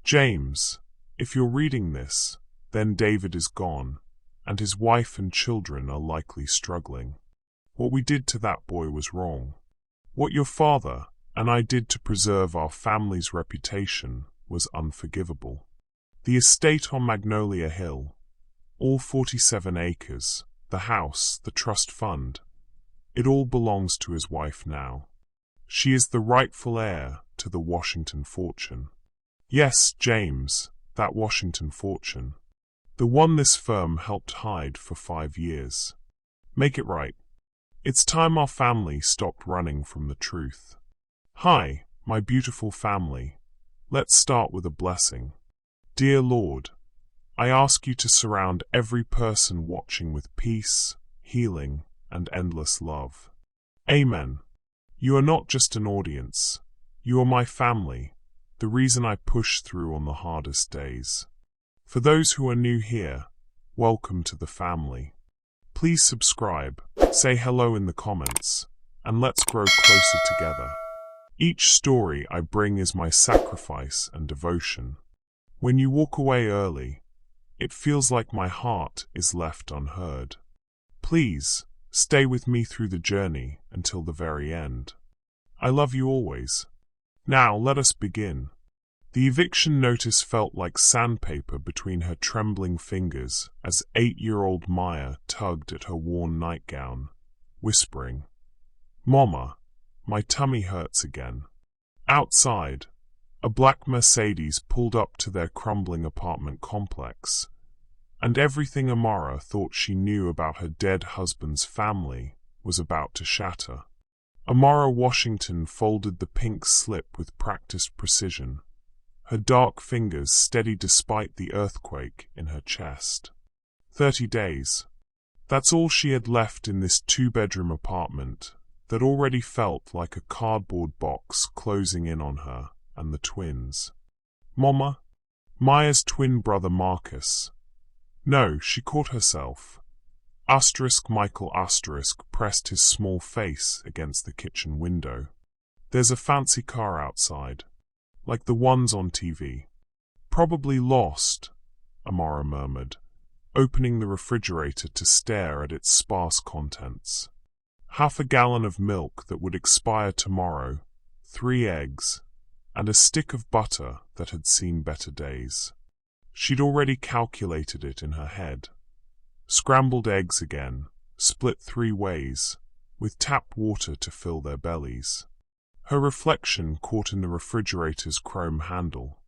James, if you're reading this, then David is gone, and his wife and children are likely struggling. What we did to that boy was wrong. What your father and I did to preserve our family's reputation was unforgivable. The estate on Magnolia Hill, all 47 acres, the house, the trust fund, it all belongs to his wife now. She is the rightful heir to the Washington fortune. Yes, James, that Washington fortune. The one this firm helped hide for 5 years. Make it right. It's time our family stopped running from the truth. Hi, my beautiful family. Let's start with a blessing. Dear Lord, I ask you to surround every person watching with peace, healing, and endless love. Amen. You are not just an audience. You are my family, the reason I push through on the hardest days. For those who are new here, welcome to the family. Please subscribe, say hello in the comments, and let's grow closer together. Each story I bring is my sacrifice and devotion. When you walk away early, it feels like my heart is left unheard. Please, stay with me through the journey until the very end. I love you always. Now let us begin. The eviction notice felt like sandpaper between her trembling fingers as 8-year-old Maya tugged at her worn nightgown, whispering, "Mama, my tummy hurts again." Outside, a black Mercedes pulled up to their crumbling apartment complex, and everything Amara thought she knew about her dead husband's family was about to shatter. Amara Washington folded the pink slip with practiced precision, her dark fingers steady despite the earthquake in her chest. 30 days. That's all she had left in this 2-bedroom apartment that already felt like a cardboard box closing in on her and the twins. Mama? Maya's twin brother Marcus. No, she caught herself. Michael pressed his small face against the kitchen window. There's a fancy car outside, like the ones on TV. Probably lost, Amara murmured, opening the refrigerator to stare at its sparse contents. Half a gallon of milk that would expire tomorrow, 3 eggs, and a stick of butter that had seen better days. She'd already calculated it in her head. Scrambled eggs again, split 3 ways, with tap water to fill their bellies. Her reflection caught in the refrigerator's chrome handle.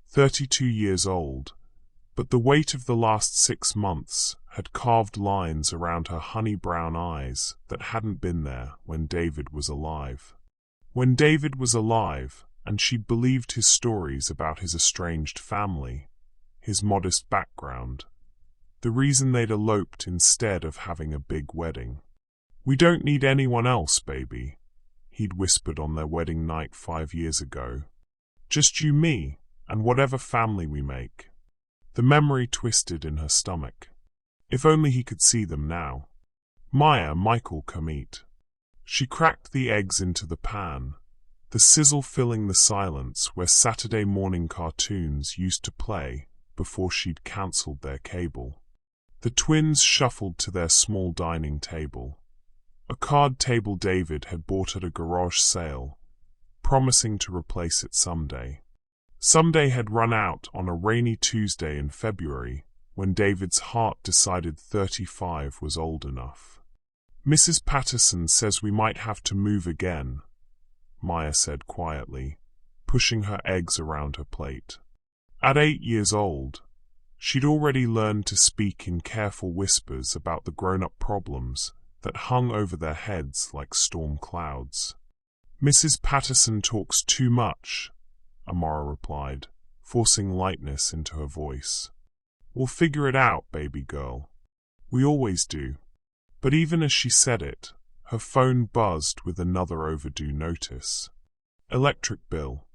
32 years old, but the weight of the last 6 months had carved lines around her honey-brown eyes that hadn't been there when David was alive. When David was alive, and she'd believed his stories about his estranged family, his modest background, the reason they'd eloped instead of having a big wedding. "We don't need anyone else, baby," he'd whispered on their wedding night 5 years ago. "Just you, me, and whatever family we make." The memory twisted in her stomach. If only he could see them now. "Maya, Michael, come eat." She cracked the eggs into the pan, the sizzle filling the silence where Saturday morning cartoons used to play before she'd cancelled their cable. The twins shuffled to their small dining table, a card table David had bought at a garage sale, promising to replace it someday. Someday had run out on a rainy Tuesday in February when David's heart decided 35 was old enough. "Mrs. Patterson says we might have to move again," Maya said quietly, pushing her eggs around her plate. At 8 years old, she'd already learned to speak in careful whispers about the grown-up problems that hung over their heads like storm clouds. "Mrs. Patterson talks too much," Amara replied, forcing lightness into her voice. "We'll figure it out, baby girl. We always do." But even as she said it, her phone buzzed with another overdue notice. Electric bill,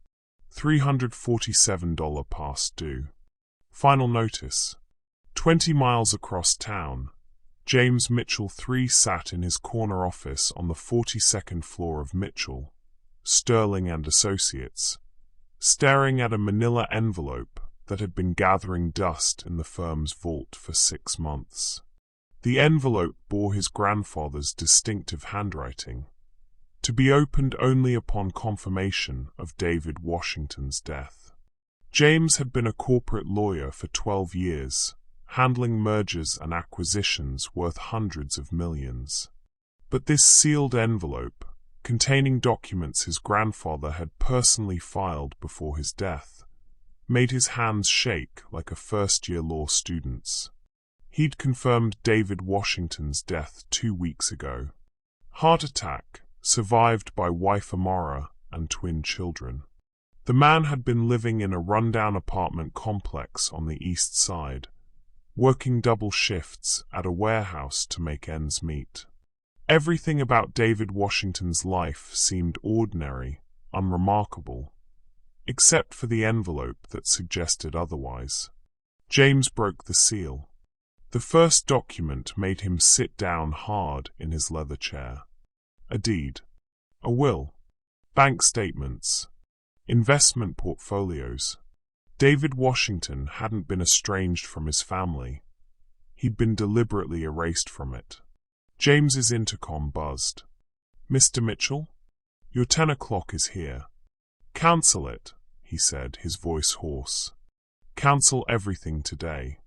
$347 past due. Final notice. 20 miles across town, James Mitchell III sat in his corner office on the 42nd floor of Mitchell, Sterling and Associates, staring at a manila envelope that had been gathering dust in the firm's vault for 6 months. The envelope bore his grandfather's distinctive handwriting, to be opened only upon confirmation of David Washington's death. James had been a corporate lawyer for 12 years, handling mergers and acquisitions worth hundreds of millions. But this sealed envelope, containing documents his grandfather had personally filed before his death, made his hands shake like a first-year law student's. He'd confirmed David Washington's death 2 weeks ago. Heart attack, survived by wife Amara and twin children. The man had been living in a rundown apartment complex on the east side, working double shifts at a warehouse to make ends meet. Everything about David Washington's life seemed ordinary, unremarkable, except for the envelope that suggested otherwise. James broke the seal. The first document made him sit down hard in his leather chair. A deed, a will, bank statements, investment portfolios. David Washington hadn't been estranged from his family. He'd been deliberately erased from it. James's intercom buzzed. "Mr. Mitchell, your 10 o'clock is here." "Cancel it," he said, his voice hoarse. "Cancel everything today."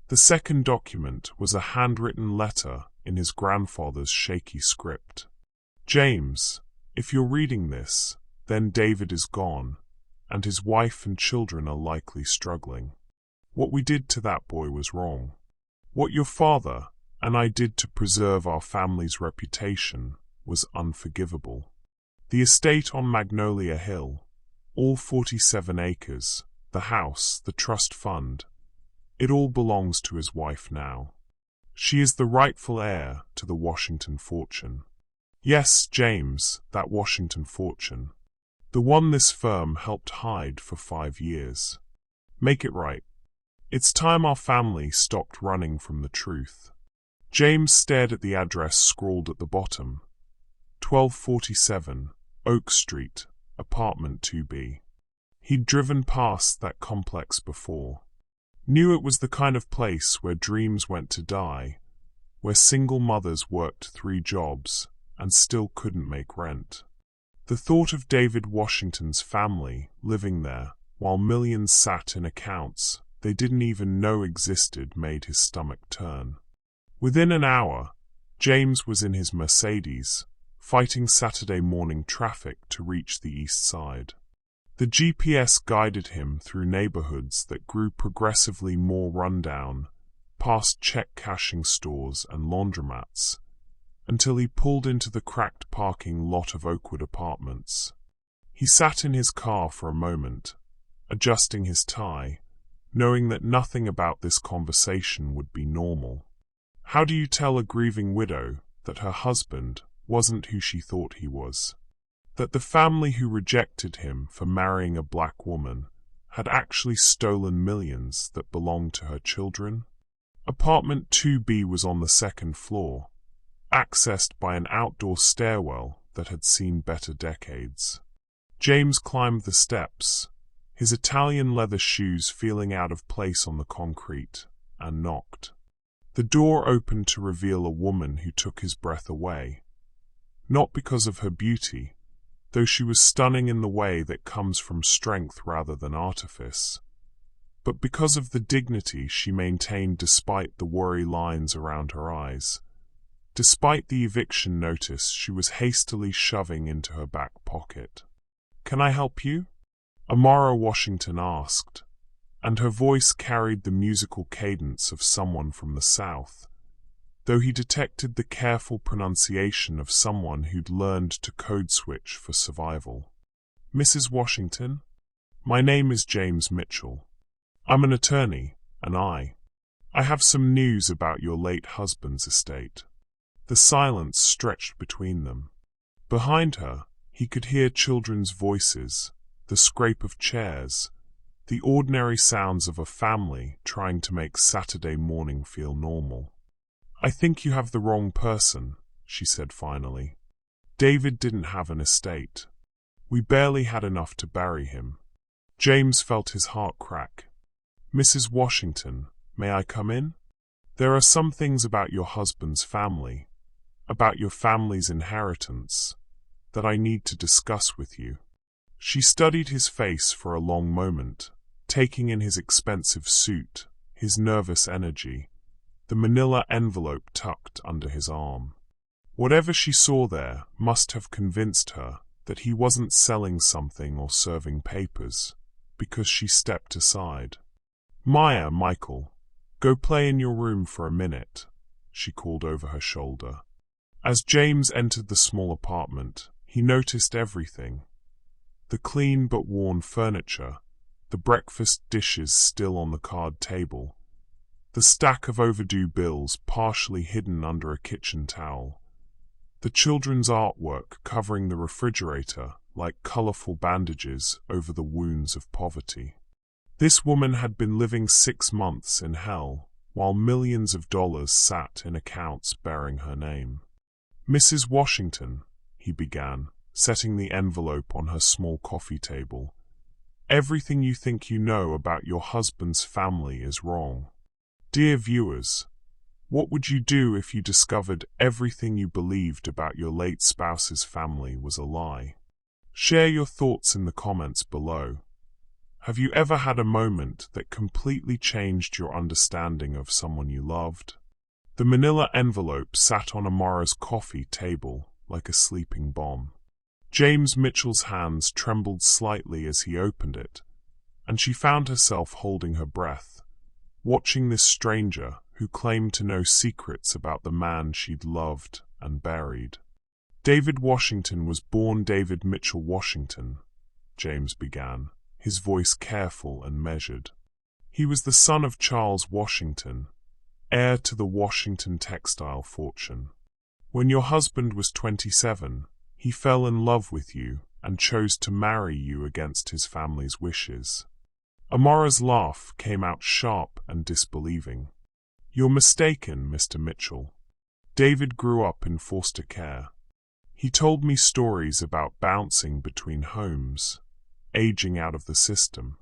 The second document was a handwritten letter in his grandfather's shaky script. "James, if you're reading this, then David is gone, and his wife and children are likely struggling. What we did to that boy was wrong. What your father and I did to preserve our family's reputation was unforgivable. The estate on Magnolia Hill, all 47 acres, the house, the trust fund, it all belongs to his wife now. She is the rightful heir to the Washington fortune. Yes, James, that Washington fortune. The one this firm helped hide for 5 years. Make it right. It's time our family stopped running from the truth." James stared at the address scrawled at the bottom. 1247, Oak Street, apartment 2B. He'd driven past that complex before. Knew it was the kind of place where dreams went to die, where single mothers worked 3 jobs and still couldn't make rent. The thought of David Washington's family living there while millions sat in accounts they didn't even know existed made his stomach turn. Within an hour, James was in his Mercedes, fighting Saturday morning traffic to reach the east side. The GPS guided him through neighborhoods that grew progressively more rundown, past check-cashing stores and laundromats, until he pulled into the cracked parking lot of Oakwood Apartments. He sat in his car for a moment, adjusting his tie, knowing that nothing about this conversation would be normal. How do you tell a grieving widow that her husband wasn't who she thought he was? That the family who rejected him for marrying a black woman had actually stolen millions that belonged to her children? Apartment 2B was on the 2nd floor, accessed by an outdoor stairwell that had seen better decades. James climbed the steps, his Italian leather shoes feeling out of place on the concrete, and knocked. The door opened to reveal a woman who took his breath away. Not because of her beauty, though she was stunning in the way that comes from strength rather than artifice, but because of the dignity she maintained despite the worry lines around her eyes, despite the eviction notice she was hastily shoving into her back pocket. "Can I help you?" Amara Washington asked, and her voice carried the musical cadence of someone from the South, though he detected the careful pronunciation of someone who'd learned to code switch for survival. "Mrs. Washington, my name is James Mitchell. I'm an attorney, and I have some news about your late husband's estate." The silence stretched between them. Behind her, he could hear children's voices, the scrape of chairs, the ordinary sounds of a family trying to make Saturday morning feel normal. "I think you have the wrong person," she said finally. "David didn't have an estate. We barely had enough to bury him. James felt his heart crack. "Mrs. Washington, may I come in? There are some things about your husband's family, about your family's inheritance, that I need to discuss with you." She studied his face for a long moment, taking in his expensive suit, his nervous energy, the manila envelope tucked under his arm. Whatever she saw there must have convinced her that he wasn't selling something or serving papers, because she stepped aside. Michael, go play in your room for a minute," she called over her shoulder. As James entered the small apartment, he noticed everything. The clean but worn furniture, the breakfast dishes still on the card table, the stack of overdue bills partially hidden under a kitchen towel, the children's artwork covering the refrigerator like colorful bandages over the wounds of poverty. This woman had been living 6 months in hell, while millions of dollars sat in accounts bearing her name. "Mrs. Washington," he began, setting the envelope on her small coffee table, "everything you think you know about your husband's family is wrong. Dear viewers, what would you do if you discovered everything you believed about your late spouse's family was a lie? Share your thoughts in the comments below. Have you ever had a moment that completely changed your understanding of someone you loved?" The manila envelope sat on Amara's coffee table like a sleeping bomb. James Mitchell's hands trembled slightly as he opened it, and she found herself holding her breath, watching this stranger who claimed to know secrets about the man she'd loved and buried. "David Washington was born David Mitchell Washington," James began, his voice careful and measured. "He was the son of Charles Washington, heir to the Washington textile fortune. When your husband was 27, he fell in love with you and chose to marry you against his family's wishes." Amara's laugh came out sharp and disbelieving. "You're mistaken, Mr. Mitchell. David grew up in foster care. He told me stories about bouncing between homes, aging out of the system.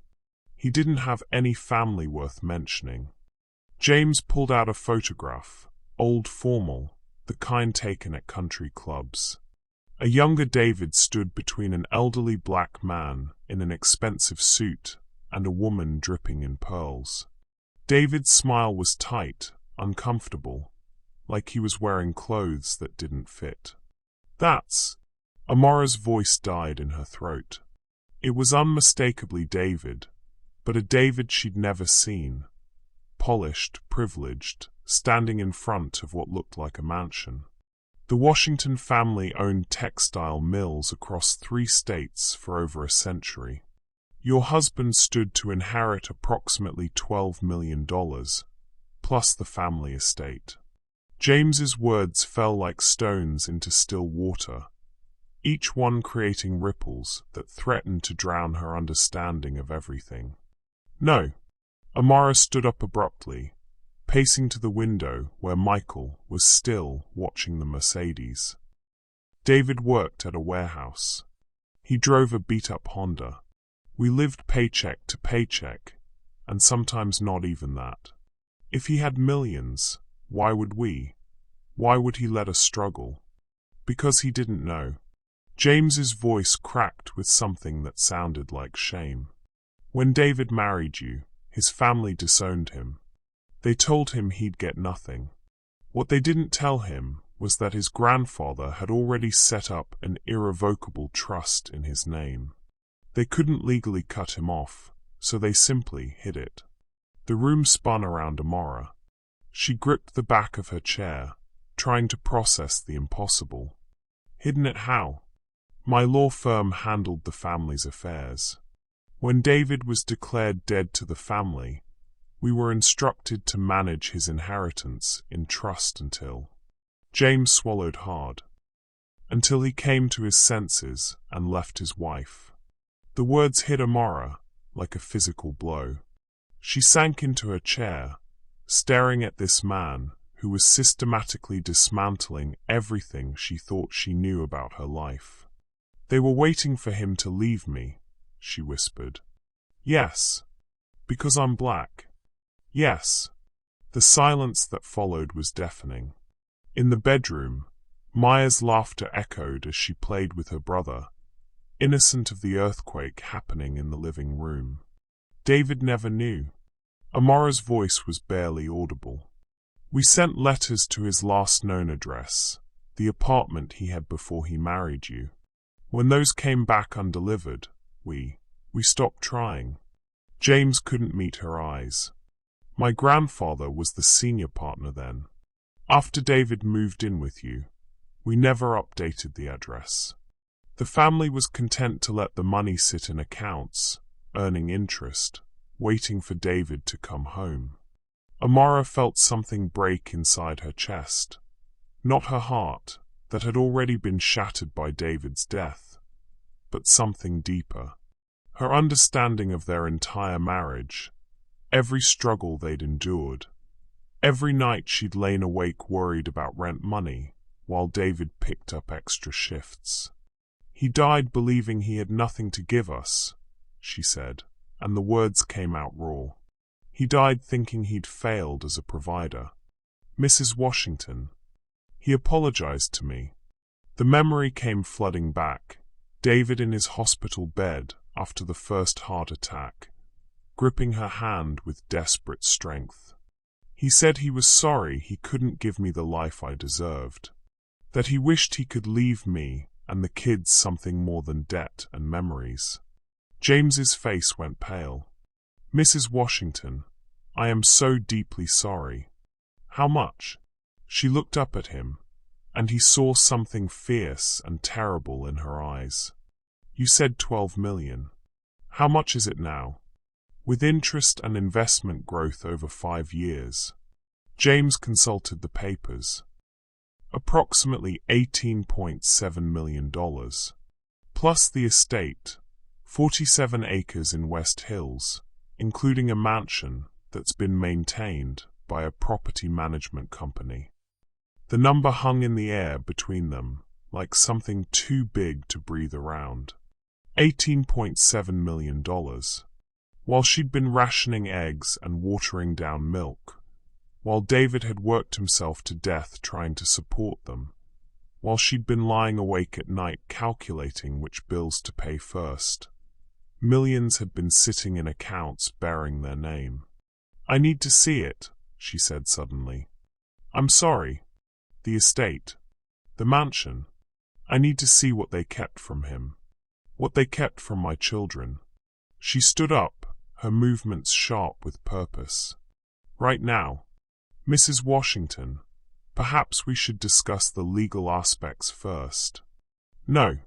He didn't have any family worth mentioning." James pulled out a photograph, old formal, the kind taken at country clubs. A younger David stood between an elderly black man in an expensive suit and a woman dripping in pearls. David's smile was tight, uncomfortable, like he was wearing clothes that didn't fit. "That's—" Amara's voice died in her throat. It was unmistakably David, but a David she'd never seen. Polished, privileged, standing in front of what looked like a mansion. The Washington family owned textile mills across 3 states for over a century. Your husband stood to inherit approximately $12 million, plus the family estate. James's words fell like stones into still water, each one creating ripples that threatened to drown her understanding of everything. "No." Amara stood up abruptly, pacing to the window where Michael was still watching the Mercedes. "David worked at a warehouse. He drove a beat-up Honda. We lived paycheck to paycheck, and sometimes not even that. If he had millions, why would we? Why would he let us struggle? Because he didn't know." James's voice cracked with something that sounded like shame. "When David married you, his family disowned him. They told him he'd get nothing. What they didn't tell him was that his grandfather had already set up an irrevocable trust in his name. They couldn't legally cut him off, so they simply hid it." The room spun around Amara. She gripped the back of her chair, trying to process the impossible. "Hidden it how?" "My law firm handled the family's affairs. When David was declared dead to the family, we were instructed to manage his inheritance in trust until—" James swallowed hard. "Until he came to his senses and left his wife." The words hit Amara like a physical blow. She sank into her chair, staring at this man who was systematically dismantling everything she thought she knew about her life. "They were waiting for him to leave me," she whispered. Yes. Because I'm black. Yes. The silence that followed was deafening. In the bedroom, Maya's laughter echoed as she played with her brother, innocent of the earthquake happening in the living room. David never knew. Amora's voice was barely audible. We sent letters to his last known address, the apartment he had before he married you. When those came back undelivered, we stopped trying. James couldn't meet her eyes. My grandfather was the senior partner then. After David moved in with you, we never updated the address. The family was content to let the money sit in accounts, earning interest, waiting for David to come home. Amara felt something break inside her chest. Not her heart, that had already been shattered by David's death, but something deeper. Her understanding of their entire marriage, every struggle they'd endured, every night she'd lain awake worried about rent money, while David picked up extra shifts. He died believing he had nothing to give us, she said, and the words came out raw. He died thinking he'd failed as a provider. Mrs. Washington. He apologized to me. The memory came flooding back. David in his hospital bed after the first heart attack, gripping her hand with desperate strength. He said he was sorry he couldn't give me the life I deserved, that he wished he could leave me and the kids something more than debt and memories. James's face went pale. Mrs. Washington, I am so deeply sorry. How much? She looked up at him, and he saw something fierce and terrible in her eyes. You said 12 million. How much is it now? With interest and investment growth over 5 years. James consulted the papers. Approximately $18.7 million. Plus the estate, 47 acres in West Hills, including a mansion that's been maintained by a property management company. The number hung in the air between them, like something too big to breathe around. $18.7 million. While she'd been rationing eggs and watering down milk, while David had worked himself to death trying to support them, while she'd been lying awake at night calculating which bills to pay first, millions had been sitting in accounts bearing their name. I need to see it, she said suddenly. I'm sorry. The estate. The mansion. I need to see what they kept from him. What they kept from my children. She stood up, her movements sharp with purpose. Right now. Mrs. Washington, perhaps we should discuss the legal aspects first. No.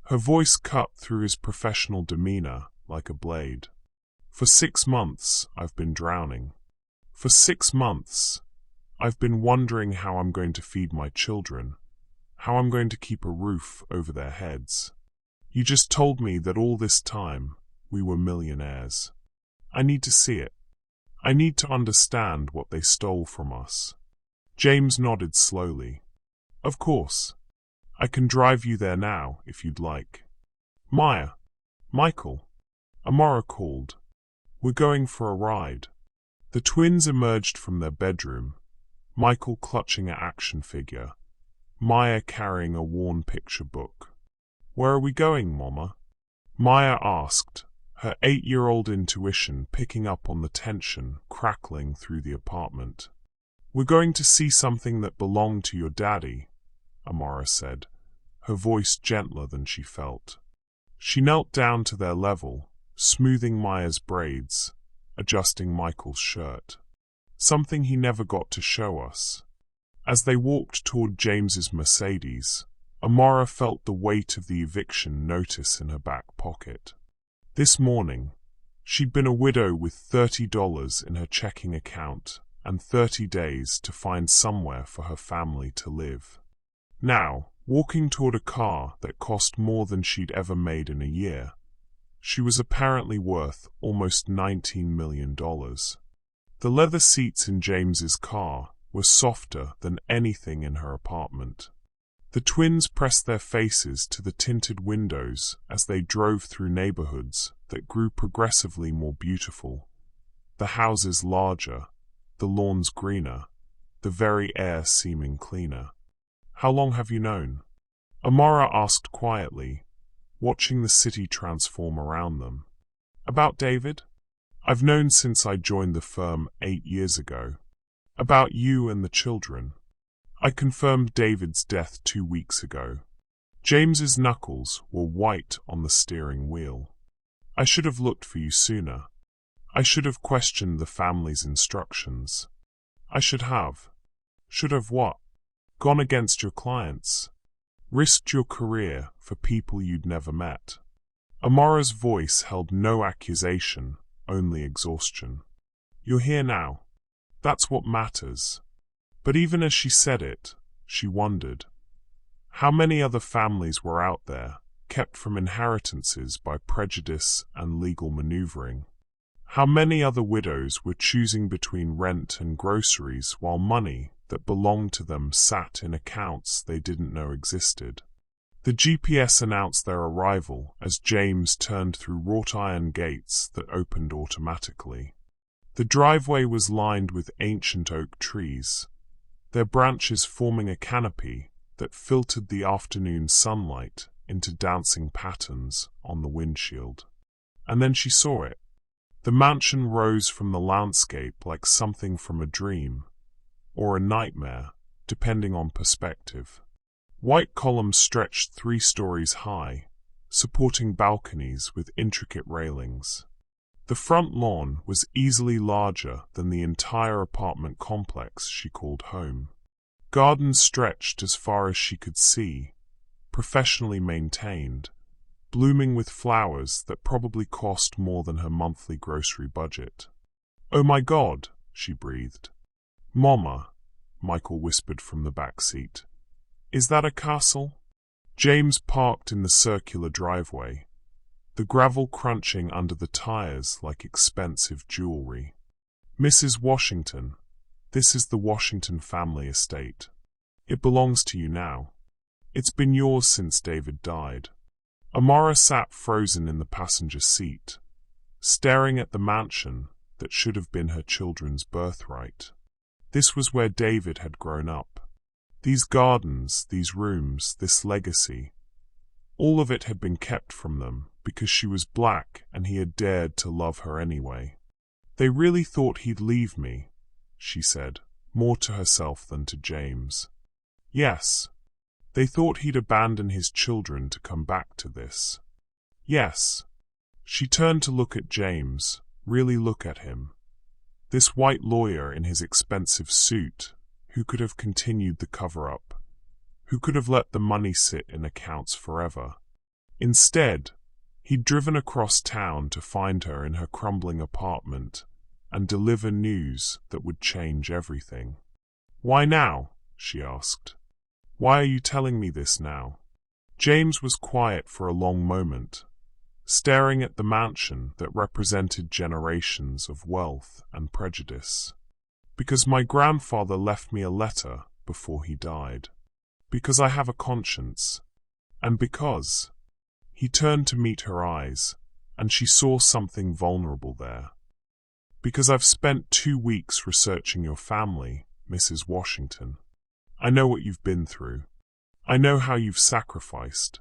Her voice cut through his professional demeanor like a blade. For 6 months, I've been drowning. For 6 months, I've been wondering how I'm going to feed my children, how I'm going to keep a roof over their heads. You just told me that all this time, we were millionaires. I need to see it. I need to understand what they stole from us. James nodded slowly. Of course. I can drive you there now, if you'd like. Maya. Michael. Amara called. We're going for a ride. The twins emerged from their bedroom, Michael clutching an action figure, Maya carrying a worn picture book. Where are we going, Mama? Maya asked, her 8-year-old intuition picking up on the tension crackling through the apartment. We're going to see something that belonged to your daddy, Amara said, her voice gentler than she felt. She knelt down to their level, smoothing Maya's braids, adjusting Michael's shirt. Something he never got to show us. As they walked toward James's Mercedes, Amara felt the weight of the eviction notice in her back pocket. This morning, she'd been a widow with $30 in her checking account and 30 days to find somewhere for her family to live. Now, walking toward a car that cost more than she'd ever made in a year, she was apparently worth almost $19 million. The leather seats in James's car were softer than anything in her apartment. The twins pressed their faces to the tinted windows as they drove through neighborhoods that grew progressively more beautiful. The houses larger, the lawns greener, the very air seeming cleaner. "How long have you known?" Amara asked quietly, watching the city transform around them. "About David? I've known since I joined the firm 8 years ago. About you and the children. I confirmed David's death 2 weeks ago." James's knuckles were white on the steering wheel. "I should have looked for you sooner. I should have questioned the family's instructions. I should have." "Should have what?" "Gone against your clients. Risked your career for people you'd never met." Amara's voice held no accusation, only exhaustion. "You're here now. That's what matters." But even as she said it, she wondered. How many other families were out there, kept from inheritances by prejudice and legal maneuvering? How many other widows were choosing between rent and groceries while money that belonged to them sat in accounts they didn't know existed? The GPS announced their arrival as James turned through wrought iron gates that opened automatically. The driveway was lined with ancient oak trees, their branches forming a canopy that filtered the afternoon sunlight into dancing patterns on the windshield. And then she saw it. The mansion rose from the landscape like something from a dream, or a nightmare, depending on perspective. White columns stretched 3 stories high, supporting balconies with intricate railings. The front lawn was easily larger than the entire apartment complex she called home. Gardens stretched as far as she could see, professionally maintained, blooming with flowers that probably cost more than her monthly grocery budget. "Oh my God," she breathed. "Mama," Michael whispered from the back seat. "Is that a castle?" James parked in the circular driveway, the gravel crunching under the tires like expensive jewelry. "Mrs. Washington, this is the Washington family estate. It belongs to you now. It's been yours since David died." Amara sat frozen in the passenger seat, staring at the mansion that should have been her children's birthright. This was where David had grown up. These gardens, these rooms, this legacy, all of it had been kept from them because she was black and he had dared to love her anyway. "They really thought he'd leave me," she said, more to herself than to James. "Yes. They thought he'd abandon his children to come back to this." "Yes." She turned to look at James, really look at him. This white lawyer in his expensive suit, who could have continued the cover-up, who could have let the money sit in accounts forever. Instead, he'd driven across town to find her in her crumbling apartment and deliver news that would change everything. "Why now?" she asked. "Why are you telling me this now?" James was quiet for a long moment, staring at the mansion that represented generations of wealth and prejudice. "Because my grandfather left me a letter before he died. Because I have a conscience. And because—" He turned to meet her eyes, and she saw something vulnerable there. "Because I've spent 2 weeks researching your family, Mrs. Washington. I know what you've been through. I know how you've sacrificed.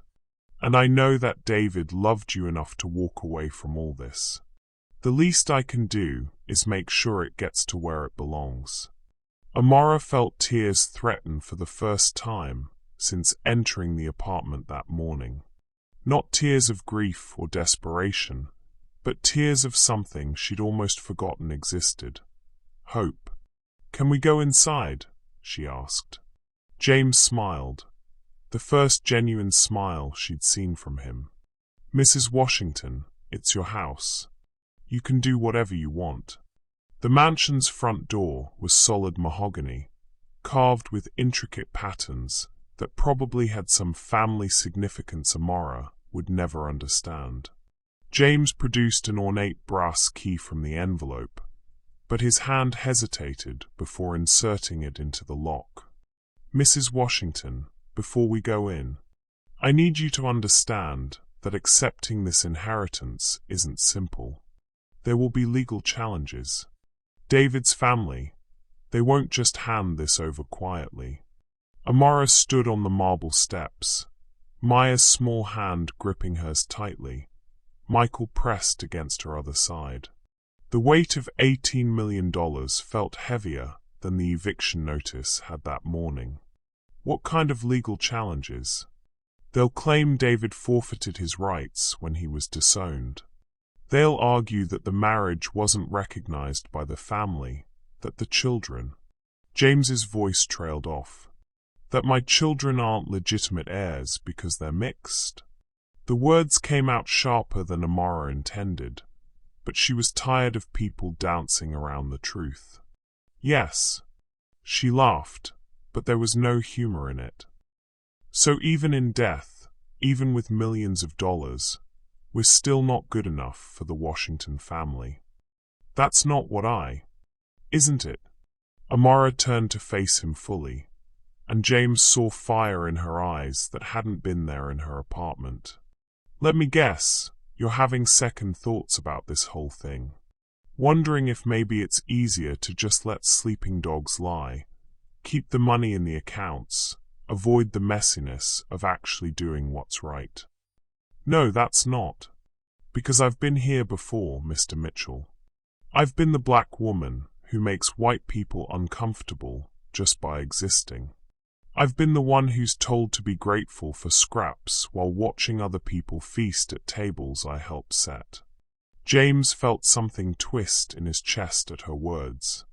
And I know that David loved you enough to walk away from all this. The least I can do is make sure it gets to where it belongs." Amara felt tears threaten for the first time since entering the apartment that morning. Not tears of grief or desperation, but tears of something she'd almost forgotten existed. Hope. "Can we go inside?" she asked. James smiled, the first genuine smile she'd seen from him. "Mrs. Washington, it's your house. You can do whatever you want." The mansion's front door was solid mahogany, carved with intricate patterns that probably had some family significance Amara would never understand. James produced an ornate brass key from the envelope, but his hand hesitated before inserting it into the lock. "Mrs. Washington, before we go in. I need you to understand that accepting this inheritance isn't simple. There will be legal challenges. David's family, they won't just hand this over quietly. Amara stood on the marble steps, Maya's small hand gripping hers tightly. Michael pressed against her other side. The weight of $18 million felt heavier than the eviction notice had that morning. What kind of legal challenges? They'll claim David forfeited his rights when he was disowned. They'll argue that the marriage wasn't recognized by the family, that the children— James's voice trailed off. That my children aren't legitimate heirs because they're mixed. The words came out sharper than Amara intended, but she was tired of people dancing around the truth. Yes. She laughed, but there was no humor in it. So even in death, even with millions of dollars, we're still not good enough for the Washington family. That's not what isn't it? Amara turned to face him fully, and James saw fire in her eyes that hadn't been there in her apartment. Let me guess, you're having second thoughts about this whole thing. Wondering if maybe it's easier to just let sleeping dogs lie, keep the money in the accounts, avoid the messiness of actually doing what's right. No, that's not. Because I've been here before, Mr. Mitchell. I've been the black woman who makes white people uncomfortable just by existing. I've been the one who's told to be grateful for scraps while watching other people feast at tables I helped set. James felt something twist in his chest at her words.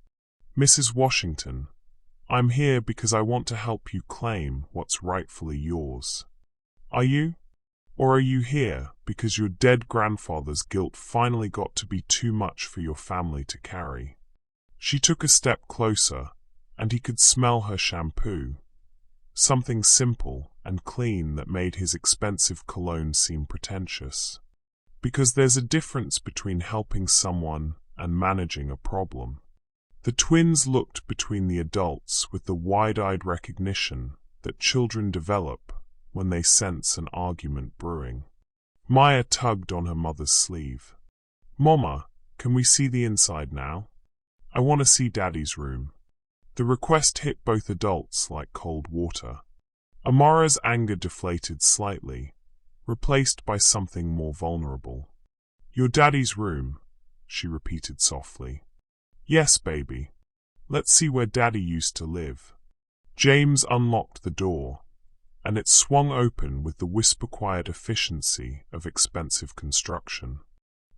Mrs. Washington, I'm here because I want to help you claim what's rightfully yours. Are you? Or are you here because your dead grandfather's guilt finally got to be too much for your family to carry? She took a step closer, and he could smell her shampoo. Something simple and clean that made his expensive cologne seem pretentious. Because there's a difference between helping someone and managing a problem. The twins looked between the adults with the wide-eyed recognition that children develop when they sense an argument brewing. Maya tugged on her mother's sleeve. Mama, can we see the inside now? I want to see Daddy's room. The request hit both adults like cold water. Amara's anger deflated slightly, replaced by something more vulnerable. Your daddy's room, she repeated softly. Yes, baby. Let's see where Daddy used to live. James unlocked the door, and it swung open with the whisper-quiet efficiency of expensive construction.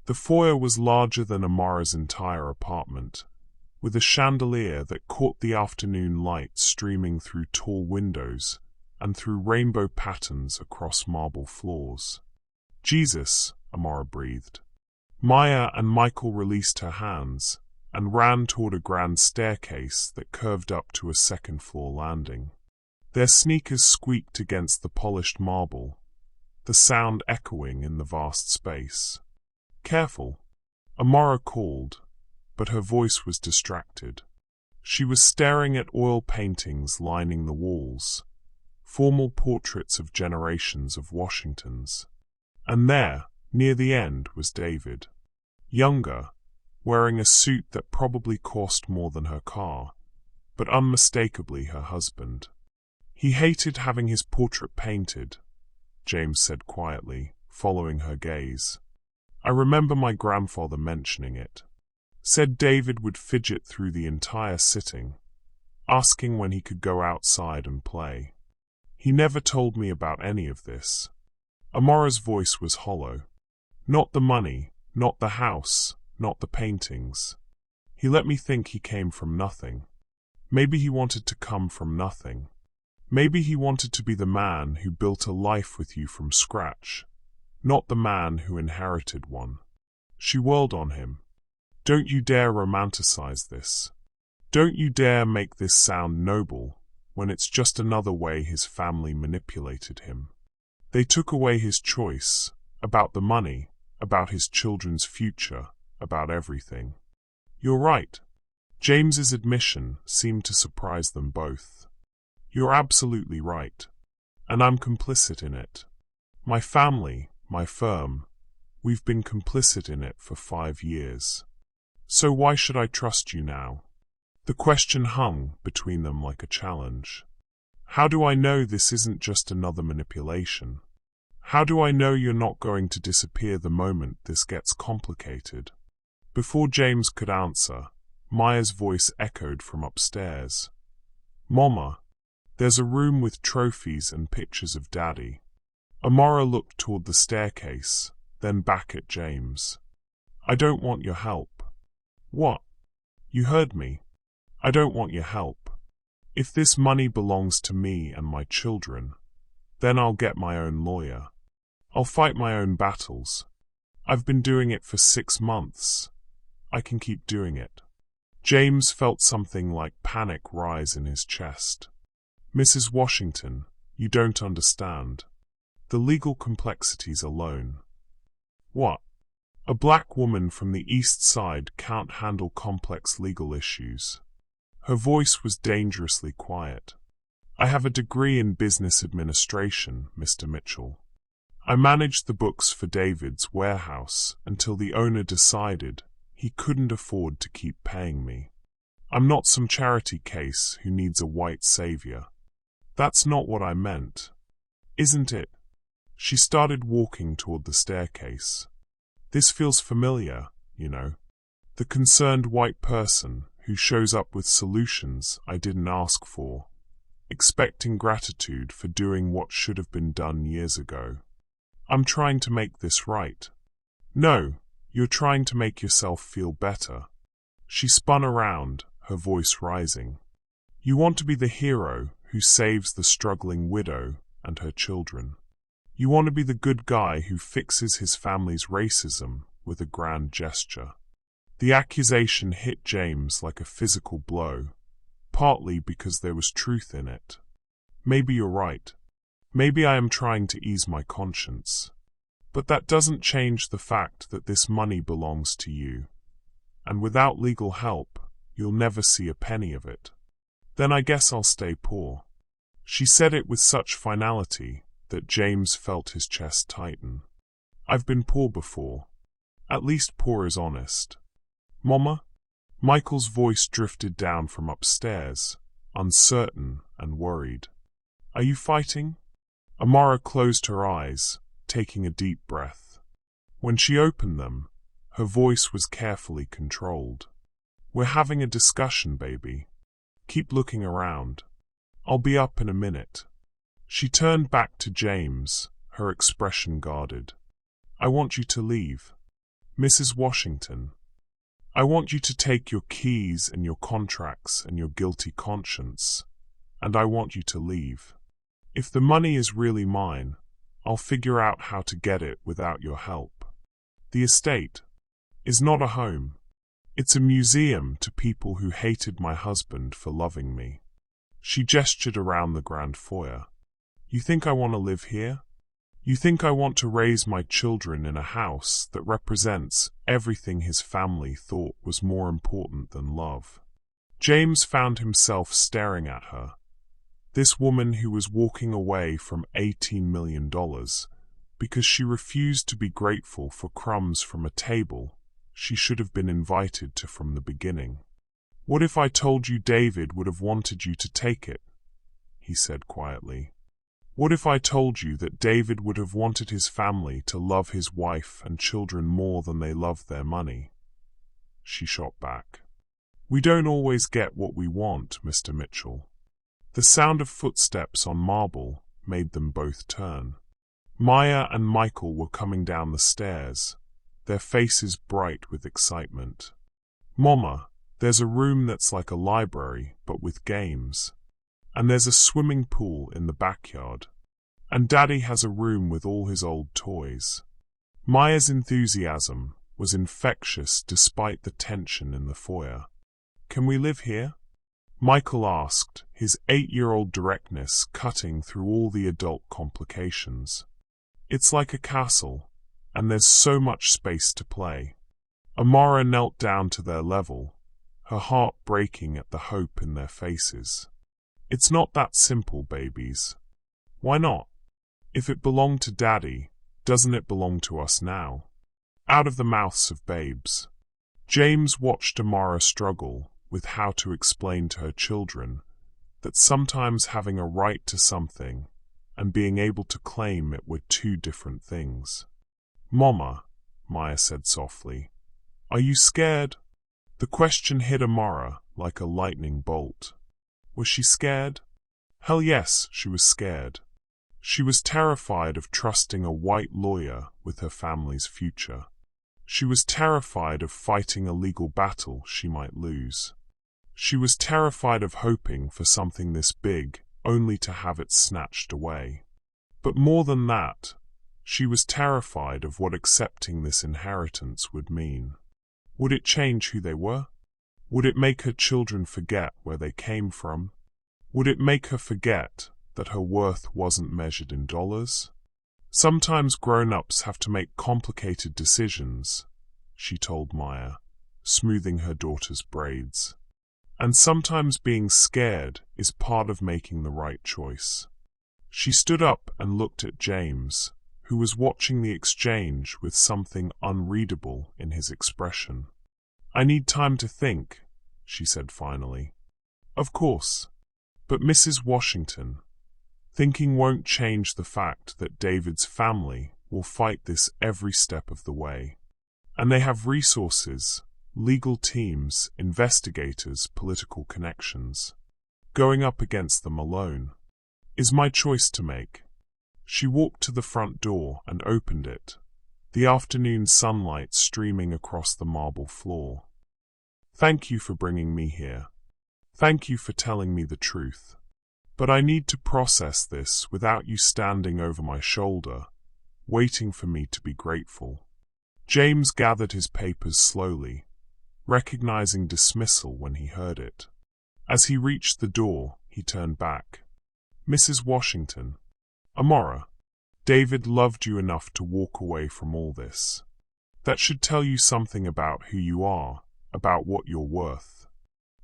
The foyer was larger than Amara's entire apartment, with a chandelier that caught the afternoon light streaming through tall windows and through rainbow patterns across marble floors. Jesus, Amara breathed. Maya and Michael released her hands and ran toward a grand staircase that curved up to a second-floor landing. Their sneakers squeaked against the polished marble, the sound echoing in the vast space. Careful, Amara called, but her voice was distracted. She was staring at oil paintings lining the walls, formal portraits of generations of Washingtons. And there, near the end, was David. Younger, wearing a suit that probably cost more than her car, but unmistakably her husband. He hated having his portrait painted, James said quietly, following her gaze. I remember my grandfather mentioning it. Said David would fidget through the entire sitting, asking when he could go outside and play. He never told me about any of this. Amara's voice was hollow. Not the money, not the house, not the paintings. He let me think he came from nothing. Maybe he wanted to come from nothing. Maybe he wanted to be the man who built a life with you from scratch, not the man who inherited one. She whirled on him. Don't you dare romanticize this. Don't you dare make this sound noble, when it's just another way his family manipulated him. They took away his choice, about the money, about his children's future, about everything. You're right. James's admission seemed to surprise them both. You're absolutely right. And I'm complicit in it. My family, my firm, we've been complicit in it for 5 years. So why should I trust you now? The question hung between them like a challenge. How do I know this isn't just another manipulation? How do I know you're not going to disappear the moment this gets complicated? Before James could answer, Maya's voice echoed from upstairs. Mama, there's a room with trophies and pictures of Daddy. Amara looked toward the staircase, then back at James. I don't want your help. What? You heard me. I don't want your help. If this money belongs to me and my children, then I'll get my own lawyer. I'll fight my own battles. I've been doing it for 6 months. I can keep doing it. James felt something like panic rise in his chest. Mrs. Washington, you don't understand. The legal complexities alone. What? A black woman from the East Side can't handle complex legal issues. Her voice was dangerously quiet. I have a degree in business administration, Mr. Mitchell. I managed the books for David's warehouse until the owner decided he couldn't afford to keep paying me. I'm not some charity case who needs a white savior. That's not what I meant. Isn't it? She started walking toward the staircase. This feels familiar, you know. The concerned white person who shows up with solutions I didn't ask for, expecting gratitude for doing what should have been done years ago. I'm trying to make this right. No, you're trying to make yourself feel better. She spun around, her voice rising. You want to be the hero who saves the struggling widow and her children. You want to be the good guy who fixes his family's racism with a grand gesture. The accusation hit James like a physical blow, partly because there was truth in it. Maybe you're right. Maybe I am trying to ease my conscience. But that doesn't change the fact that this money belongs to you. And without legal help, you'll never see a penny of it. Then I guess I'll stay poor. She said it with such finality that James felt his chest tighten. I've been poor before. At least poor is honest. Mama? Michael's voice drifted down from upstairs, uncertain and worried. Are you fighting? Amara closed her eyes, taking a deep breath. When she opened them, her voice was carefully controlled. We're having a discussion, baby. Keep looking around. I'll be up in a minute. She turned back to James, her expression guarded. I want you to leave. Mrs. Washington, I want you to take your keys and your contracts and your guilty conscience, and I want you to leave. If the money is really mine, I'll figure out how to get it without your help. The estate is not a home. It's a museum to people who hated my husband for loving me. She gestured around the grand foyer. You think I want to live here? You think I want to raise my children in a house that represents everything his family thought was more important than love? James found himself staring at her. This woman who was walking away from $18 million because she refused to be grateful for crumbs from a table she should have been invited to from the beginning. What if I told you David would have wanted you to take it? He said quietly. What if I told you that David would have wanted his family to love his wife and children more than they loved their money? She shot back. We don't always get what we want, Mr. Mitchell. The sound of footsteps on marble made them both turn. Maya and Michael were coming down the stairs, their faces bright with excitement. Mama, there's a room that's like a library, but with games. And there's a swimming pool in the backyard. And Daddy has a room with all his old toys. Maya's enthusiasm was infectious despite the tension in the foyer. Can we live here? Michael asked, his 8-year-old directness cutting through all the adult complications. It's like a castle, and there's so much space to play. Amara knelt down to their level, her heart breaking at the hope in their faces. It's not that simple, babies. Why not? If it belonged to Daddy, doesn't it belong to us now? Out of the mouths of babes. James watched Amara struggle with how to explain to her children that sometimes having a right to something and being able to claim it were two different things. "Mama," Maya said softly, "are you scared?" The question hit Amara like a lightning bolt. Was she scared? Hell yes, she was scared. She was terrified of trusting a white lawyer with her family's future. She was terrified of fighting a legal battle she might lose. She was terrified of hoping for something this big only to have it snatched away. But more than that, she was terrified of what accepting this inheritance would mean. Would it change who they were? Would it make her children forget where they came from? Would it make her forget that her worth wasn't measured in dollars? Sometimes grown-ups have to make complicated decisions, she told Maya, smoothing her daughter's braids. And sometimes being scared is part of making the right choice. She stood up and looked at James, who was watching the exchange with something unreadable in his expression. "I need time to think," she said finally. "Of course. But Mrs. Washington, thinking won't change the fact that David's family will fight this every step of the way. And they have resources, legal teams, investigators, political connections. Going up against them alone is my choice to make." She walked to the front door and opened it, the afternoon sunlight streaming across the marble floor. "Thank you for bringing me here. Thank you for telling me the truth. But I need to process this without you standing over my shoulder, waiting for me to be grateful." James gathered his papers slowly, recognizing dismissal when he heard it. As he reached the door, he turned back. "Mrs. Washington, Amara, David loved you enough to walk away from all this. That should tell you something about who you are, about what you're worth."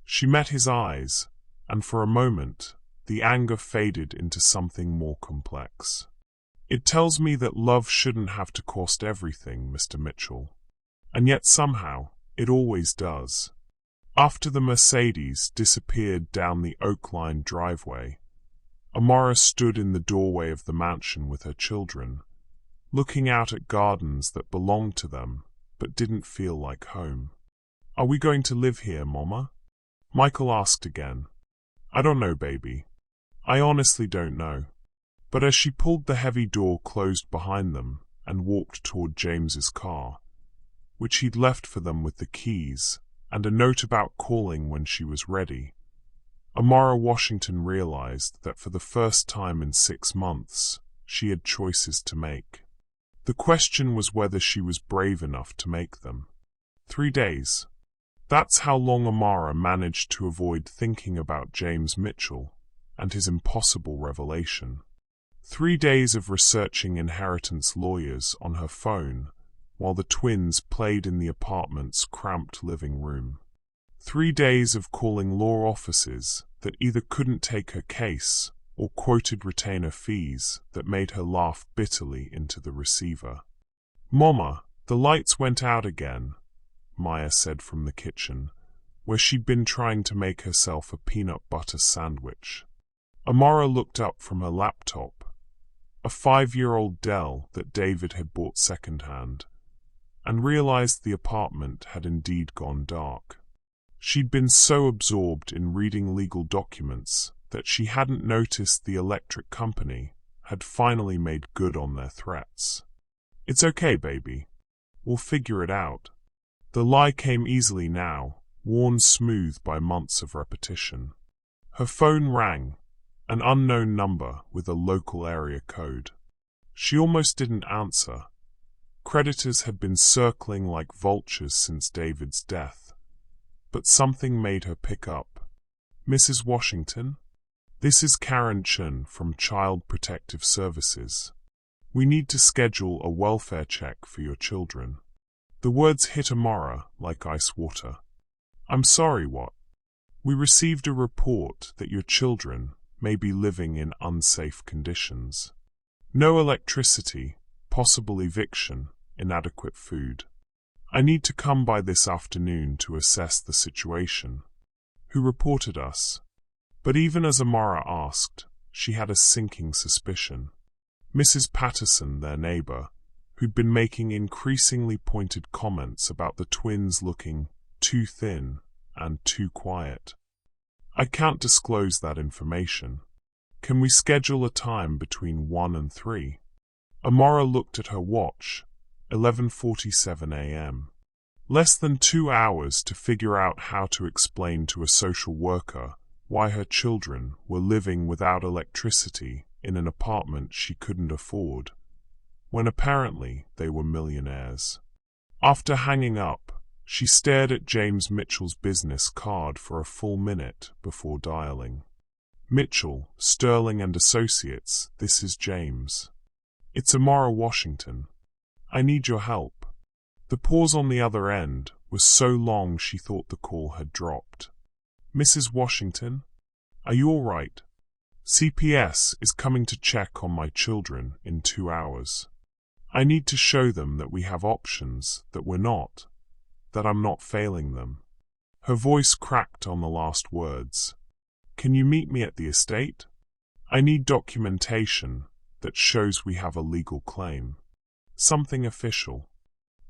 She met his eyes, and for a moment, the anger faded into something more complex. "It tells me that love shouldn't have to cost everything, Mr. Mitchell. And yet somehow, it always does." After the Mercedes disappeared down the oak-lined driveway, Amara stood in the doorway of the mansion with her children, looking out at gardens that belonged to them but didn't feel like home. "Are we going to live here, Mama?" Michael asked again. "I don't know, baby. I honestly don't know." But as she pulled the heavy door closed behind them and walked toward James's car, which he'd left for them with the keys and a note about calling when she was ready, Amara Washington realized that for the first time in 6 months, she had choices to make. The question was whether she was brave enough to make them. 3 days. That's how long Amara managed to avoid thinking about James Mitchell and his impossible revelation. 3 days of researching inheritance lawyers on her phone while the twins played in the apartment's cramped living room. 3 days of calling law offices that either couldn't take her case or quoted retainer fees that made her laugh bitterly into the receiver. "Mama, the lights went out again," Maya said from the kitchen, where she'd been trying to make herself a peanut butter sandwich. Amara looked up from her laptop, a 5-year-old Dell that David had bought secondhand, and realized the apartment had indeed gone dark. She'd been so absorbed in reading legal documents that she hadn't noticed the electric company had finally made good on their threats. "It's okay, baby. We'll figure it out." The lie came easily now, worn smooth by months of repetition. Her phone rang, an unknown number with a local area code. She almost didn't answer. Creditors had been circling like vultures since David's death. But something made her pick up. "Mrs. Washington? This is Karen Chen from Child Protective Services. We need to schedule a welfare check for your children." The words hit Amara like ice water. "I'm sorry, what?" "We received a report that your children, may be living in unsafe conditions. No electricity, possible eviction, inadequate food. I need to come by this afternoon to assess the situation. Who reported us? But even as Amara asked, she had a sinking suspicion. Mrs. Patterson, their neighbor, who'd been making increasingly pointed comments about the twins looking too thin and too quiet. I can't disclose that information. Can we schedule a time between 1 and 3? Amara looked at her watch. 11:47 a.m. Less than 2 hours to figure out how to explain to a social worker why her children were living without electricity in an apartment she couldn't afford, when apparently they were millionaires. After hanging up, she stared at James Mitchell's business card for a full minute before dialing. Mitchell, Sterling and Associates, this is James. It's Amara Washington. I need your help. The pause on the other end was so long she thought the call had dropped. Mrs. Washington, are you all right? CPS is coming to check on my children in 2 hours. I need to show them that we have options, that we're not, that I'm not failing them. Her voice cracked on the last words. Can you meet me at the estate? I need documentation that shows we have a legal claim. Something official.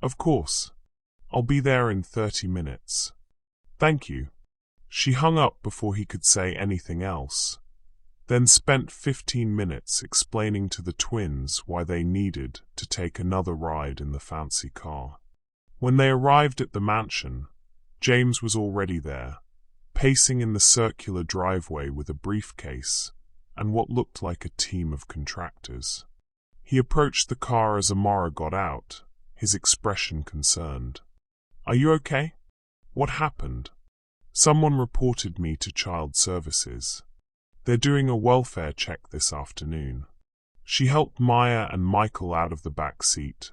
Of course. I'll be there in 30 minutes. Thank you. She hung up before he could say anything else, then spent 15 minutes explaining to the twins why they needed to take another ride in the fancy car. When they arrived at the mansion, James was already there, pacing in the circular driveway with a briefcase and what looked like a team of contractors. He approached the car as Amara got out, his expression concerned. Are you okay? What happened? Someone reported me to Child Services. They're doing a welfare check this afternoon. She helped Maya and Michael out of the back seat,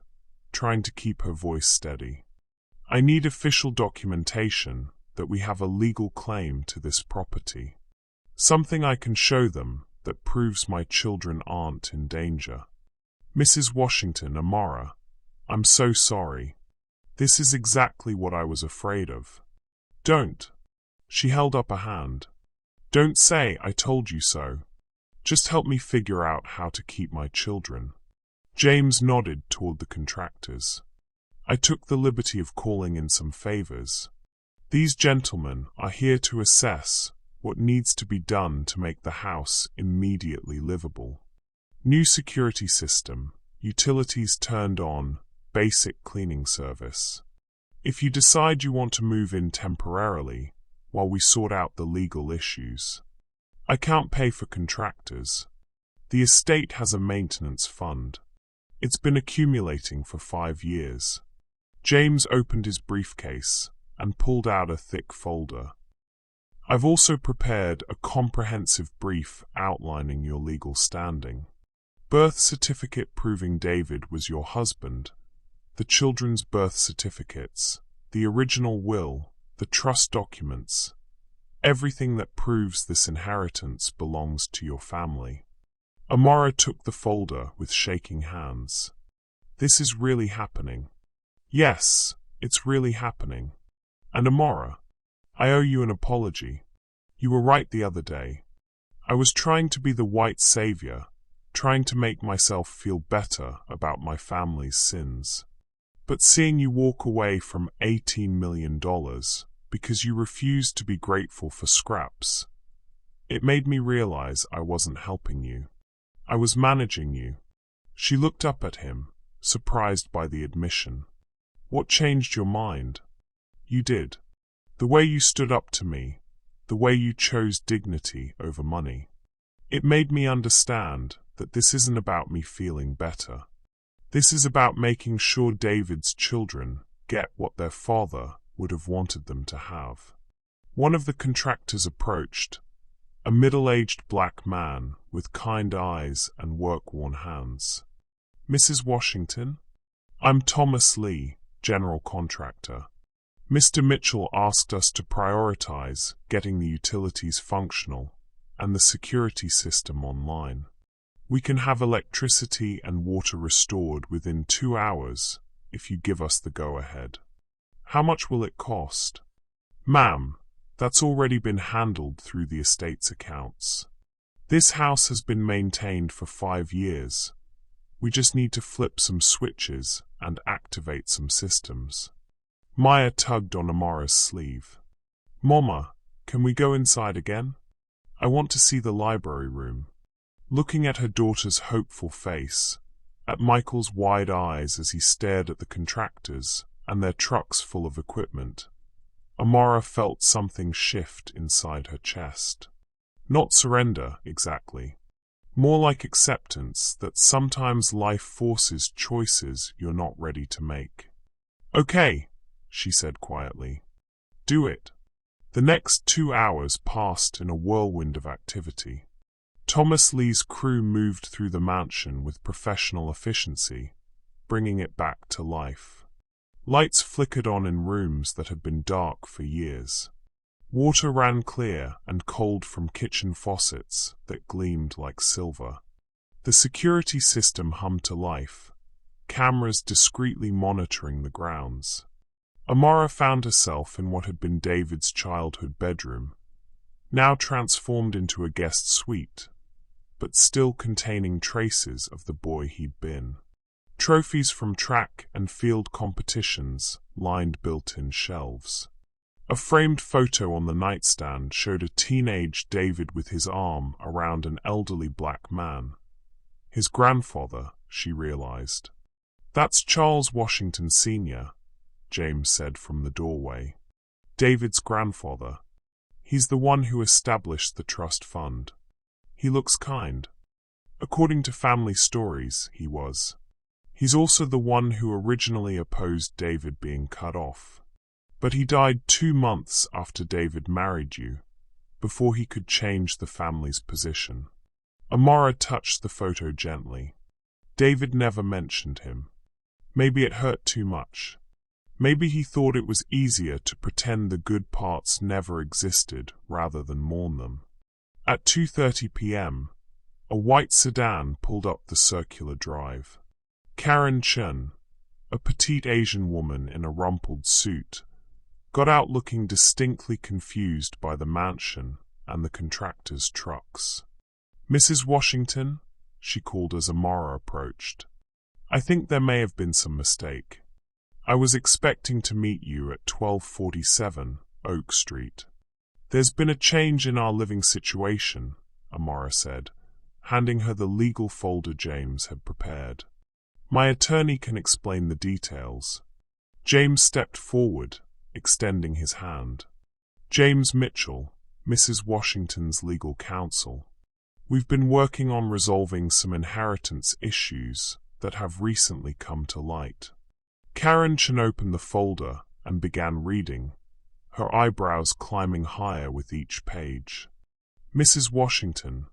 trying to keep her voice steady. I need official documentation that we have a legal claim to this property. Something I can show them that proves my children aren't in danger. Mrs. Washington, Amara, I'm so sorry. This is exactly what I was afraid of. Don't. She held up a hand. Don't say I told you so. Just help me figure out how to keep my children. James nodded toward the contractors. I took the liberty of calling in some favors. These gentlemen are here to assess what needs to be done to make the house immediately livable. New security system, utilities turned on, basic cleaning service. If you decide you want to move in temporarily, while we sort out the legal issues. I can't pay for contractors. The estate has a maintenance fund. It's been accumulating for 5 years. James opened his briefcase and pulled out a thick folder. I've also prepared a comprehensive brief outlining your legal standing. Birth certificate proving David was your husband, the children's birth certificates, the original will, the trust documents, everything that proves this inheritance belongs to your family. Amara took the folder with shaking hands. This is really happening. Yes, it's really happening. And Amara, I owe you an apology. You were right the other day. I was trying to be the white savior, trying to make myself feel better about my family's sins. But seeing you walk away from $18 million because you refused to be grateful for scraps, it made me realize I wasn't helping you. I was managing you. She looked up at him, surprised by the admission. What changed your mind? You did. The way you stood up to me, the way you chose dignity over money. It made me understand that this isn't about me feeling better. This is about making sure David's children get what their father would have wanted them to have. One of the contractors approached, a middle-aged black man with kind eyes and work-worn hands. Mrs. Washington? I'm Thomas Lee, general contractor. Mr. Mitchell asked us to prioritize getting the utilities functional and the security system online. We can have electricity and water restored within 2 hours if you give us the go-ahead. How much will it cost? Ma'am, that's already been handled through the estate's accounts. This house has been maintained for 5 years. We just need to flip some switches and activate some systems. Maya tugged on Amara's sleeve. Mama, can we go inside again? I want to see the library room. Looking at her daughter's hopeful face, at Michael's wide eyes as he stared at the contractors and their trucks full of equipment, Amara felt something shift inside her chest. Not surrender, exactly. More like acceptance that sometimes life forces choices you're not ready to make. Okay, she said quietly. Do it. The next 2 hours passed in a whirlwind of activity. Thomas Lee's crew moved through the mansion with professional efficiency, bringing it back to life. Lights flickered on in rooms that had been dark for years. Water ran clear and cold from kitchen faucets that gleamed like silver. The security system hummed to life, cameras discreetly monitoring the grounds. Amara found herself in what had been David's childhood bedroom, now transformed into a guest suite, but still containing traces of the boy he'd been. Trophies from track and field competitions lined built-in shelves. A framed photo on the nightstand showed a teenage David with his arm around an elderly black man. His grandfather, she realized. That's Charles Washington Sr., James said from the doorway. David's grandfather. He's the one who established the trust fund. He looks kind. According to family stories, he was. He's also the one who originally opposed David being cut off. But he died 2 months after David married you, before he could change the family's position. Amara touched the photo gently. David never mentioned him. Maybe it hurt too much. Maybe he thought it was easier to pretend the good parts never existed rather than mourn them. At 2:30 p.m., a white sedan pulled up the circular drive. Karen Chen, a petite Asian woman in a rumpled suit, got out looking distinctly confused by the mansion and the contractor's trucks. Mrs. Washington, she called as Amara approached. I think there may have been some mistake. I was expecting to meet you at 1247 Oak Street. There's been a change in our living situation, Amara said, handing her the legal folder James had prepared. My attorney can explain the details. James stepped forward, extending his hand. James Mitchell, Mrs. Washington's legal counsel. We've been working on resolving some inheritance issues that have recently come to light. Karen Chen opened the folder and began reading, her eyebrows climbing higher with each page. Mrs. Washington,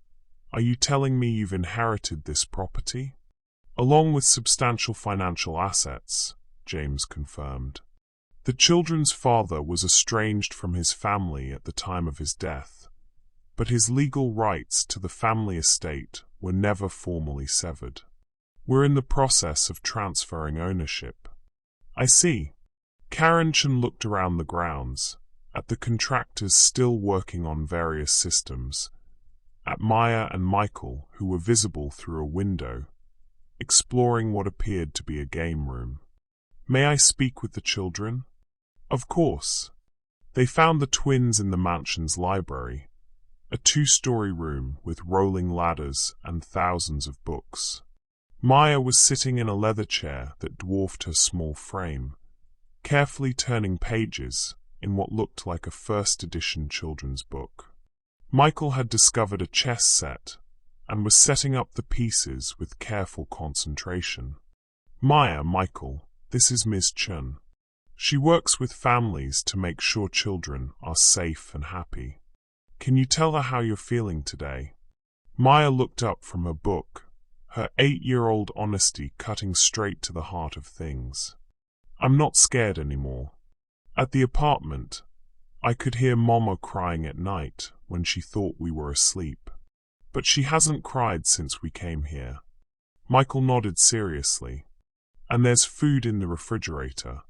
are you telling me you've inherited this property? Along with substantial financial assets, James confirmed. The children's father was estranged from his family at the time of his death, but his legal rights to the family estate were never formally severed. We're in the process of transferring ownership. I see. Karen Chen looked around the grounds, at the contractors still working on various systems, at Maya and Michael, who were visible through a window, exploring what appeared to be a game room. May I speak with the children? Of course. They found the twins in the mansion's library, a 2-story room with rolling ladders and thousands of books. Maya was sitting in a leather chair that dwarfed her small frame, carefully turning pages in what looked like a first-edition children's book. Michael had discovered a chess set and was setting up the pieces with careful concentration. Michael, this is Ms. Chen. She works with families to make sure children are safe and happy. Can you tell her how you're feeling today? Maya looked up from her book, her 8-year-old honesty cutting straight to the heart of things. I'm not scared anymore. At the apartment, I could hear Mama crying at night when she thought we were asleep. But she hasn't cried since we came here. Michael nodded seriously. And there's food in the refrigerator.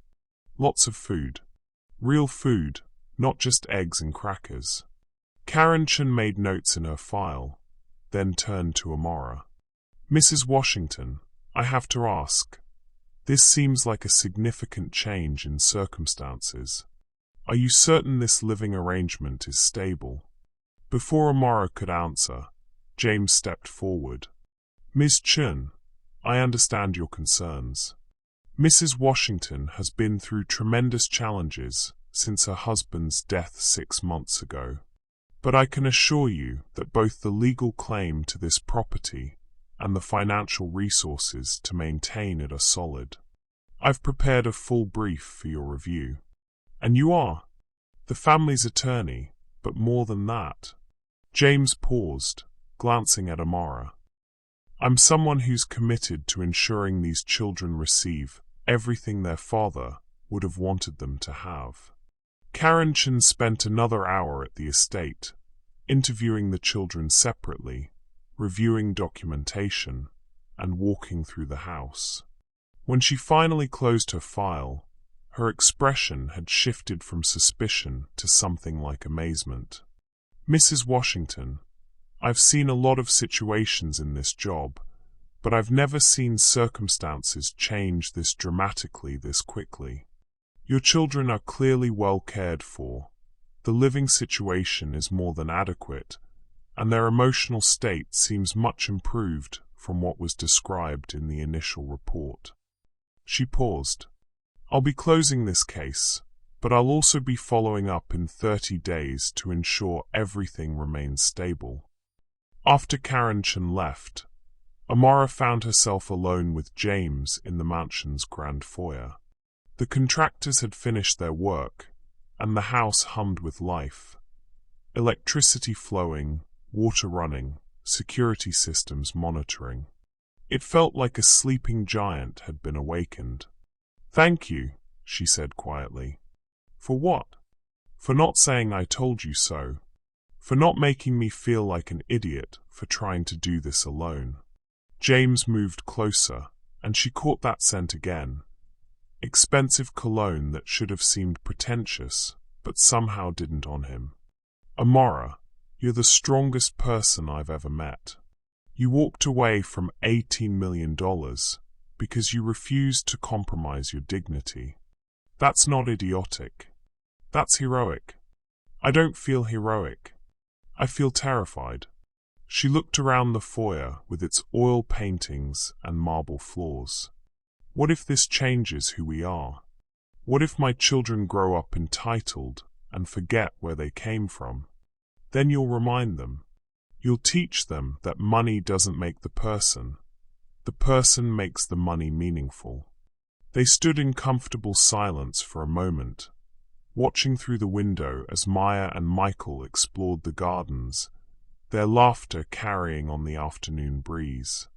Lots of food. Real food, not just eggs and crackers. Karen Chen made notes in her file, then turned to Amara. Mrs. Washington, I have to ask. This seems like a significant change in circumstances. Are you certain this living arrangement is stable? Before Amara could answer, James stepped forward. Ms. Chen, I understand your concerns. Mrs. Washington has been through tremendous challenges since her husband's death 6 months ago. But I can assure you that both the legal claim to this property and the financial resources to maintain it are solid. I've prepared a full brief for your review. And you are the family's attorney, but more than that. James paused, glancing at Amara. I'm someone who's committed to ensuring these children receive everything their father would have wanted them to have. Karen Chen spent another hour at the estate, interviewing the children separately, reviewing documentation, and walking through the house. When she finally closed her file, her expression had shifted from suspicion to something like amazement. Mrs. Washington, I've seen a lot of situations in this job, but I've never seen circumstances change this dramatically this quickly. Your children are clearly well cared for. The living situation is more than adequate, and their emotional state seems much improved from what was described in the initial report. She paused. I'll be closing this case, but I'll also be following up in 30 days to ensure everything remains stable. After Karen Chen left, Amara found herself alone with James in the mansion's grand foyer. The contractors had finished their work, and the house hummed with life. Electricity flowing, water running, security systems monitoring. It felt like a sleeping giant had been awakened. Thank you, she said quietly. For what? For not saying I told you so. For not making me feel like an idiot for trying to do this alone. James moved closer, and she caught that scent again. Expensive cologne that should have seemed pretentious, but somehow didn't on him. Amara, you're the strongest person I've ever met. You walked away from $18 million because you refused to compromise your dignity. That's not idiotic. That's heroic. I don't feel heroic. I feel terrified. She looked around the foyer with its oil paintings and marble floors. What if this changes who we are? What if my children grow up entitled and forget where they came from? Then you'll remind them. You'll teach them that money doesn't make the person. The person makes the money meaningful. They stood in comfortable silence for a moment, watching through the window as Maya and Michael explored the gardens, their laughter carrying on the afternoon breeze.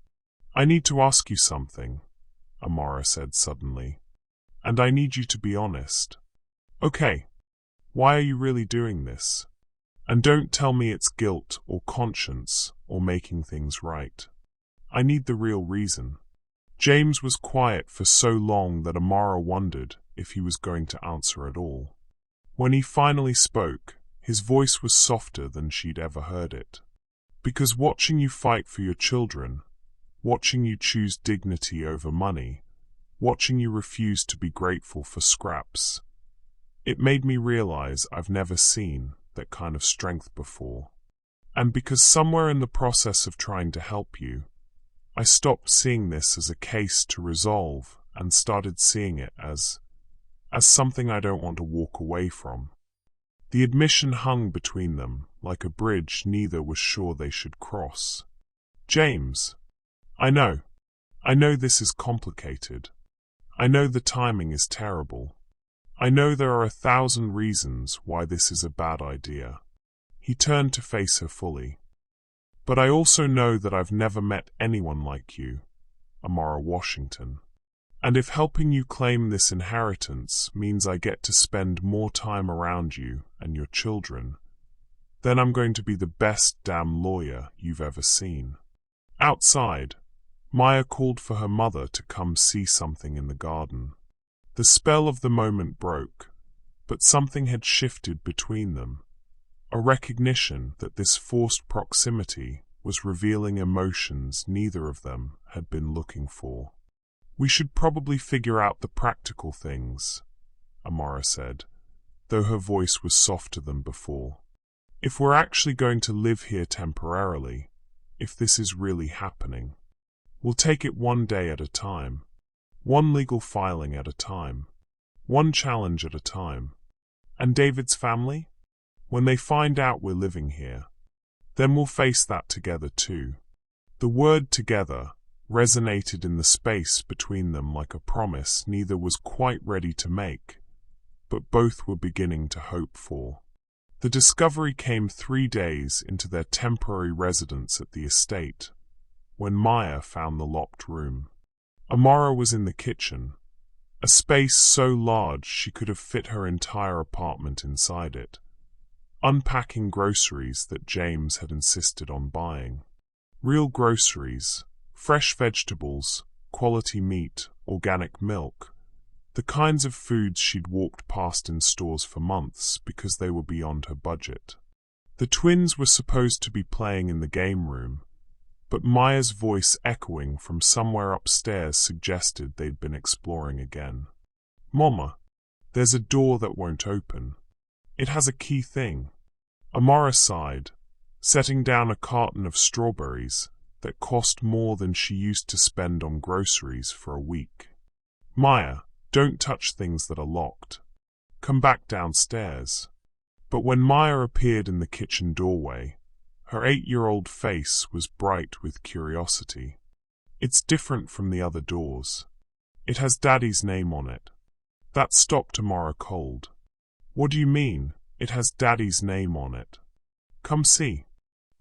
I need to ask you something, Amara said suddenly, and I need you to be honest. Okay, why are you really doing this? And don't tell me it's guilt or conscience or making things right. I need the real reason. James was quiet for so long that Amara wondered if he was going to answer at all. When he finally spoke, his voice was softer than she'd ever heard it. Because watching you fight for your children, watching you choose dignity over money, watching you refuse to be grateful for scraps, it made me realize I've never seen that kind of strength before. And because somewhere in the process of trying to help you, I stopped seeing this as a case to resolve and started seeing it as something I don't want to walk away from. The admission hung between them like a bridge neither was sure they should cross. James, I know this is complicated. I know the timing is terrible. I know there are 1,000 reasons why this is a bad idea. He turned to face her fully. But I also know that I've never met anyone like you, Amara Washington. And if helping you claim this inheritance means I get to spend more time around you and your children, then I'm going to be the best damn lawyer you've ever seen. Outside, Maya called for her mother to come see something in the garden. The spell of the moment broke, but something had shifted between them, a recognition that this forced proximity was revealing emotions neither of them had been looking for. We should probably figure out the practical things, Amara said, though her voice was softer than before. If we're actually going to live here temporarily, if this is really happening, we'll take it one day at a time, one legal filing at a time, one challenge at a time. And David's family? When they find out we're living here, then we'll face that together too. The word together resonated in the space between them like a promise neither was quite ready to make, but both were beginning to hope for. The discovery came 3 days into their temporary residence at the estate, when Maya found the locked room. Amara was in the kitchen, a space so large she could have fit her entire apartment inside it, unpacking groceries that James had insisted on buying. Real groceries, fresh vegetables, quality meat, organic milk, the kinds of foods she'd walked past in stores for months because they were beyond her budget. The twins were supposed to be playing in the game room, but Maya's voice echoing from somewhere upstairs suggested they'd been exploring again. "Mama, there's a door that won't open. It has a key thing." Amara sighed, setting down a carton of strawberries that cost more than she used to spend on groceries for a week. "Maya, don't touch things that are locked. Come back downstairs." But when Maya appeared in the kitchen doorway, her 8-year-old face was bright with curiosity. "It's different from the other doors. It has Daddy's name on it." That stopped Amara cold. "What do you mean, it has Daddy's name on it?" "Come see."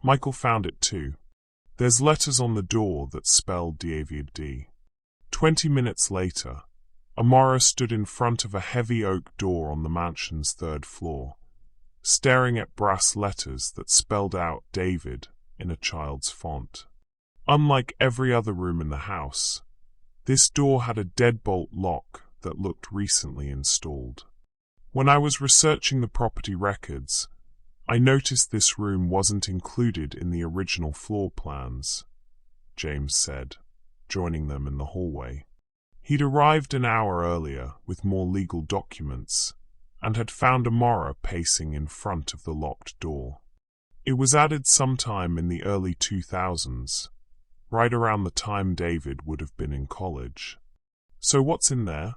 Michael found it too. There's letters on the door that spell David D. 20 minutes later, Amara stood in front of a heavy oak door on the mansion's 3rd floor, staring at brass letters that spelled out David in a child's font. Unlike every other room in the house, this door had a deadbolt lock that looked recently installed. "When I was researching the property records, I noticed this room wasn't included in the original floor plans," James said, joining them in the hallway. He'd arrived an hour earlier with more legal documents and had found Amara pacing in front of the locked door. It was added sometime in the early 2000s, right around the time David would have been in college. "So what's in there?"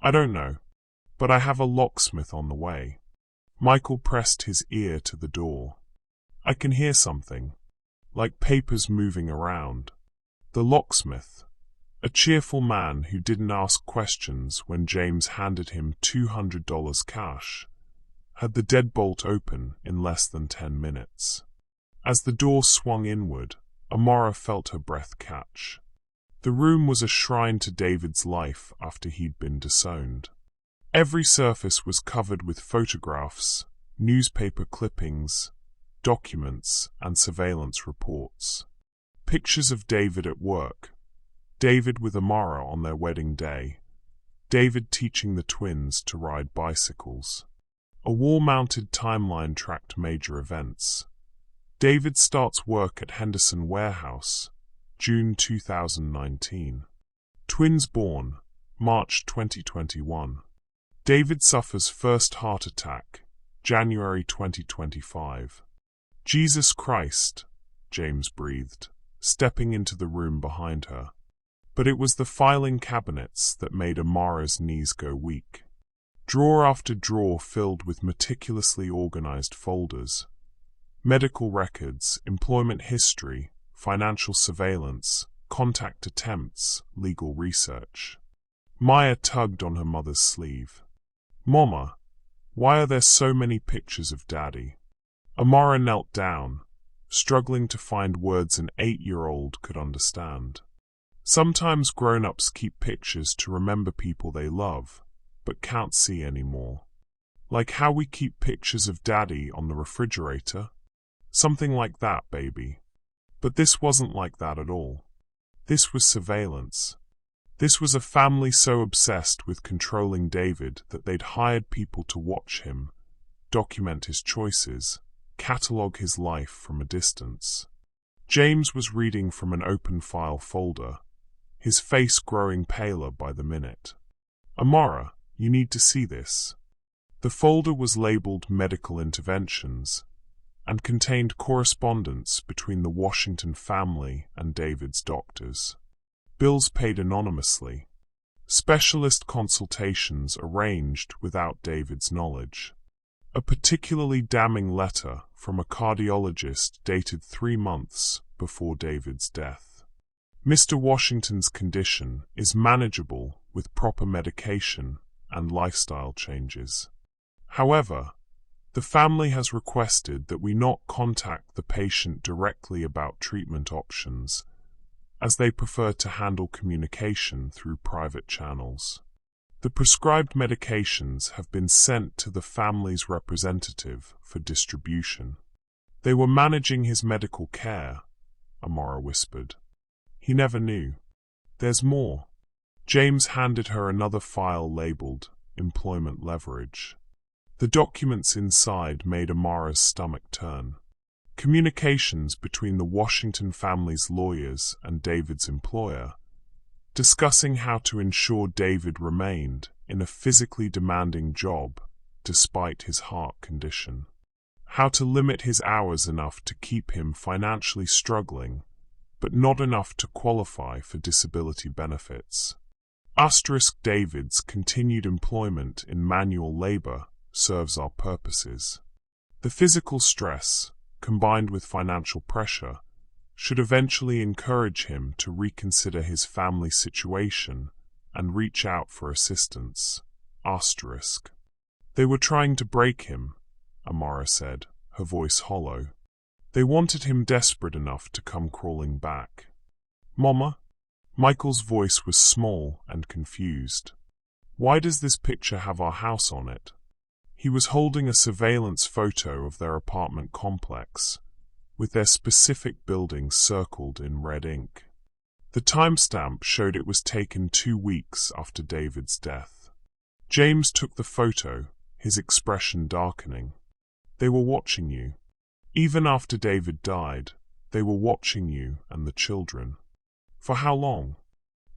"I don't know, but I have a locksmith on the way." Michael pressed his ear to the door. "I can hear something, like papers moving around." The locksmith, a cheerful man who didn't ask questions when James handed him $200 cash, had the deadbolt open in less than 10 minutes. As the door swung inward, Amara felt her breath catch. The room was a shrine to David's life after he'd been disowned. Every surface was covered with photographs, newspaper clippings, documents, and surveillance reports. Pictures of David at work, David with Amara on their wedding day, David teaching the twins to ride bicycles. A wall-mounted timeline tracked major events. David starts work at Henderson Warehouse, June 2019. Twins born, March 2021. David suffers first heart attack, January 2025. "Jesus Christ," James breathed, stepping into the room behind her. But it was the filing cabinets that made Amara's knees go weak. Drawer after drawer filled with meticulously organized folders. Medical records, employment history, financial surveillance, contact attempts, legal research. Maya tugged on her mother's sleeve. "Mama, why are there so many pictures of Daddy?" Amara knelt down, struggling to find words an 8-year-old could understand. Sometimes grown-ups keep pictures to remember people they love, but can't see anymore. Like how we keep pictures of Daddy on the refrigerator. Something like that, baby. But this wasn't like that at all. This was surveillance. This was a family so obsessed with controlling David that they'd hired people to watch him, document his choices, catalogue his life from a distance. James was reading from an open file folder, his face growing paler by the minute. Amara, you need to see this. The folder was labeled Medical Interventions and contained correspondence between the Washington family and David's doctors. Bills paid anonymously. Specialist consultations arranged without David's knowledge. A particularly damning letter from a cardiologist dated 3 months before David's death. Mr. Washington's condition is manageable with proper medication and lifestyle changes. However, the family has requested that we not contact the patient directly about treatment options, as they prefer to handle communication through private channels. The prescribed medications have been sent to the family's representative for distribution. They were managing his medical care, Amara whispered. He never knew. There's more. James handed her another file labeled Employment Leverage. The documents inside made Amara's stomach turn. Communications between the Washington family's lawyers and David's employer, discussing how to ensure David remained in a physically demanding job despite his heart condition, how to limit his hours enough to keep him financially struggling, but not enough to qualify for disability benefits. David's continued employment in manual labor serves our purposes. The physical stress, combined with financial pressure, should eventually encourage him to reconsider his family situation and reach out for assistance. They were trying to break him, Amara said, her voice hollow. They wanted him desperate enough to come crawling back. Mama? Michael's voice was small and confused. Why does this picture have our house on it? He was holding a surveillance photo of their apartment complex, with their specific building circled in red ink. The timestamp showed it was taken 2 weeks after David's death. James took the photo, his expression darkening. They were watching you. Even after David died, they were watching you and the children. For how long?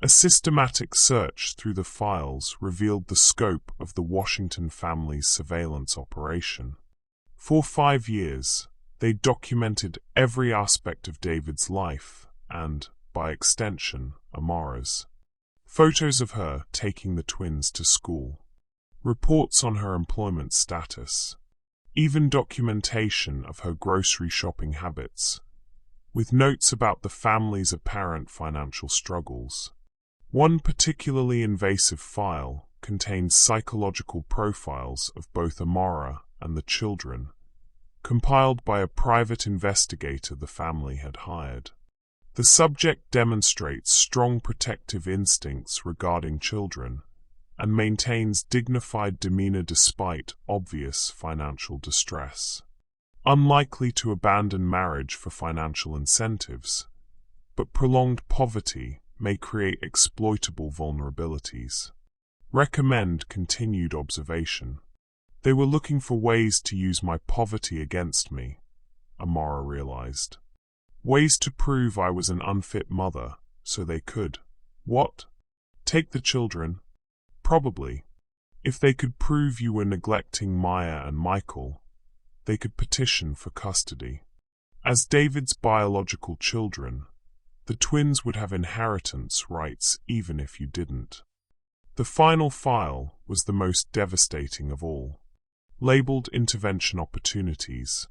A systematic search through the files revealed the scope of the Washington family's surveillance operation. For 5 years, they documented every aspect of David's life and, by extension, Amara's. Photos of her taking the twins to school. Reports on her employment status. Even documentation of her grocery shopping habits, with notes about the family's apparent financial struggles. One particularly invasive file contained psychological profiles of both Amara and the children, compiled by a private investigator the family had hired. The subject demonstrates strong protective instincts regarding children and maintains dignified demeanor despite obvious financial distress. Unlikely to abandon marriage for financial incentives, but prolonged poverty may create exploitable vulnerabilities. Recommend continued observation. They were looking for ways to use my poverty against me, Amara realized. Ways to prove I was an unfit mother, so they could. What? Take the children? Probably. If they could prove you were neglecting Maya and Michael, they could petition for custody. As David's biological children, the twins would have inheritance rights even if you didn't. The final file was the most devastating of all. Labeled Intervention Opportunities,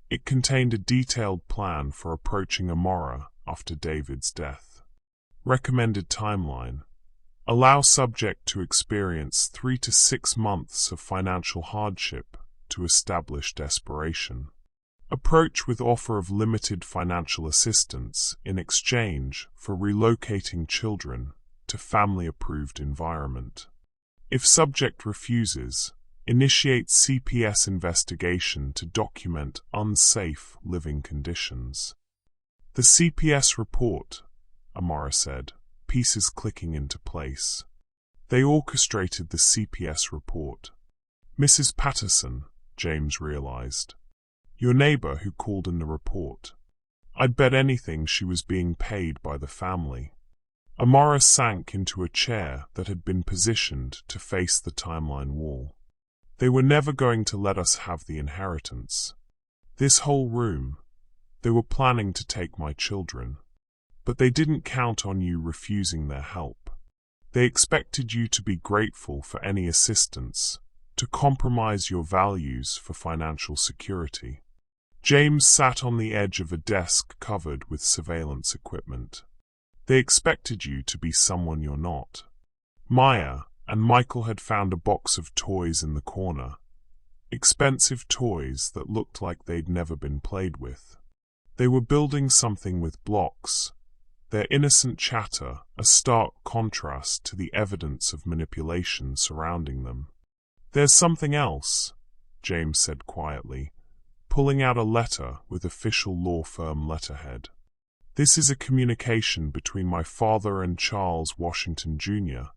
it contained a detailed plan for approaching Amara after David's death. Recommended timeline. Allow subject to experience 3 to 6 months of financial hardship to establish desperation. Approach with offer of limited financial assistance in exchange for relocating children to family-approved environment. If subject refuses, initiate CPS investigation to document unsafe living conditions. The CPS report, Amara said, pieces clicking into place. They orchestrated the CPS report. Mrs. Patterson, James realized. Your neighbor who called in the report. I'd bet anything she was being paid by the family. Amara sank into a chair that had been positioned to face the timeline wall. They were never going to let us have the inheritance. This whole room. They were planning to take my children. But they didn't count on you refusing their help. They expected you to be grateful for any assistance, to compromise your values for financial security. James sat on the edge of a desk covered with surveillance equipment. They expected you to be someone you're not. Maya and Michael had found a box of toys in the corner. Expensive toys that looked like they'd never been played with. They were building something with blocks, their innocent chatter a stark contrast to the evidence of manipulation surrounding them. There's something else, James said quietly, pulling out a letter with official law firm letterhead. This is a communication between my father and Charles Washington, Jr.,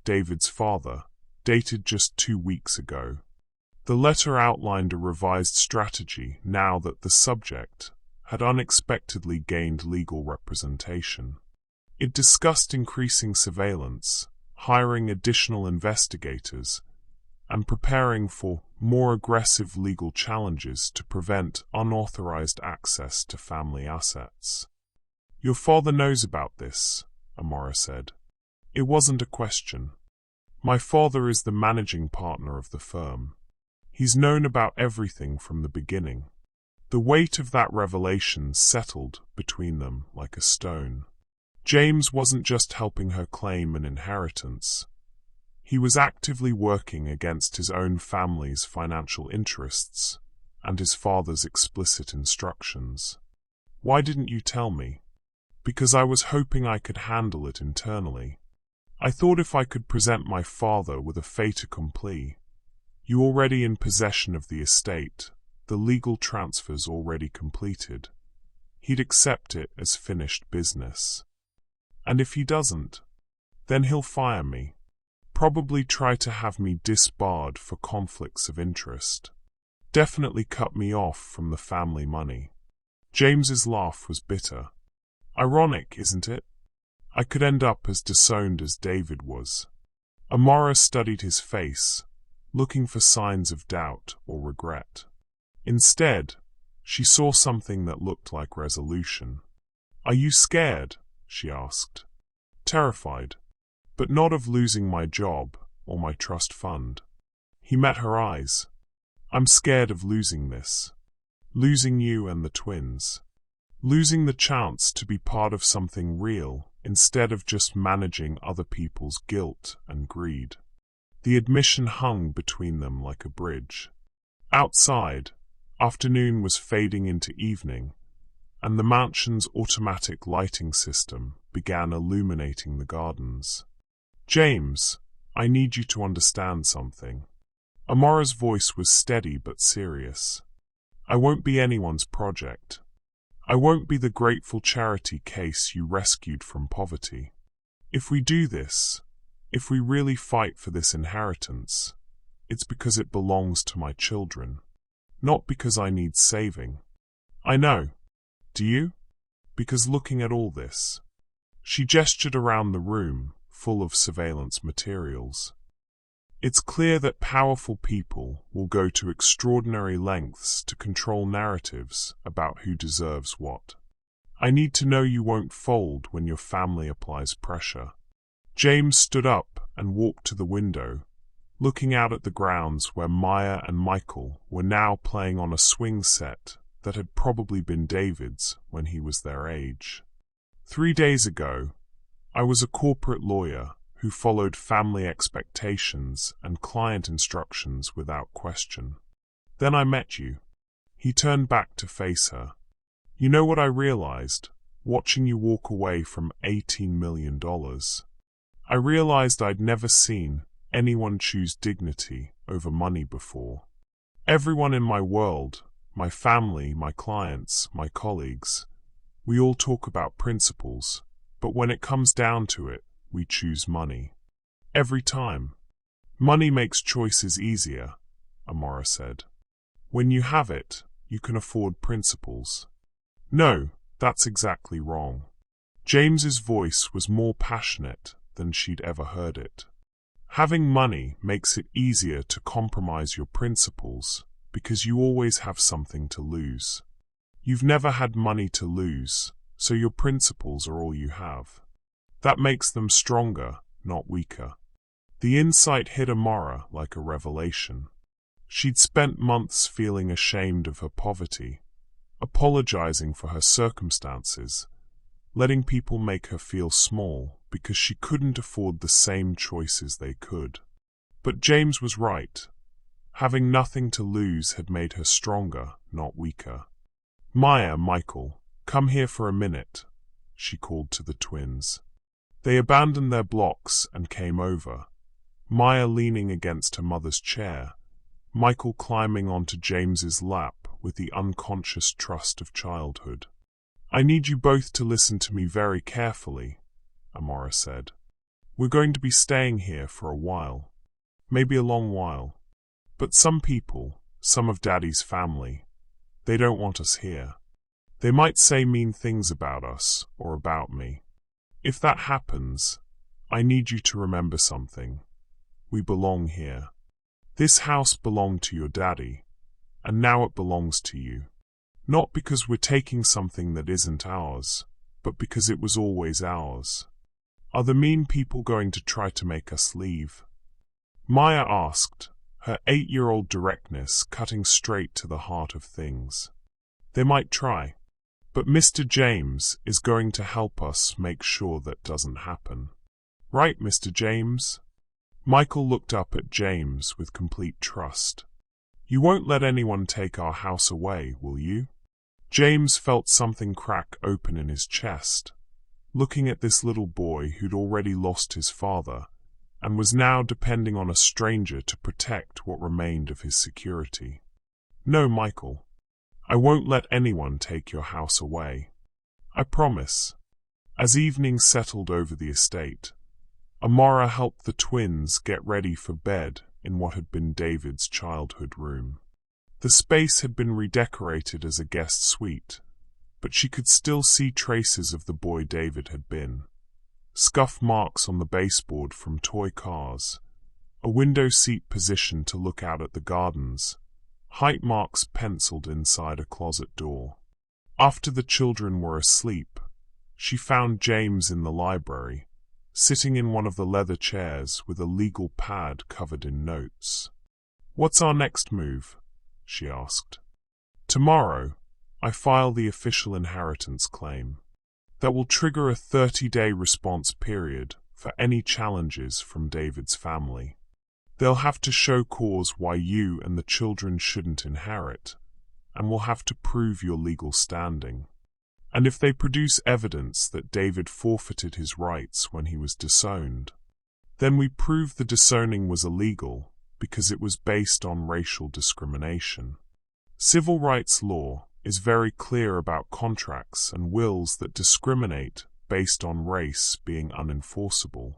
David's father, dated just 2 weeks ago. The letter outlined a revised strategy now that the subject had unexpectedly gained legal representation. It discussed increasing surveillance, hiring additional investigators, and preparing for more aggressive legal challenges to prevent unauthorized access to family assets. Your father knows about this, Amara said. It wasn't a question. My father is the managing partner of the firm. He's known about everything from the beginning. The weight of that revelation settled between them like a stone. James wasn't just helping her claim an inheritance. He was actively working against his own family's financial interests and his father's explicit instructions. Why didn't you tell me? Because I was hoping I could handle it internally. I thought if I could present my father with a fait accompli, you already in possession of the estate, the legal transfers already completed, he'd accept it as finished business. And if he doesn't, then he'll fire me, probably try to have me disbarred for conflicts of interest, definitely cut me off from the family money. James's laugh was bitter. Ironic, isn't it? I could end up as disowned as David was. Amara studied his face, looking for signs of doubt or regret. Instead, she saw something that looked like resolution. Are you scared? She asked. Terrified, but not of losing my job or my trust fund. He met her eyes. I'm scared of losing this. Losing you and the twins. Losing the chance to be part of something real instead of just managing other people's guilt and greed. The admission hung between them like a bridge. Outside, afternoon was fading into evening, and the mansion's automatic lighting system began illuminating the gardens. James, I need you to understand something. Amara's voice was steady but serious. I won't be anyone's project. I won't be the grateful charity case you rescued from poverty. If we do this, if we really fight for this inheritance, it's because it belongs to my children, not because I need saving. I know. Do you? Because looking at all this, she gestured around the room full of surveillance materials. It's clear that powerful people will go to extraordinary lengths to control narratives about who deserves what. I need to know you won't fold when your family applies pressure. James stood up and walked to the window, looking out at the grounds where Maya and Michael were now playing on a swing set that had probably been David's when he was their age. 3 days ago, I was a corporate lawyer who followed family expectations and client instructions without question. Then I met you. He turned back to face her. You know what I realized, watching you walk away from $18 million? I realized I'd never seen anyone choose dignity over money before. Everyone in my world, my family, my clients, my colleagues, we all talk about principles, but when it comes down to it, we choose money. Every time. Money makes choices easier, Amara said. When you have it, you can afford principles. No, that's exactly wrong. James's voice was more passionate than she'd ever heard it. Having money makes it easier to compromise your principles because you always have something to lose. You've never had money to lose, so your principles are all you have. That makes them stronger, not weaker. The insight hit Amara like a revelation. She'd spent months feeling ashamed of her poverty, apologizing for her circumstances, letting people make her feel small because she couldn't afford the same choices they could. But James was right. Having nothing to lose had made her stronger, not weaker. Maya, Michael, come here for a minute, she called to the twins. They abandoned their blocks and came over, Maya leaning against her mother's chair, Michael climbing onto James's lap with the unconscious trust of childhood. I need you both to listen to me very carefully, Amara said. We're going to be staying here for a while, maybe a long while. But some people, some of Daddy's family, they don't want us here. They might say mean things about us or about me. If that happens, I need you to remember something. We belong here. This house belonged to your daddy, and now it belongs to you. Not because we're taking something that isn't ours, but because it was always ours. Are the mean people going to try to make us leave? Maya asked, her 8-year-old directness cutting straight to the heart of things. They might try, but Mr. James is going to help us make sure that doesn't happen. Right, Mr. James? Michael looked up at James with complete trust. You won't let anyone take our house away, will you? James felt something crack open in his chest, looking at this little boy who'd already lost his father and was now depending on a stranger to protect what remained of his security. No, Michael, I won't let anyone take your house away. I promise. As evening settled over the estate, Amara helped the twins get ready for bed in what had been David's childhood room. The space had been redecorated as a guest suite, but she could still see traces of the boy David had been. Scuff marks on the baseboard from toy cars, a window seat positioned to look out at the gardens, height marks penciled inside a closet door. After the children were asleep, she found James in the library, sitting in one of the leather chairs with a legal pad covered in notes. What's our next move? She asked. Tomorrow, I file the official inheritance claim. That will trigger a 30-day response period for any challenges from David's family. They'll have to show cause why you and the children shouldn't inherit, and will have to prove your legal standing. And if they produce evidence that David forfeited his rights when he was disowned, then we prove the disowning was illegal because it was based on racial discrimination. Civil rights law is very clear about contracts and wills that discriminate based on race being unenforceable.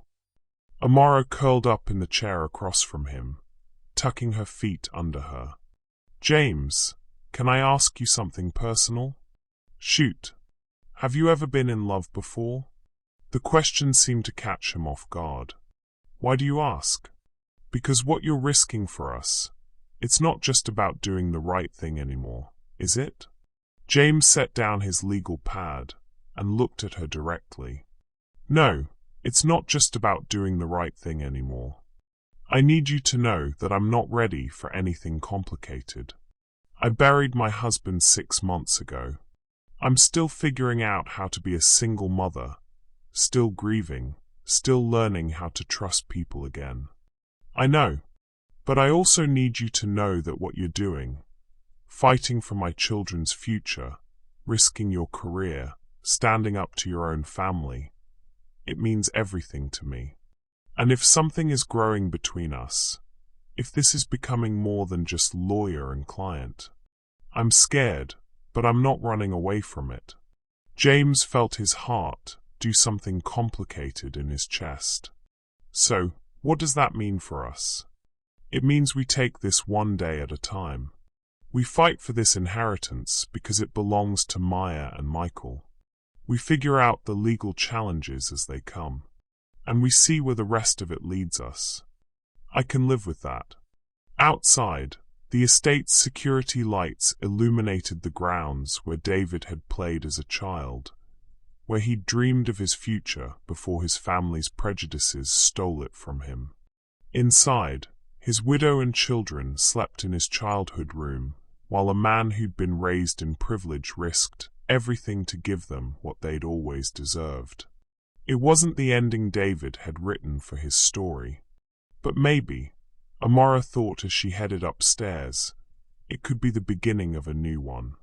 Amara curled up in the chair across from him, tucking her feet under her. James, can I ask you something personal? Shoot. Have you ever been in love before? The question seemed to catch him off guard. Why do you ask? Because what you're risking for us, it's not just about doing the right thing anymore, is it? James set down his legal pad and looked at her directly. No, it's not just about doing the right thing anymore. I need you to know that I'm not ready for anything complicated. I buried my husband 6 months ago. I'm still figuring out how to be a single mother, still grieving, still learning how to trust people again. I know, but I also need you to know that what you're doing, fighting for my children's future, risking your career, standing up to your own family. It means everything to me. And if something is growing between us, if this is becoming more than just lawyer and client, I'm scared, but I'm not running away from it. James felt his heart do something complicated in his chest. So, what does that mean for us? It means we take this one day at a time. We fight for this inheritance because it belongs to Maya and Michael. We figure out the legal challenges as they come, and we see where the rest of it leads us. I can live with that. Outside, the estate's security lights illuminated the grounds where David had played as a child, where he dreamed of his future before his family's prejudices stole it from him. Inside, his widow and children slept in his childhood room, while a man who'd been raised in privilege risked everything to give them what they'd always deserved. It wasn't the ending David had written for his story. But maybe, Amara thought as she headed upstairs, it could be the beginning of a new one.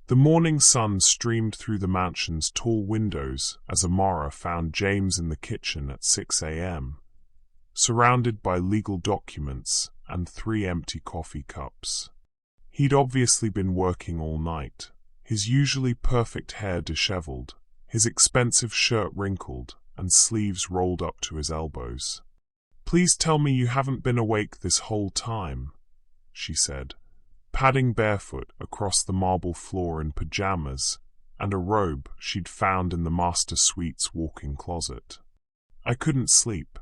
The morning sun streamed through the mansion's tall windows as Amara found James in the kitchen at 6 a.m., surrounded by legal documents and 3 empty coffee cups. He'd obviously been working all night, his usually perfect hair disheveled, his expensive shirt wrinkled, and sleeves rolled up to his elbows. "Please tell me you haven't been awake this whole time," she said, padding barefoot across the marble floor in pajamas and a robe she'd found in the master suite's walk-in closet. "I couldn't sleep.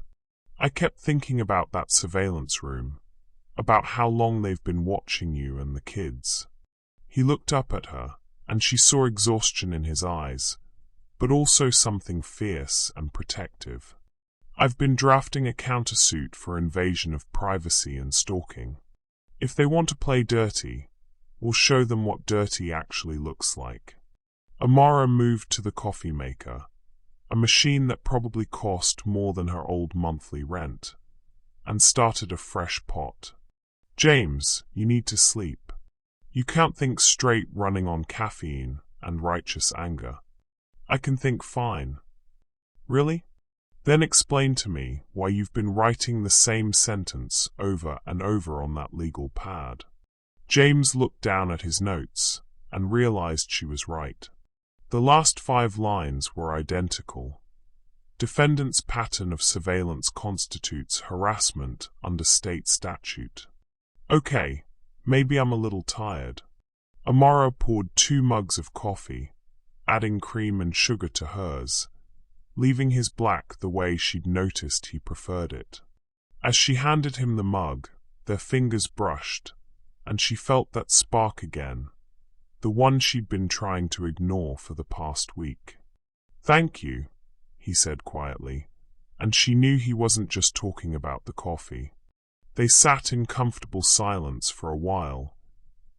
I kept thinking about that surveillance room, about how long they've been watching you and the kids." He looked up at her, and she saw exhaustion in his eyes, but also something fierce and protective. "I've been drafting a countersuit for invasion of privacy and stalking. If they want to play dirty, we'll show them what dirty actually looks like." Amara moved to the coffee maker, a machine that probably cost more than her old monthly rent, and started a fresh pot. "James, you need to sleep. You can't think straight running on caffeine and righteous anger." "I can think fine." "Really? Then explain to me why you've been writing the same sentence over and over on that legal pad." James looked down at his notes and realized she was right. The last 5 lines were identical. Defendant's pattern of surveillance constitutes harassment under state statute. "Okay, maybe I'm a little tired." Amara poured 2 mugs of coffee, adding cream and sugar to hers, leaving his black the way she'd noticed he preferred it. As she handed him the mug, their fingers brushed, and she felt that spark again, the one she'd been trying to ignore for the past week. "Thank you," he said quietly, and she knew he wasn't just talking about the coffee. They sat in comfortable silence for a while,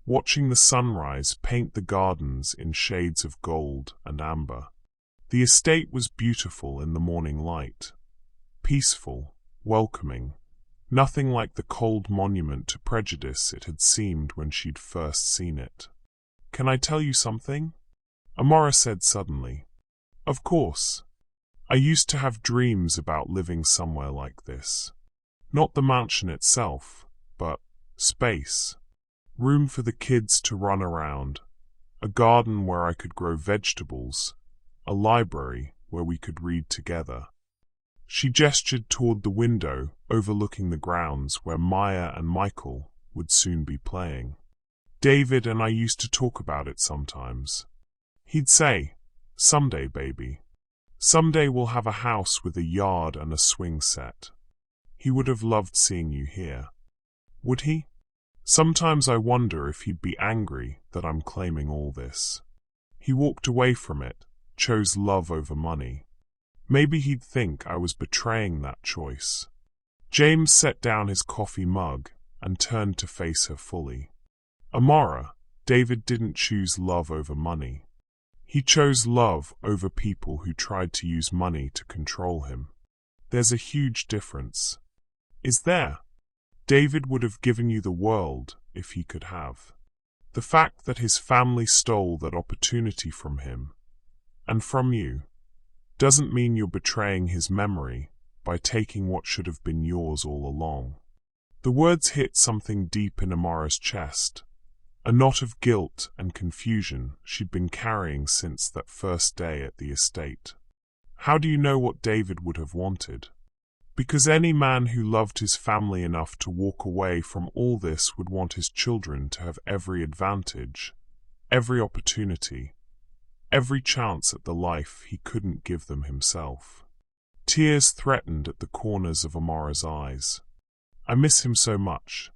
watching the sunrise paint the gardens in shades of gold and amber. The estate was beautiful in the morning light, peaceful, welcoming, nothing like the cold monument to prejudice it had seemed when she'd first seen it. "Can I tell you something?" Amara said suddenly. "Of course. I used to have dreams about living somewhere like this. Not the mansion itself, but space. Room for the kids to run around, a garden where I could grow vegetables, a library where we could read together." She gestured toward the window overlooking the grounds where Maya and Michael would soon be playing. "David and I used to talk about it sometimes. He'd say, 'Someday, baby. Someday we'll have a house with a yard and a swing set.' He would have loved seeing you here. Would he? Sometimes I wonder if he'd be angry that I'm claiming all this. He walked away from it, chose love over money. Maybe he'd think I was betraying that choice." James set down his coffee mug and turned to face her fully. "Amara, David didn't choose love over money. He chose love over people who tried to use money to control him. There's a huge difference." "Is there?" "David would have given you the world if he could have. The fact that his family stole that opportunity from him, and from you, doesn't mean you're betraying his memory by taking what should have been yours all along. The words hit something deep in Amara's chest, a knot of guilt and confusion she'd been carrying since that first day at the estate. How do you know what David would have wanted? Because any man who loved his family enough to walk away from all this would want his children to have every advantage, every opportunity, every chance at the life he couldn't give them himself. Tears threatened at the corners of Amara's eyes. I miss him so much.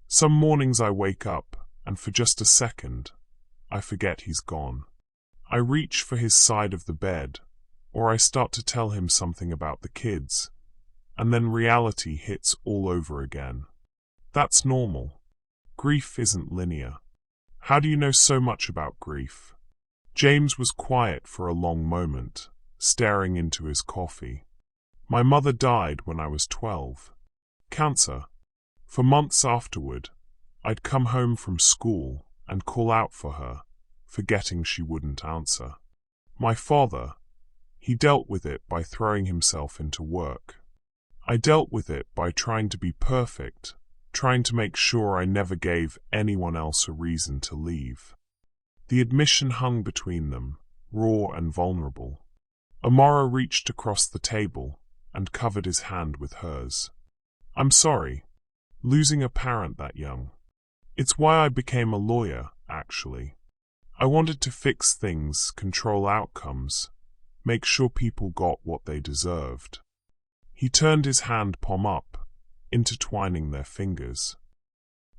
Some mornings I wake up, and for just a second, I forget he's gone. I reach for his side of the bed, or I start to tell him something about the kids, and then reality hits all over again. That's normal. Grief isn't linear. How do you know so much about grief? James was quiet for a long moment, staring into his coffee. My mother died when I was 12. Cancer. For months afterward, I'd come home from school and call out for her, forgetting she wouldn't answer. My father, he dealt with it by throwing himself into work. I dealt with it by trying to be perfect, trying to make sure I never gave anyone else a reason to leave. The admission hung between them, raw and vulnerable. Amara reached across the table and covered his hand with hers. I'm sorry, losing a parent that young. It's why I became a lawyer, actually. I wanted to fix things, control outcomes, make sure people got what they deserved. He turned his hand palm up, intertwining their fingers.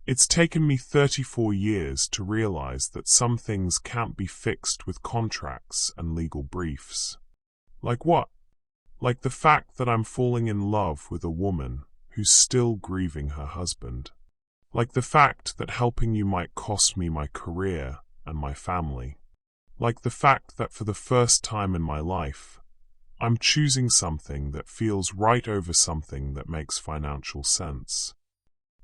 It's taken me 34 years to realize that some things can't be fixed with contracts and legal briefs. Like what? Like the fact that I'm falling in love with a woman who's still grieving her husband. Like the fact that helping you might cost me my career and my family. Like the fact that for the first time in my life, I'm choosing something that feels right over something that makes financial sense.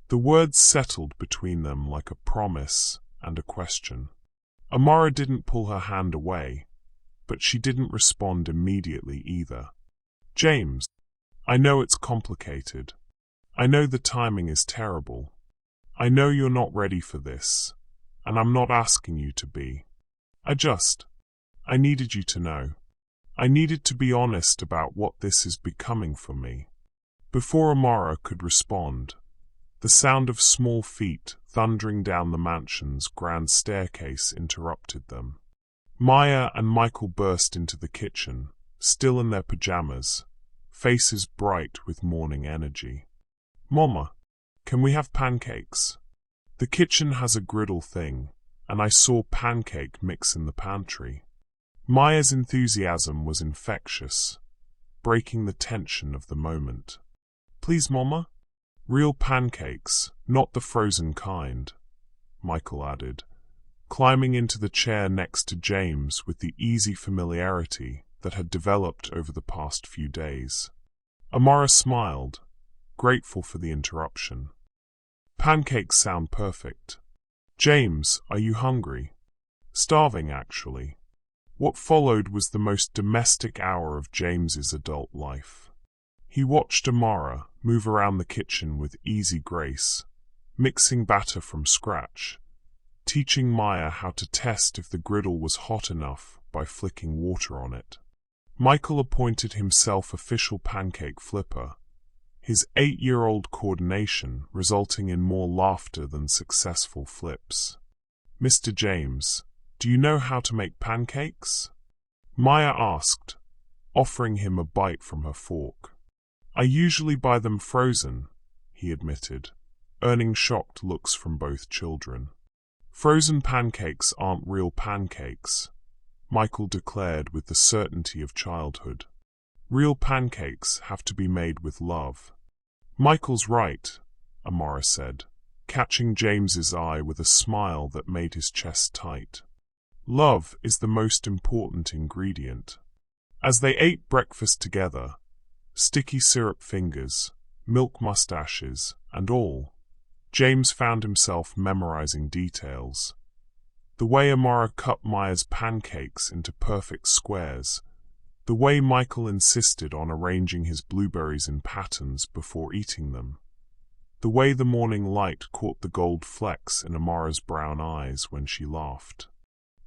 The words settled between them like a promise and a question. Amara didn't pull her hand away, but she didn't respond immediately either. James, I know it's complicated. I know the timing is terrible. I know you're not ready for this, and I'm not asking you to be. I needed you to know. I needed to be honest about what this is becoming for me. Before Amara could respond, the sound of small feet thundering down the mansion's grand staircase interrupted them. Maya and Michael burst into the kitchen, still in their pajamas, faces bright with morning energy. Mama, can we have pancakes? The kitchen has a griddle thing, and I saw pancake mix in the pantry. Maya's enthusiasm was infectious, breaking the tension of the moment. Please, Mama? Real pancakes, not the frozen kind, Michael added, climbing into the chair next to James with the easy familiarity that had developed over the past few days. Amara smiled, grateful for the interruption. Pancakes sound perfect. James, are you hungry? Starving, actually. What followed was the most domestic hour of James's adult life. He watched Amara move around the kitchen with easy grace, mixing batter from scratch, teaching Maya how to test if the griddle was hot enough by flicking water on it. Michael appointed himself official pancake flipper, his 8-year-old coordination resulting in more laughter than successful flips. Mr. James, do you know how to make pancakes? Maya asked, offering him a bite from her fork. I usually buy them frozen, he admitted, earning shocked looks from both children. Frozen pancakes aren't real pancakes, Michael declared with the certainty of childhood. Real pancakes have to be made with love. Michael's right, Amara said, catching James's eye with a smile that made his chest tight. Love is the most important ingredient. As they ate breakfast together, sticky syrup fingers, milk mustaches, and all, James found himself memorizing details, The way Amara cut Maya's pancakes into perfect squares. The way Michael insisted on arranging his blueberries in patterns before eating them. The way the morning light caught the gold flecks in Amara's brown eyes when she laughed.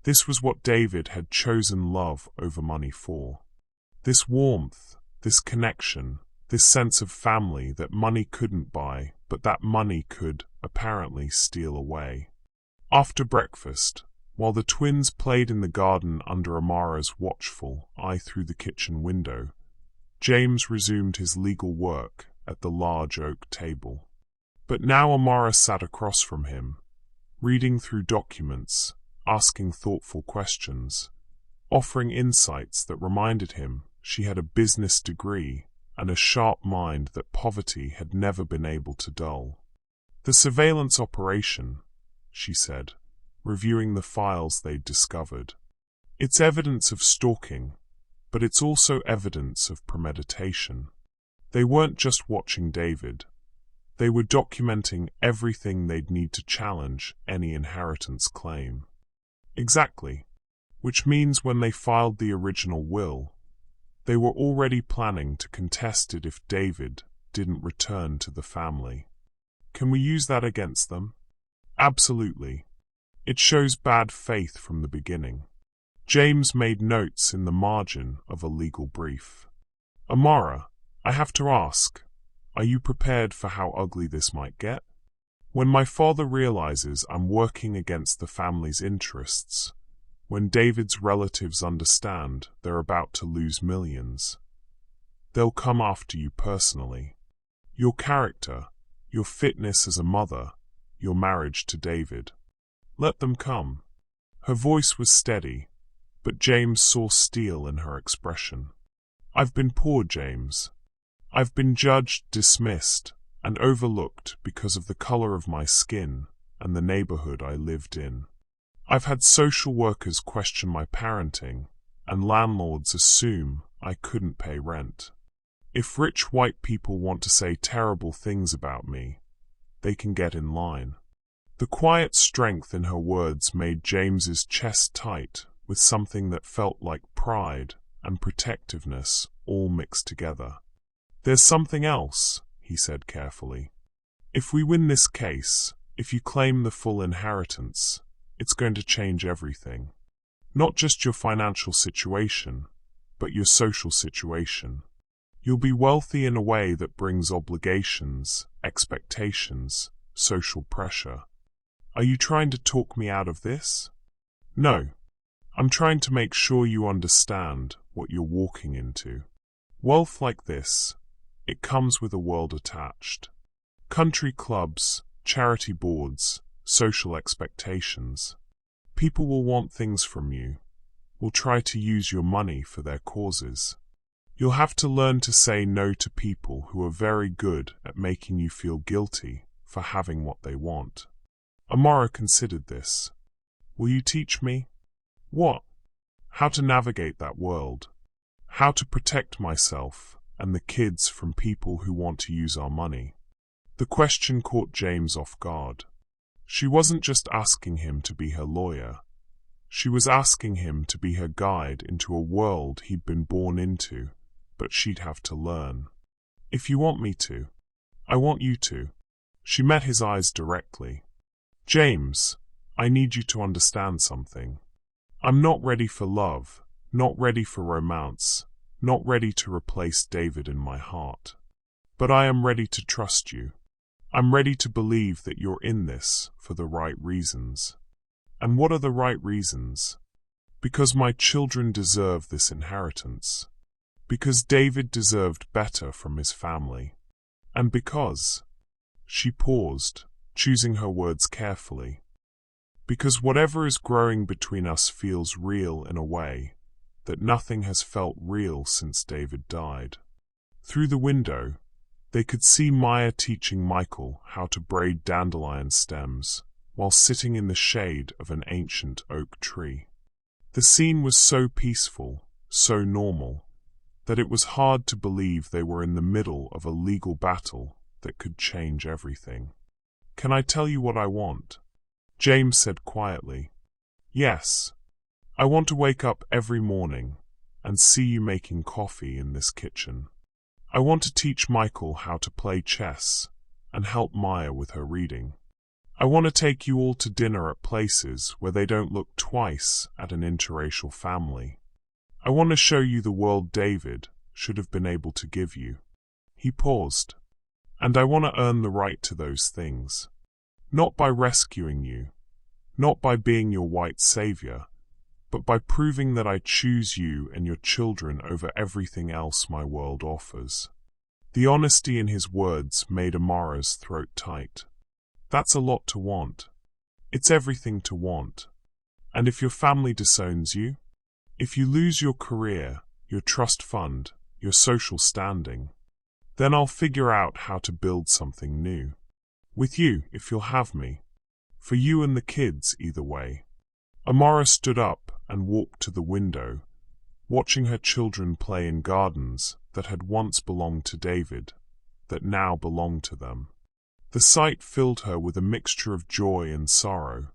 This was what David had chosen love over money for. This warmth, this connection, this sense of family that money couldn't buy, but that money could, apparently, steal away. After breakfast, while the twins played in the garden under Amara's watchful eye through the kitchen window, James resumed his legal work at the large oak table. But now Amara sat across from him, reading through documents, asking thoughtful questions, offering insights that reminded him she had a business degree and a sharp mind that poverty had never been able to dull. "The surveillance operation," she said, reviewing the files they'd discovered. "It's evidence of stalking, but it's also evidence of premeditation. They weren't just watching David. They were documenting everything they'd need to challenge any inheritance claim." "Exactly. Which means when they filed the original will, they were already planning to contest it if David didn't return to the family. Can we use that against them?" "Absolutely. It shows bad faith from the beginning." James made notes in the margin of a legal brief. "Amara, I have to ask, are you prepared for how ugly this might get? When my father realizes I'm working against the family's interests, when David's relatives understand they're about to lose millions, they'll come after you personally. Your character, your fitness as a mother, your marriage to David. Let them come." Her voice was steady, but James saw steel in her expression. "I've been poor, James. I've been judged, dismissed, and overlooked because of the color of my skin and the neighborhood I lived in. I've had social workers question my parenting, and landlords assume I couldn't pay rent. If rich white people want to say terrible things about me, they can get in line." The quiet strength in her words made James's chest tight with something that felt like pride and protectiveness all mixed together. "There's something else," he said carefully. "If we win this case, if you claim the full inheritance, it's going to change everything. Not just your financial situation, but your social situation. You'll be wealthy in a way that brings obligations, expectations, social pressure. Are you trying to talk me out of this?" "No. I'm trying to make sure you understand what you're walking into. Wealth like this, it comes with a world attached. Country clubs, charity boards, social expectations. People will want things from you, will try to use your money for their causes. You'll have to learn to say no to people who are very good at making you feel guilty for having what they want." Amara considered this. "Will you teach me?" "What?" "How to navigate that world. How to protect myself and the kids from people who want to use our money." The question caught James off guard. She wasn't just asking him to be her lawyer. She was asking him to be her guide into a world he'd been born into, but she'd have to learn. "If you want me to, I want you to." She met his eyes directly. "James, I need you to understand something. I'm not ready for love, not ready for romance, not ready to replace David in my heart. But I am ready to trust you. I'm ready to believe that you're in this for the right reasons." "And what are the right reasons?" "Because my children deserve this inheritance. Because David deserved better from his family. And because—" She paused, choosing her words carefully. "Because whatever is growing between us feels real in a way that nothing has felt real since David died." Through the window, they could see Maya teaching Michael how to braid dandelion stems while sitting in the shade of an ancient oak tree. The scene was so peaceful, so normal, that it was hard to believe they were in the middle of a legal battle that could change everything. "Can I tell you what I want?" James said quietly. Yes. I want to wake up every morning and see you making coffee in this kitchen. I want to teach Michael how to play chess and help Maya with her reading. I want to take you all to dinner at places where they don't look twice at an interracial family. I want to show you the world David should have been able to give you. He paused. And I want to earn the right to those things. Not by rescuing you, not by being your white savior, but by proving that I choose you and your children over everything else my world offers. The honesty in his words made Amara's throat tight. That's a lot to want. It's everything to want. And if your family disowns you, if you lose your career, your trust fund, your social standing, then I'll figure out how to build something new. With you, if you'll have me. For you and the kids, either way. Amara stood up and walked to the window, watching her children play in gardens that had once belonged to David, that now belonged to them. The sight filled her with a mixture of joy and sorrow.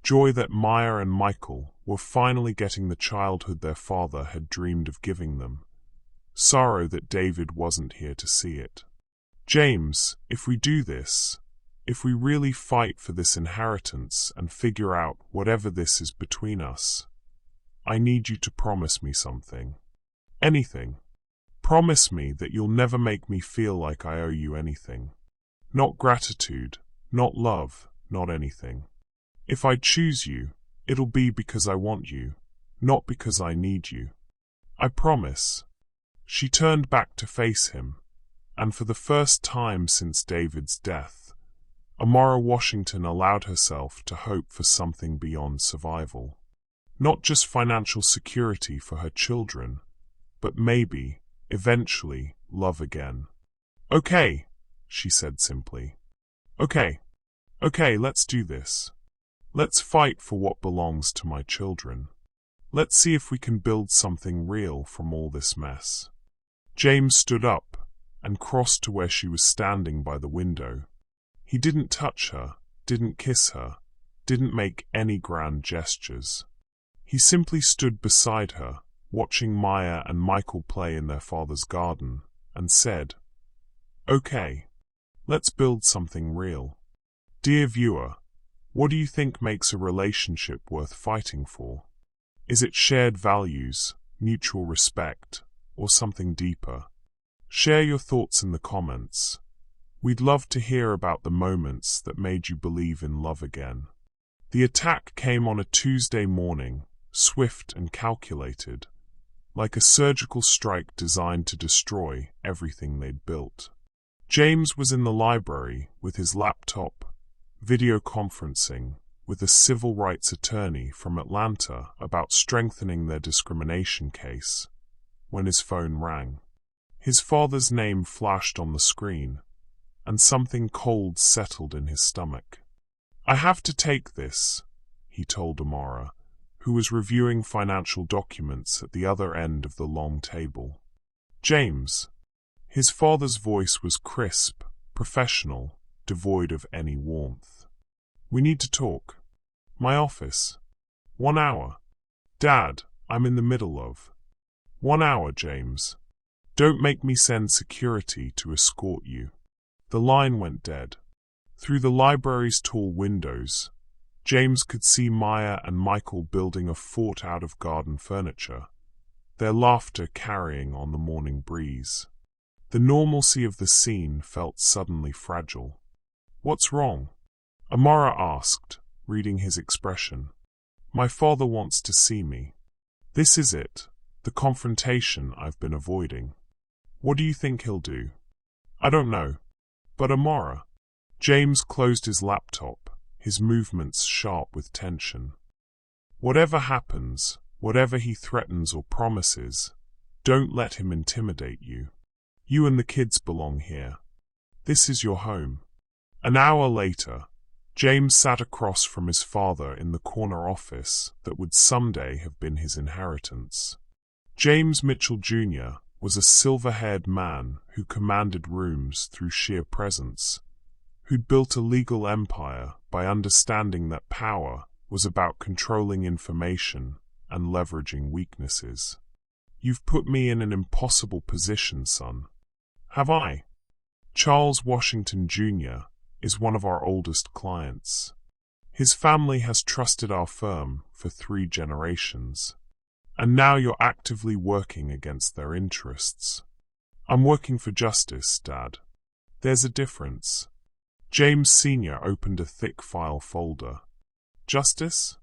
Joy that Maya and Michael were finally getting the childhood their father had dreamed of giving them. Sorrow that David wasn't here to see it. James, if we do this, if we really fight for this inheritance and figure out whatever this is between us, I need you to promise me something. Anything. Promise me that you'll never make me feel like I owe you anything. Not gratitude, not love, not anything. If I choose you, it'll be because I want you, not because I need you. I promise. She turned back to face him, and for the first time since David's death, Amara Washington allowed herself to hope for something beyond survival. Not just financial security for her children, but maybe, eventually, love again. Okay, she said simply. Okay, let's do this. Let's fight for what belongs to my children. Let's see if we can build something real from all this mess. James stood up and crossed to where she was standing by the window. He didn't touch her, didn't kiss her, didn't make any grand gestures. He simply stood beside her, watching Maya and Michael play in their father's garden, and said, "Okay, let's build something real." Dear viewer, what do you think makes a relationship worth fighting for? Is it shared values, mutual respect, or something deeper? Share your thoughts in the comments. We'd love to hear about the moments that made you believe in love again. The attack came on a Tuesday morning, swift and calculated, like a surgical strike designed to destroy everything they'd built. James was in the library with his laptop, video conferencing with a civil rights attorney from Atlanta about strengthening their discrimination case, when his phone rang. His father's name flashed on the screen, and something cold settled in his stomach. "I have to take this," he told Amara, who was reviewing financial documents at the other end of the long table. "James." His father's voice was crisp, professional, devoid of any warmth. "We need to talk." "My office." "1 hour." "Dad, I'm in the middle of." "1 hour, James. Don't make me send security to escort you." The line went dead. Through the library's tall windows, James could see Maya and Michael building a fort out of garden furniture, their laughter carrying on the morning breeze. The normalcy of the scene felt suddenly fragile. "What's wrong?" Amara asked, reading his expression. "My father wants to see me. This is it, the confrontation I've been avoiding." "What do you think he'll do?" "I don't know. But Amara." James closed his laptop, his movements sharp with tension. "Whatever happens, whatever he threatens or promises, don't let him intimidate you. You and the kids belong here. This is your home." An hour later, James sat across from his father in the corner office that would someday have been his inheritance. James Mitchell Jr. was a silver-haired man who commanded rooms through sheer presence, who'd built a legal empire by understanding that power was about controlling information and leveraging weaknesses. You've put me in an impossible position, son. Have I? Charles Washington Jr. is one of our oldest clients. His family has trusted our firm for 3 generations. And now you're actively working against their interests. I'm working for justice, Dad. There's a difference. James Sr. opened a thick file folder. Justice?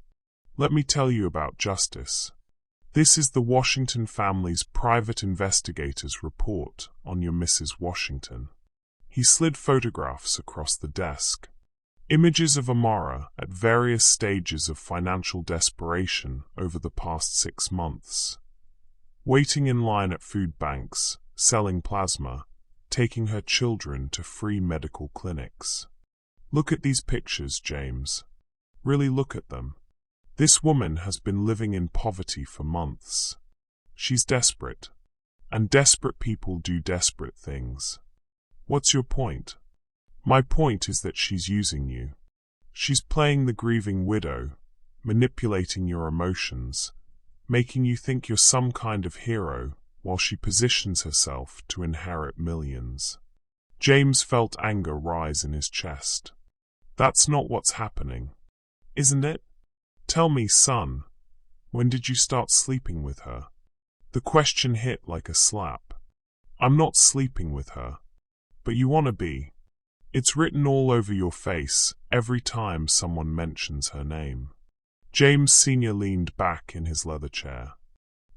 Let me tell you about justice. This is the Washington family's private investigator's report on your Mrs. Washington. He slid photographs across the desk. Images of Amara at various stages of financial desperation over the past 6 months. Waiting in line at food banks, selling plasma, taking her children to free medical clinics. Look at these pictures, James. Really look at them. This woman has been living in poverty for months. She's desperate. And desperate people do desperate things. What's your point? My point is that she's using you. She's playing the grieving widow, manipulating your emotions, making you think you're some kind of hero while she positions herself to inherit millions. James felt anger rise in his chest. That's not what's happening, isn't it? Tell me, son, when did you start sleeping with her? The question hit like a slap. I'm not sleeping with her, but you want to be. It's written all over your face every time someone mentions her name. James Sr. leaned back in his leather chair.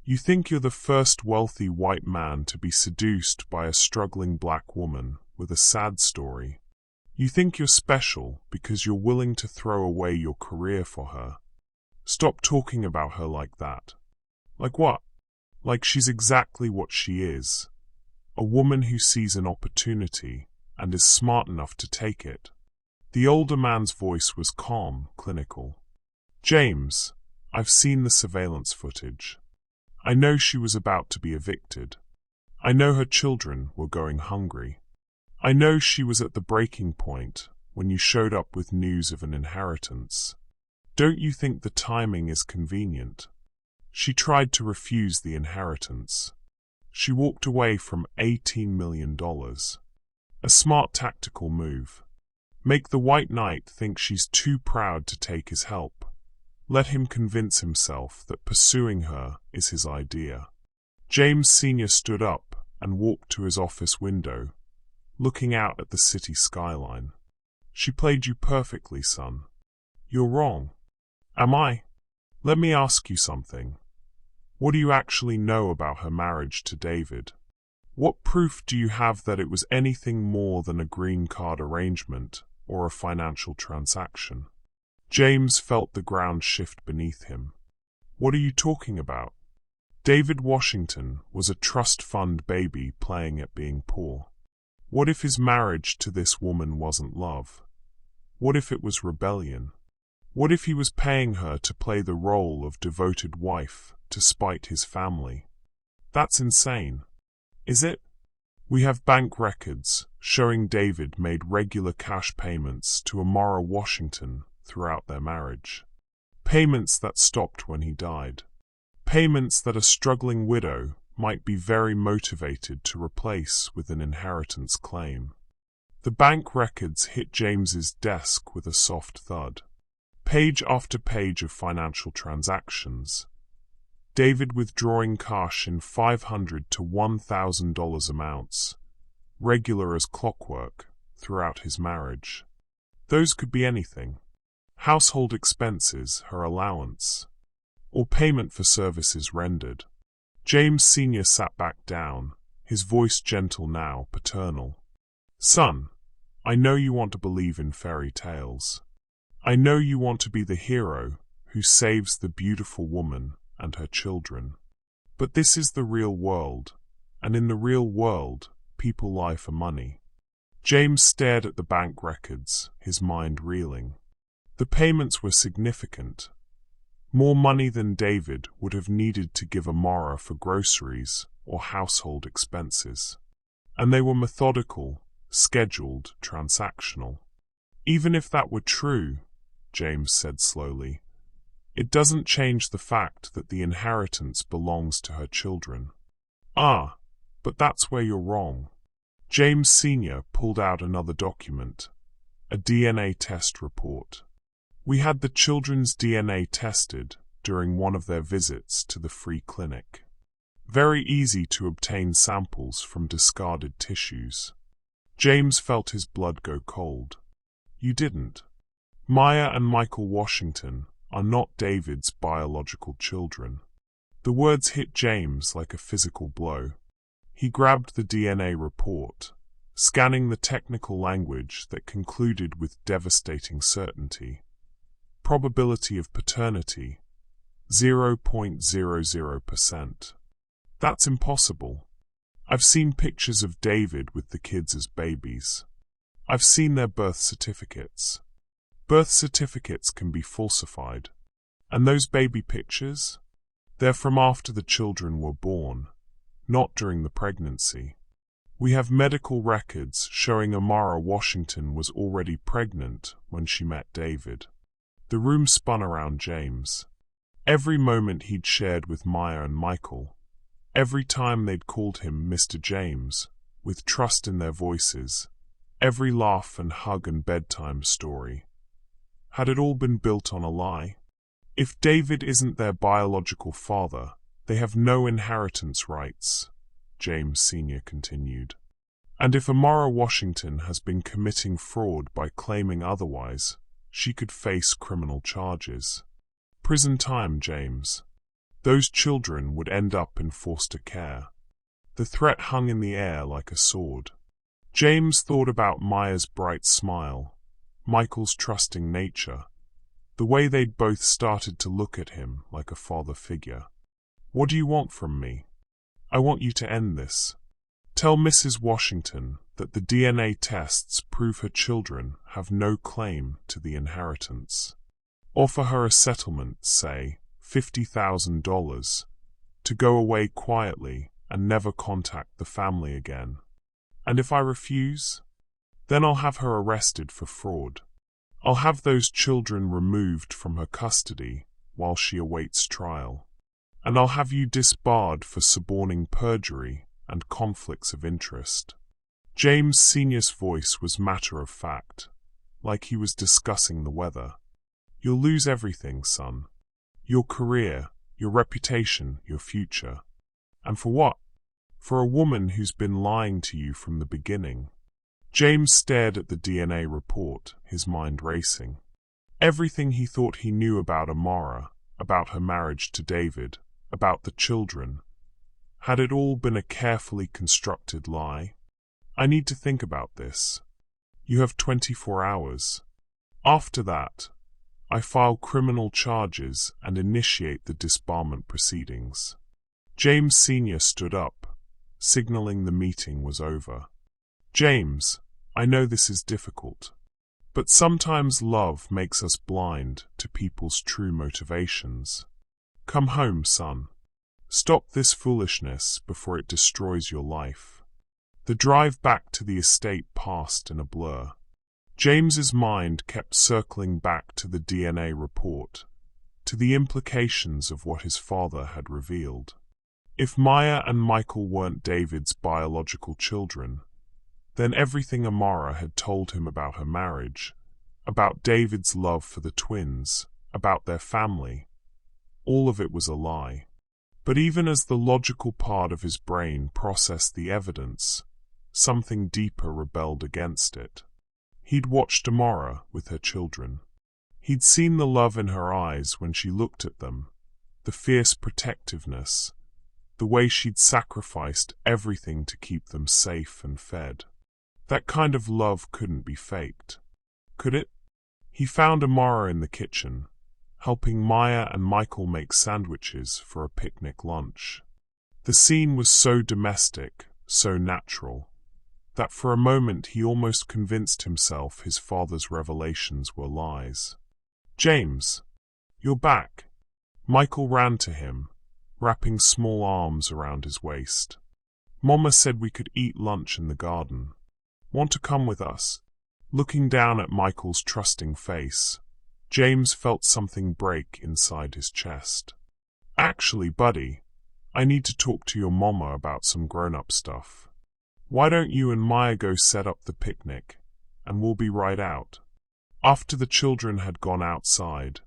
You think you're the first wealthy white man to be seduced by a struggling black woman with a sad story. You think you're special because you're willing to throw away your career for her. Stop talking about her like that. Like what? Like she's exactly what she is. A woman who sees an opportunity and is smart enough to take it. The older man's voice was calm, clinical. James, I've seen the surveillance footage. I know she was about to be evicted. I know her children were going hungry. I know she was at the breaking point when you showed up with news of an inheritance. Don't you think the timing is convenient? She tried to refuse the inheritance. She walked away from $18 million. A smart tactical move. Make the White Knight think she's too proud to take his help. Let him convince himself that pursuing her is his idea. James Sr. stood up and walked to his office window, looking out at the city skyline. She played you perfectly, son. You're wrong. Am I? Let me ask you something. What do you actually know about her marriage to David? What proof do you have that it was anything more than a green card arrangement or a financial transaction? James felt the ground shift beneath him. What are you talking about? David Washington was a trust fund baby playing at being poor. What if his marriage to this woman wasn't love? What if it was rebellion? What if he was paying her to play the role of devoted wife to spite his family? That's insane. Is it? We have bank records showing David made regular cash payments to Amara Washington throughout their marriage. Payments that stopped when he died. Payments that a struggling widow might be very motivated to replace with an inheritance claim. The bank records hit James's desk with a soft thud. Page after page of financial transactions. David withdrawing cash in $500 to $1,000 amounts, regular as clockwork, throughout his marriage. Those could be anything. Household expenses, her allowance, or payment for services rendered. James Sr. sat back down, his voice gentle now, paternal. Son, I know you want to believe in fairy tales. I know you want to be the hero who saves the beautiful woman and her children. But this is the real world, and in the real world, people lie for money. James stared at the bank records, his mind reeling. The payments were significant. More money than David would have needed to give Amara for groceries or household expenses. And they were methodical, scheduled, transactional. Even if that were true, James said slowly, It doesn't change the fact that the inheritance belongs to her children. Ah, but that's where you're wrong. James Sr. pulled out another document, a DNA test report. We had the children's DNA tested during one of their visits to the free clinic. Very easy to obtain samples from discarded tissues. James felt his blood go cold. You didn't. Maya and Michael Washington are not David's biological children. The words hit James like a physical blow. He grabbed the DNA report, scanning the technical language that concluded with devastating certainty. Probability of paternity, 0.00%. That's impossible. I've seen pictures of David with the kids as babies. I've seen their birth certificates. Birth certificates can be falsified. And those baby pictures? They're from after the children were born, not during the pregnancy. We have medical records showing Amara Washington was already pregnant when she met David. The room spun around James. Every moment he'd shared with Maya and Michael, every time they'd called him Mr. James, with trust in their voices, every laugh and hug and bedtime story. Had it all been built on a lie? If David isn't their biological father, they have no inheritance rights, James Sr. continued. And if Amara Washington has been committing fraud by claiming otherwise, she could face criminal charges. Prison time, James. Those children would end up in foster care. The threat hung in the air like a sword. James thought about Maya's bright smile, Michael's trusting nature, the way they'd both started to look at him like a father figure. What do you want from me? I want you to end this. Tell Mrs. Washington that the DNA tests prove her children have no claim to the inheritance. Offer her a settlement, say, $50,000, to go away quietly and never contact the family again. And if I refuse, then I'll have her arrested for fraud. I'll have those children removed from her custody while she awaits trial. And I'll have you disbarred for suborning perjury and conflicts of interest. James Sr.'s voice was matter-of-fact, like he was discussing the weather. You'll lose everything, son. Your career, your reputation, your future. And for what? For a woman who's been lying to you from the beginning. James stared at the DNA report, his mind racing. Everything he thought he knew about Amara, about her marriage to David, about the children. Had it all been a carefully constructed lie? I need to think about this. You have 24 hours. After that, I file criminal charges and initiate the disbarment proceedings. James Sr. stood up, signaling the meeting was over. James, I know this is difficult, but sometimes love makes us blind to people's true motivations. Come home, son. Stop this foolishness before it destroys your life. The drive back to the estate passed in a blur. James's mind kept circling back to the DNA report, to the implications of what his father had revealed. If Maya and Michael weren't David's biological children, then everything Amara had told him about her marriage, about David's love for the twins, about their family, all of it was a lie. But even as the logical part of his brain processed the evidence, something deeper rebelled against it. He'd watched Amara with her children. He'd seen the love in her eyes when she looked at them, the fierce protectiveness, the way she'd sacrificed everything to keep them safe and fed. That kind of love couldn't be faked. Could it? He found Amara in the kitchen, helping Maya and Michael make sandwiches for a picnic lunch. The scene was so domestic, so natural, that for a moment he almost convinced himself his father's revelations were lies. James, you're back. Michael ran to him, wrapping small arms around his waist. Mama said we could eat lunch in the garden. Want to come with us? Looking down at Michael's trusting face, James felt something break inside his chest. Actually, buddy, I need to talk to your mama about some grown-up stuff. Why don't you and Maya go set up the picnic, and we'll be right out? After the children had gone outside,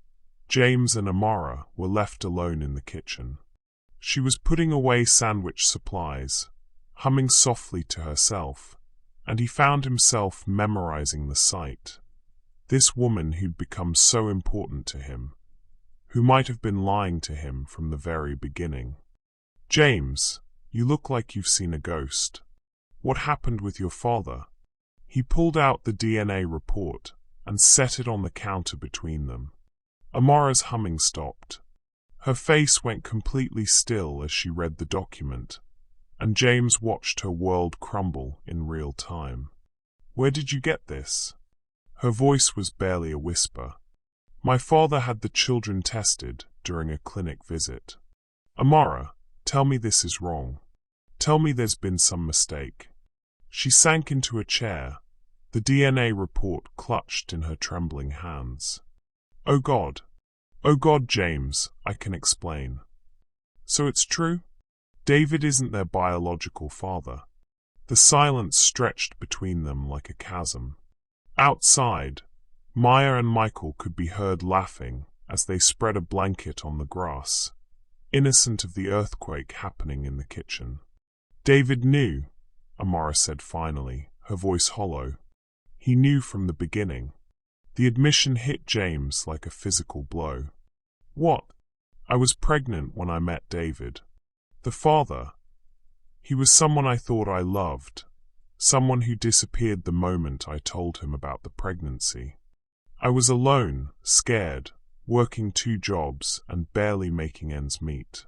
James and Amara were left alone in the kitchen. She was putting away sandwich supplies, humming softly to herself, and he found himself memorizing the sight. This woman who'd become so important to him, who might have been lying to him from the very beginning. James, you look like you've seen a ghost. What happened with your father? He pulled out the DNA report and set it on the counter between them. Amara's humming stopped. Her face went completely still as she read the document, and James watched her world crumble in real time. Where did you get this? Her voice was barely a whisper. My father had the children tested during a clinic visit. Amara, tell me this is wrong. Tell me there's been some mistake. She sank into a chair, the DNA report clutched in her trembling hands. Oh God, James, I can explain. So it's true? David isn't their biological father. The silence stretched between them like a chasm. Outside, Maya and Michael could be heard laughing as they spread a blanket on the grass, innocent of the earthquake happening in the kitchen. David knew, Amara said finally, her voice hollow. He knew from the beginning. The admission hit James like a physical blow. What? I was pregnant when I met David. The father. He was someone I thought I loved, someone who disappeared the moment I told him about the pregnancy. I was alone, scared, working 2 jobs and barely making ends meet.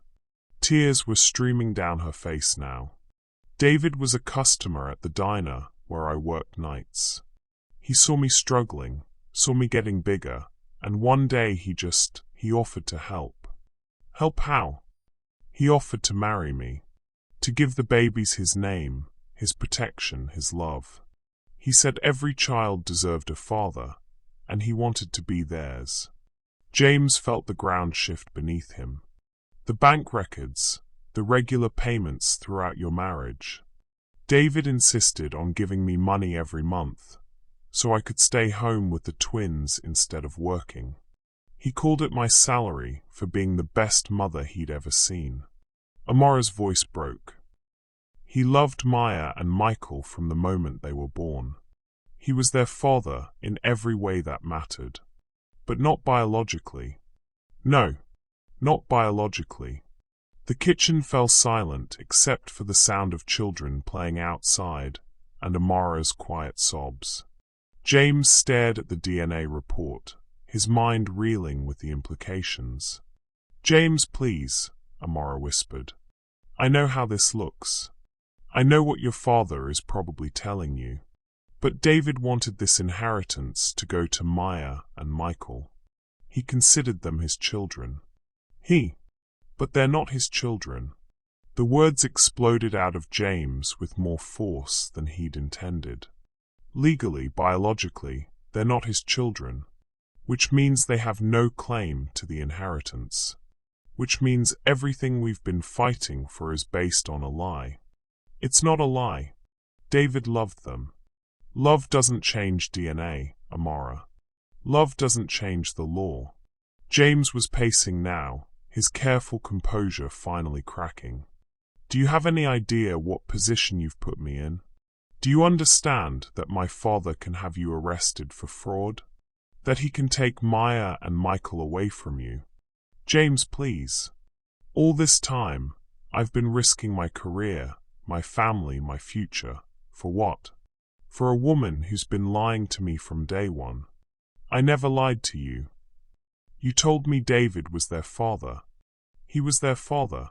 Tears were streaming down her face now. David was a customer at the diner where I worked nights. He saw me struggling, saw me getting bigger, and one day he offered to help. Help how? He offered to marry me, to give the babies his name, his protection, his love. He said every child deserved a father, and he wanted to be theirs. James felt the ground shift beneath him. The bank records, the regular payments throughout your marriage. David insisted on giving me money every month, so I could stay home with the twins instead of working. He called it my salary for being the best mother he'd ever seen. Amara's voice broke. He loved Maya and Michael from the moment they were born. He was their father in every way that mattered. But not biologically. No, not biologically. The kitchen fell silent except for the sound of children playing outside and Amara's quiet sobs. James stared at the DNA report, his mind reeling with the implications. James, please, Amara whispered. I know how this looks. I know what your father is probably telling you. But David wanted this inheritance to go to Maya and Michael. He considered them his children. But they're not his children. The words exploded out of James with more force than he'd intended. Legally, biologically, they're not his children, which means they have no claim to the inheritance, which means everything we've been fighting for is based on a lie. It's not a lie. David loved them. Love doesn't change DNA, Amara. Love doesn't change the law. James was pacing now, his careful composure finally cracking. Do you have any idea what position you've put me in? Do you understand that my father can have you arrested for fraud? That he can take Maya and Michael away from you? James, please. All this time, I've been risking my career, my family, my future. For what? For a woman who's been lying to me from day one. I never lied to you. You told me David was their father. He was their father.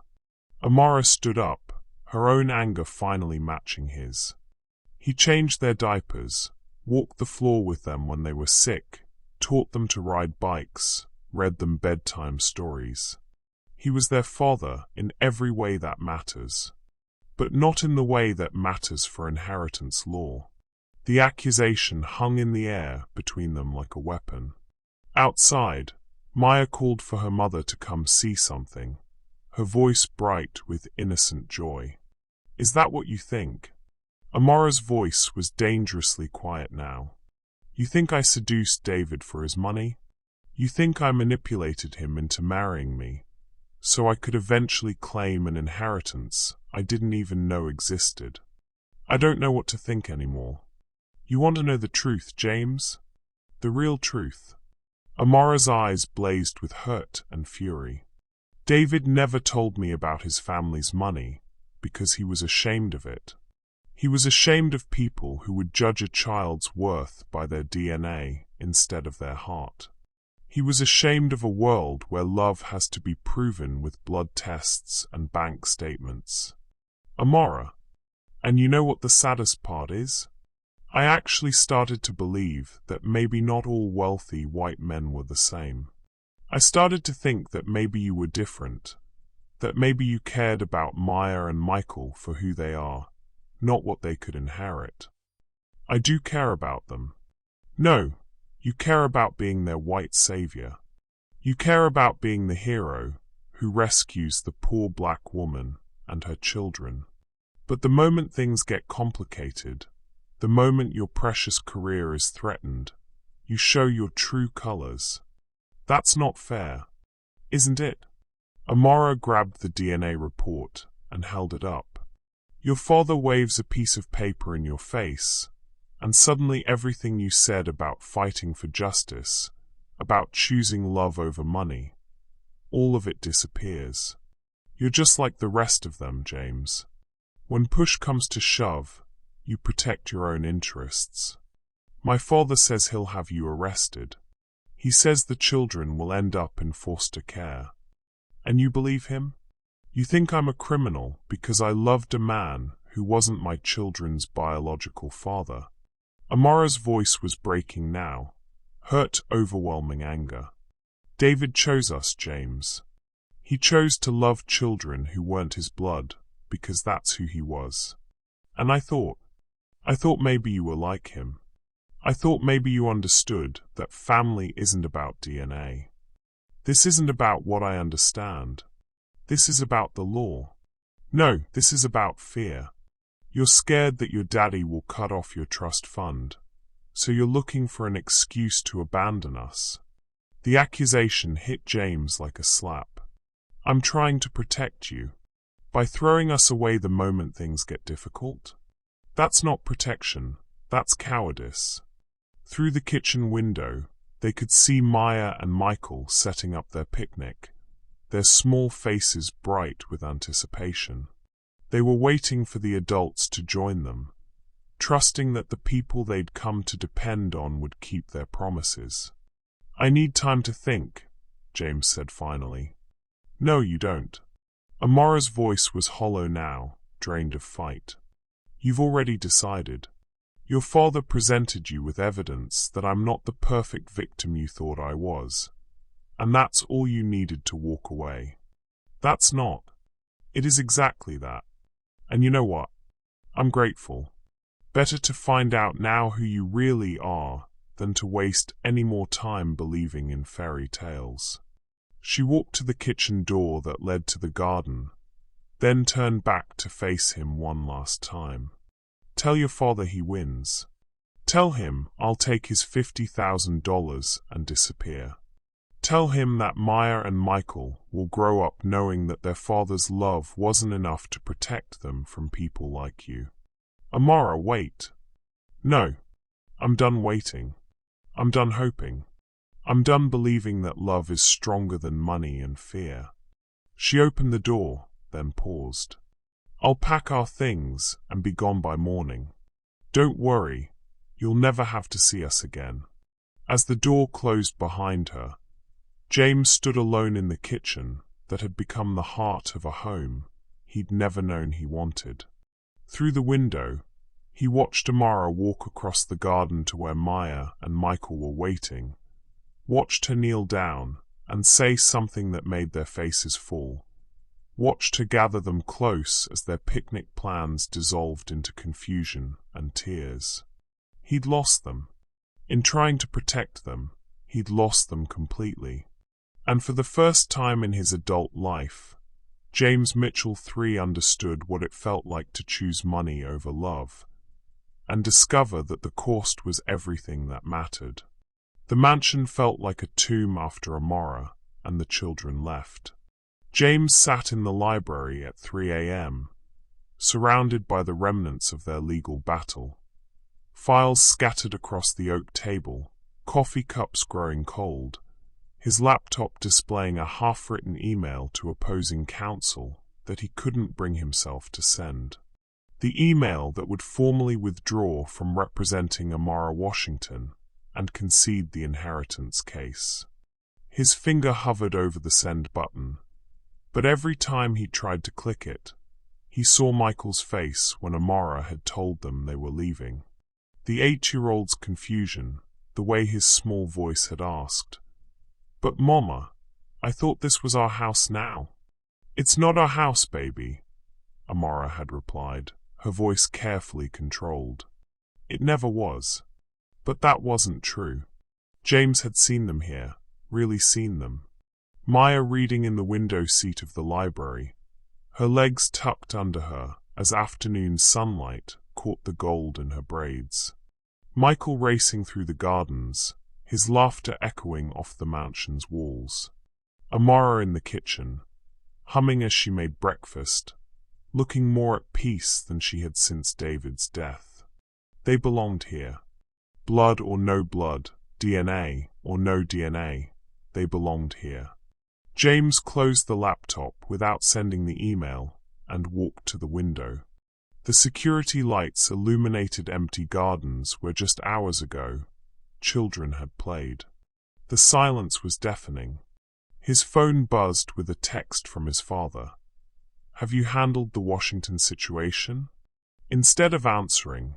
Amara stood up, her own anger finally matching his. He changed their diapers, walked the floor with them when they were sick, taught them to ride bikes, read them bedtime stories. He was their father in every way that matters, but not in the way that matters for inheritance law. The accusation hung in the air between them like a weapon. Outside, Maya called for her mother to come see something, her voice bright with innocent joy. Is that what you think? Amora's voice was dangerously quiet now. You think I seduced David for his money? You think I manipulated him into marrying me, so I could eventually claim an inheritance I didn't even know existed? I don't know what to think anymore. You want to know the truth, James? The real truth. Amora's eyes blazed with hurt and fury. David never told me about his family's money because he was ashamed of it. He was ashamed of people who would judge a child's worth by their DNA instead of their heart. He was ashamed of a world where love has to be proven with blood tests and bank statements. Amora, and you know what the saddest part is? I actually started to believe that maybe not all wealthy white men were the same. I started to think that maybe you were different, that maybe you cared about Maya and Michael for who they are, not what they could inherit. I do care about them. No, you care about being their white savior. You care about being the hero who rescues the poor black woman and her children. But the moment things get complicated, the moment your precious career is threatened, you show your true colors. That's not fair, isn't it? Amora grabbed the DNA report and held it up. Your father waves a piece of paper in your face, and suddenly everything you said about fighting for justice, about choosing love over money, all of it disappears. You're just like the rest of them, James. When push comes to shove, you protect your own interests. My father says he'll have you arrested. He says the children will end up in foster care. And you believe him? You think I'm a criminal because I loved a man who wasn't my children's biological father. Amora's voice was breaking now, hurt, overwhelming anger. David chose us, James. He chose to love children who weren't his blood because that's who he was. And I thought maybe you were like him. I thought maybe you understood that family isn't about DNA. This isn't about what I understand. This is about the law. No, this is about fear. You're scared that your daddy will cut off your trust fund, so you're looking for an excuse to abandon us. The accusation hit James like a slap. I'm trying to protect you. By throwing us away the moment things get difficult? That's not protection, that's cowardice. Through the kitchen window, they could see Maya and Michael setting up their picnic, their small faces bright with anticipation. They were waiting for the adults to join them, trusting that the people they'd come to depend on would keep their promises. I need time to think, James said finally. No, you don't. Amora's voice was hollow now, drained of fight. You've already decided. Your father presented you with evidence that I'm not the perfect victim you thought I was, and that's all you needed to walk away. That's not. It is exactly that. And you know what? I'm grateful. Better to find out now who you really are than to waste any more time believing in fairy tales. She walked to the kitchen door that led to the garden, then turned back to face him one last time. Tell your father he wins. Tell him I'll take his $50,000 and disappear. Tell him that Maya and Michael will grow up knowing that their father's love wasn't enough to protect them from people like you. Amora, wait. No, I'm done waiting. I'm done hoping. I'm done believing that love is stronger than money and fear. She opened the door, then paused. I'll pack our things and be gone by morning. Don't worry, you'll never have to see us again. As the door closed behind her, James stood alone in the kitchen that had become the heart of a home he'd never known he wanted. Through the window, he watched Amara walk across the garden to where Maya and Michael were waiting, watched her kneel down and say something that made their faces fall, watched her gather them close as their picnic plans dissolved into confusion and tears. He'd lost them. In trying to protect them, he'd lost them completely. And for the first time in his adult life, James Mitchell III understood what it felt like to choose money over love, and discover that the cost was everything that mattered. The mansion felt like a tomb after Amara and the children left. James sat in the library at 3 a.m., surrounded by the remnants of their legal battle. Files scattered across the oak table, coffee cups growing cold, his laptop displaying a half-written email to opposing counsel that he couldn't bring himself to send. The email that would formally withdraw from representing Amara Washington and concede the inheritance case. His finger hovered over the send button, but every time he tried to click it, he saw Michael's face when Amara had told them they were leaving. The 8-year-old's confusion, the way his small voice had asked, "But Mama, I thought this was our house now." "It's not our house, baby," Amara had replied, her voice carefully controlled. "It never was." But that wasn't true. James had seen them here, really seen them. Maya reading in the window seat of the library, her legs tucked under her as afternoon sunlight caught the gold in her braids. Michael racing through the gardens, his laughter echoing off the mansion's walls. Amara in the kitchen, humming as she made breakfast, looking more at peace than she had since David's death. They belonged here. Blood or no blood, DNA or no DNA, they belonged here. James closed the laptop without sending the email and walked to the window. The security lights illuminated empty gardens where just hours ago, children had played. The silence was deafening. His phone buzzed with a text from his father. "Have you handled the Washington situation?" Instead of answering,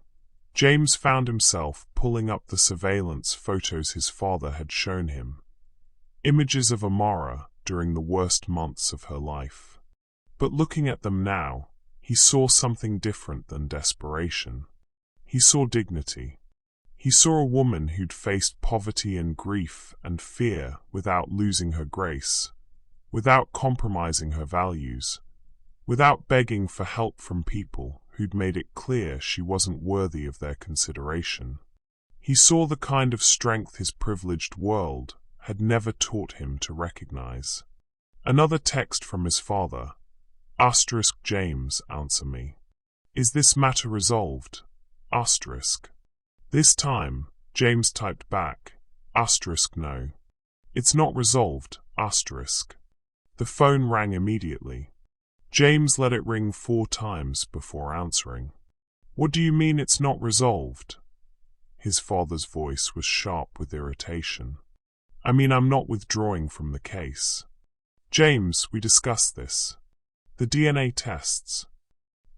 James found himself pulling up the surveillance photos his father had shown him. Images of Amara during the worst months of her life. But looking at them now, he saw something different than desperation. He saw dignity. He saw a woman who'd faced poverty and grief and fear without losing her grace, without compromising her values, without begging for help from people who'd made it clear she wasn't worthy of their consideration. He saw the kind of strength his privileged world had never taught him to recognize. Another text from his father. Asterisk James, answer me. Is this matter resolved? Asterisk. This time, James typed back. Asterisk no. It's not resolved. Asterisk. The phone rang immediately. James let it ring 4 times before answering. What do you mean it's not resolved? His father's voice was sharp with irritation. I mean, I'm not withdrawing from the case. James, we discussed this. The DNA tests.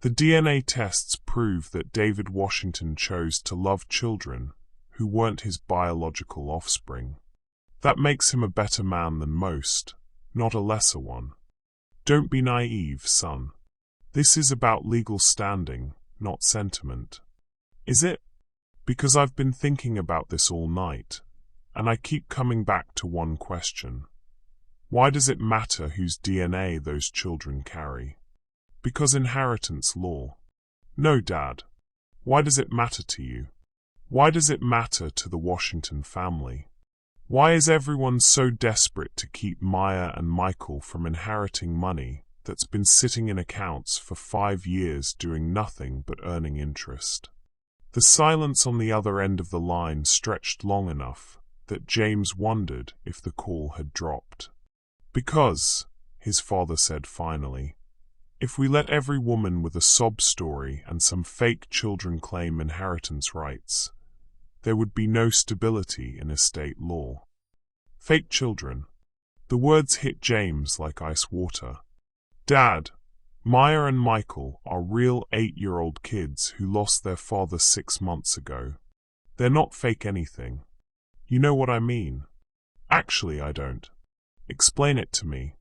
The DNA tests prove that David Washington chose to love children who weren't his biological offspring. That makes him a better man than most, not a lesser one. Don't be naive, son. This is about legal standing, not sentiment. Is it? Because I've been thinking about this all night, and I keep coming back to one question. Why does it matter whose DNA those children carry? Because inheritance law. No, Dad. Why does it matter to you? Why does it matter to the Washington family? Why is everyone so desperate to keep Maya and Michael from inheriting money that's been sitting in accounts for 5 years doing nothing but earning interest? The silence on the other end of the line stretched long enough that James wondered if the call had dropped. Because, his father said finally, if we let every woman with a sob story and some fake children claim inheritance rights, there would be no stability in estate law. Fake children. The words hit James like ice water. Dad, Maya and Michael are real 8-year-old kids who lost their father 6 months ago. They're not fake anything. You know what I mean? Actually, I don't. Explain it to me.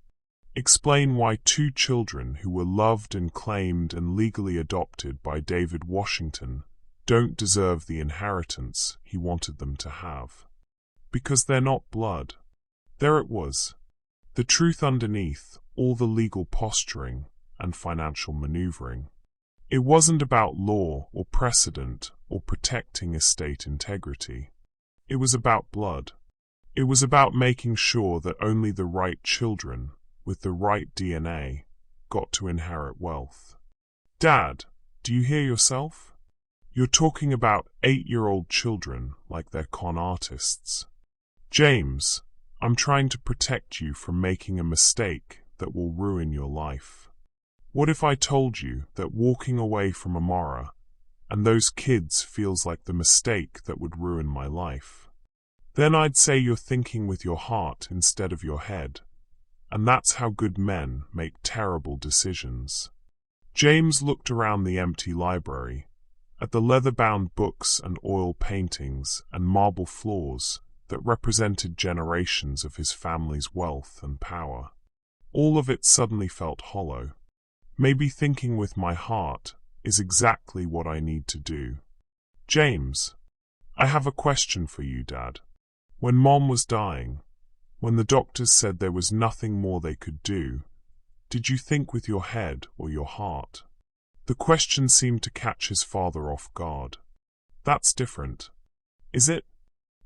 Explain why 2 children who were loved and claimed and legally adopted by David Washington don't deserve the inheritance he wanted them to have. Because they're not blood. There it was. The truth underneath all the legal posturing and financial maneuvering. It wasn't about law or precedent or protecting estate integrity. It was about blood. It was about making sure that only the right children with the right DNA got to inherit wealth. Dad, do you hear yourself? You're talking about 8-year-old children like they're con artists. James, I'm trying to protect you from making a mistake that will ruin your life. What if I told you that walking away from Amara and those kids feels like the mistake that would ruin my life? Then I'd say you're thinking with your heart instead of your head, and that's how good men make terrible decisions. James looked around the empty library, at the leather-bound books and oil paintings and marble floors that represented generations of his family's wealth and power. All of it suddenly felt hollow. Maybe thinking with my heart is exactly what I need to do. James, I have a question for you, Dad. When Mom was dying, when the doctors said there was nothing more they could do, did you think with your head or your heart? The question seemed to catch his father off guard. That's different. Is it?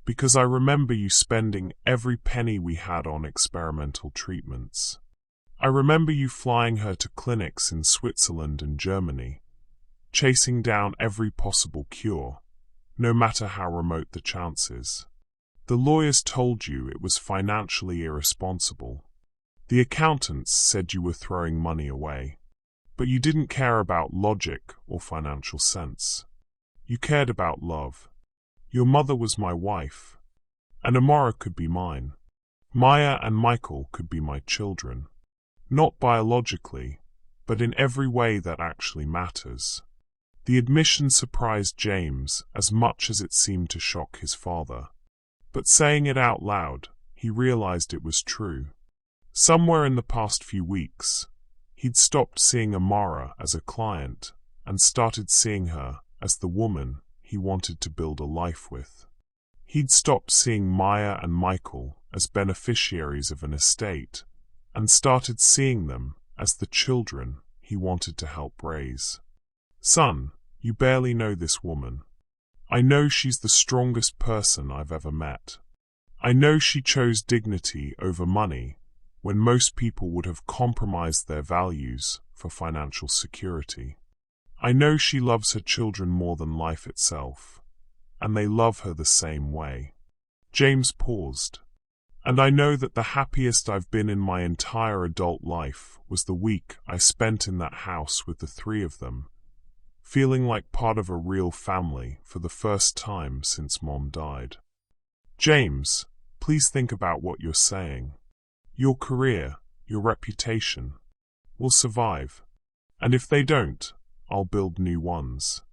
Because I remember you spending every penny we had on experimental treatments. I remember you flying her to clinics in Switzerland and Germany, chasing down every possible cure, no matter how remote the chances. The lawyers told you it was financially irresponsible. The accountants said you were throwing money away. But you didn't care about logic or financial sense. You cared about love. Your mother was my wife, and Amara could be mine. Maya and Michael could be my children. Not biologically, but in every way that actually matters. The admission surprised James as much as it seemed to shock his father. But saying it out loud, he realized it was true. Somewhere in the past few weeks, he'd stopped seeing Amara as a client and started seeing her as the woman he wanted to build a life with. He'd stopped seeing Maya and Michael as beneficiaries of an estate and started seeing them as the children he wanted to help raise. Son, you barely know this woman. I know she's the strongest person I've ever met. I know she chose dignity over money when most people would have compromised their values for financial security. I know she loves her children more than life itself, and they love her the same way. James paused. And I know that the happiest I've been in my entire adult life was the week I spent in that house with the three of them, feeling like part of a real family for the first time since Mom died. James, please think about what you're saying. Your career, your reputation, will survive. And if they don't, I'll build new ones.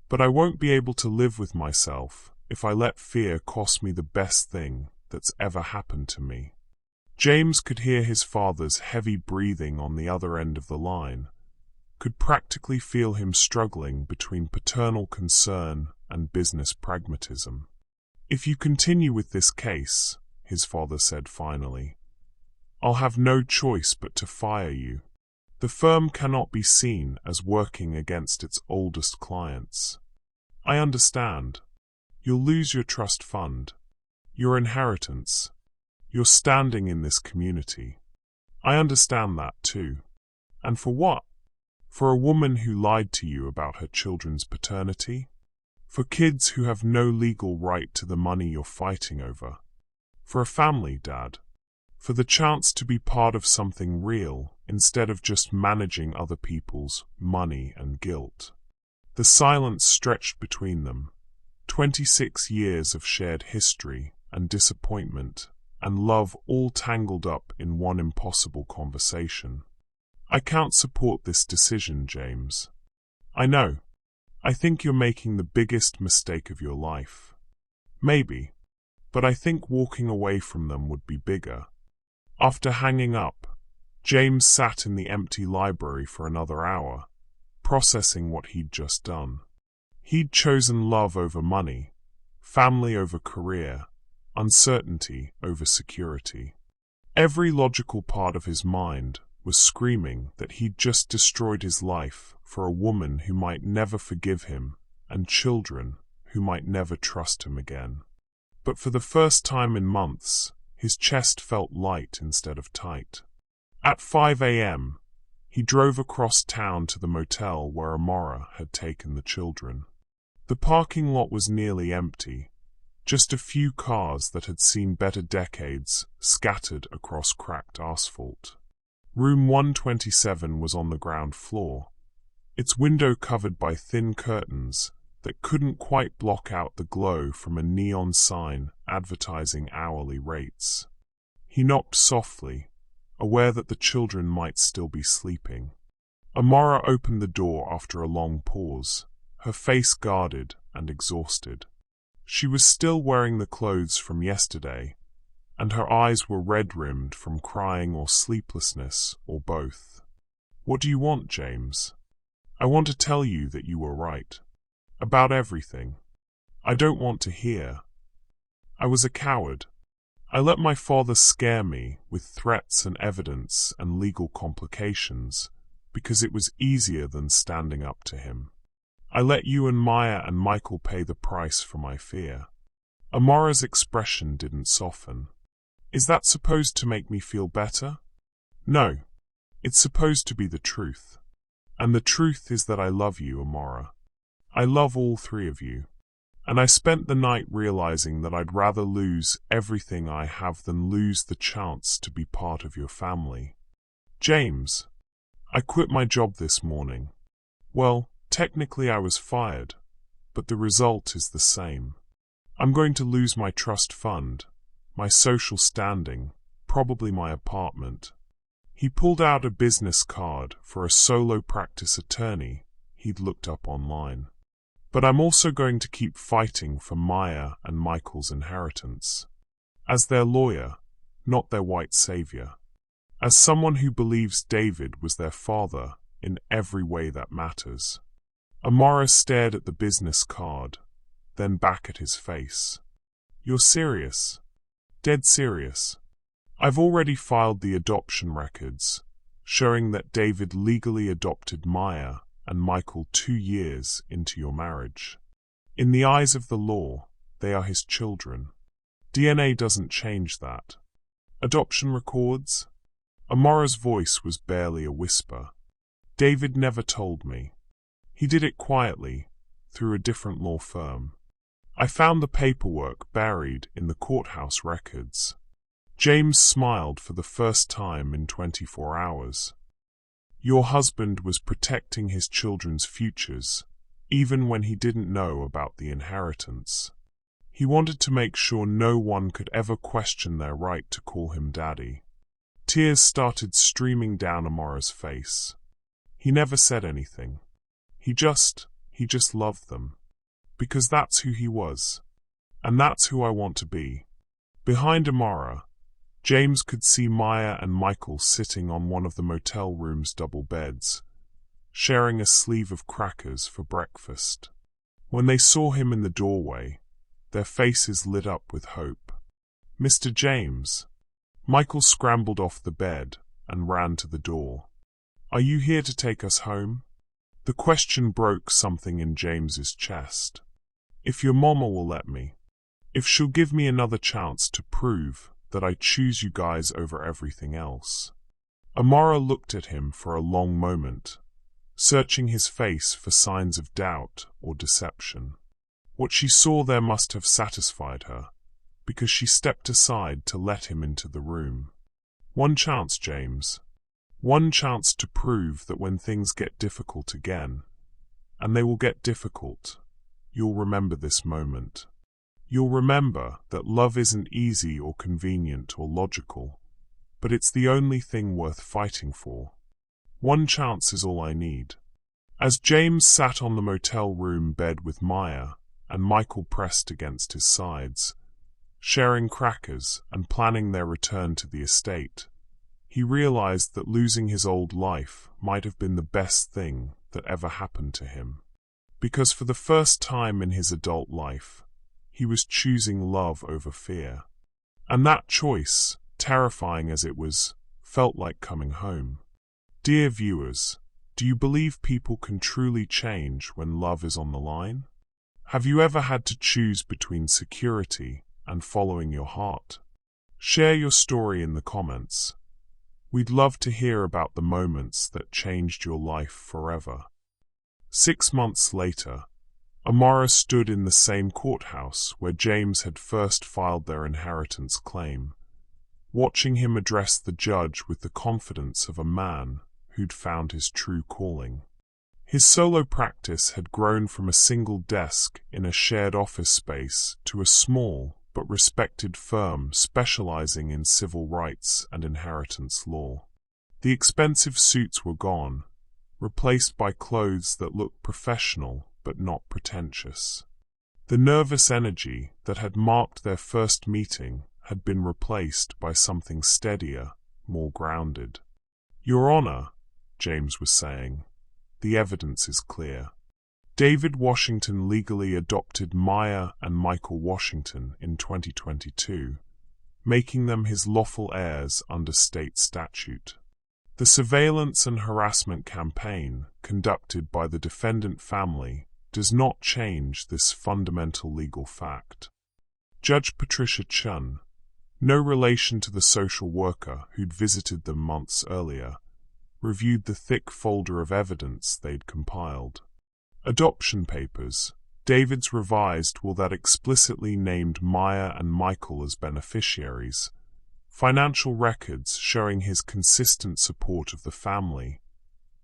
But I won't be able to live with myself if I let fear cost me the best thing that's ever happened to me. James could hear his father's heavy breathing on the other end of the line, could practically feel him struggling between paternal concern and business pragmatism. If you continue with this case, his father said finally, I'll have no choice but to fire you. The firm cannot be seen as working against its oldest clients. I understand. You'll lose your trust fund, your inheritance, your standing in this community. I understand that too. And for what? For a woman who lied to you about her children's paternity? For kids who have no legal right to the money you're fighting over? For a family, Dad? For the chance to be part of something real instead of just managing other people's money and guilt? The silence stretched between them. 26 years of shared history and disappointment and love all tangled up in one impossible conversation. I can't support this decision, James. I know. I think you're making the biggest mistake of your life. Maybe. But I think walking away from them would be bigger. After hanging up, James sat in the empty library for another hour, processing what he'd just done. He'd chosen love over money, family over career, uncertainty over security. Every logical part of his mind was screaming that he'd just destroyed his life for a woman who might never forgive him and children who might never trust him again. But for the first time in months, his chest felt light instead of tight. At 5 a.m., he drove across town to the motel where Amara had taken the children. The parking lot was nearly empty, just a few cars that had seen better decades scattered across cracked asphalt. Room 127 was on the ground floor, its window covered by thin curtains that couldn't quite block out the glow from a neon sign advertising hourly rates. He knocked softly, aware that the children might still be sleeping. Amara opened the door after a long pause, her face guarded and exhausted. She was still wearing the clothes from yesterday, and her eyes were red-rimmed from crying or sleeplessness, or both. "What do you want, James?" "I want to tell you that you were right. About everything. I don't want to hear. I was a coward. I let my father scare me with threats and evidence and legal complications because it was easier than standing up to him. I let you and Maya and Michael pay the price for my fear." Amara's expression didn't soften. "Is that supposed to make me feel better?" "No. It's supposed to be the truth. And the truth is that I love you, Amara. I love all three of you. And I spent the night realizing that I'd rather lose everything I have than lose the chance to be part of your family. James, I quit my job this morning. Well, technically I was fired, but the result is the same. I'm going to lose my trust fund, my social standing, probably my apartment." He pulled out a business card for a solo practice attorney he'd looked up online. "But I'm also going to keep fighting for Maya and Michael's inheritance. As their lawyer, not their white savior. As someone who believes David was their father in every way that matters." Amara stared at the business card, then back at his face. "You're serious? Dead serious? I've already filed the adoption records, showing that David legally adopted Maya and Michael 2 years into your marriage. In the eyes of the law, they are his children. DNA doesn't change that. Adoption records?" Amara's voice was barely a whisper. "David never told me. He did it quietly, through a different law firm. I found the paperwork buried in the courthouse records." James smiled for the first time in 24 hours. "Your husband was protecting his children's futures, even when he didn't know about the inheritance. He wanted to make sure no one could ever question their right to call him Daddy." Tears started streaming down Amara's face. He never said anything. He just loved them. Because that's who he was. And that's who I want to be. Behind Amara, James could see Maya and Michael sitting on one of the motel room's double beds, sharing a sleeve of crackers for breakfast. When they saw him in the doorway, their faces lit up with hope. "Mr. James." Michael scrambled off the bed and ran to the door. "Are you here to take us home?" The question broke something in James's chest. "If your mama will let me. If she'll give me another chance to prove that I choose you guys over everything else." Amara looked at him for a long moment, searching his face for signs of doubt or deception. What she saw there must have satisfied her, because she stepped aside to let him into the room. "One chance, James. One chance to prove that when things get difficult again, and they will get difficult, you'll remember this moment. You'll remember that love isn't easy or convenient or logical, but it's the only thing worth fighting for. One chance is all I need." As James sat on the motel room bed with Maya and Michael pressed against his sides, sharing crackers and planning their return to the estate, he realized that losing his old life might have been the best thing that ever happened to him. Because for the first time in his adult life, he was choosing love over fear. And that choice, terrifying as it was, felt like coming home. Dear viewers, do you believe people can truly change when love is on the line? Have you ever had to choose between security and following your heart? Share your story in the comments. We'd love to hear about the moments that changed your life forever. 6 months later, Amara stood in the same courthouse where James had first filed their inheritance claim, watching him address the judge with the confidence of a man who'd found his true calling. His solo practice had grown from a single desk in a shared office space to a small but respected firm specializing in civil rights and inheritance law. The expensive suits were gone, replaced by clothes that looked professional but not pretentious. The nervous energy that had marked their first meeting had been replaced by something steadier, more grounded. "Your Honor," James was saying, "the evidence is clear. David Washington legally adopted Maya and Michael Washington in 2022, making them his lawful heirs under state statute. The surveillance and harassment campaign conducted by the defendant family does not change this fundamental legal fact." Judge Patricia Chun, no relation to the social worker who'd visited them months earlier, reviewed the thick folder of evidence they'd compiled. Adoption papers, David's revised will that explicitly named Maya and Michael as beneficiaries, financial records showing his consistent support of the family,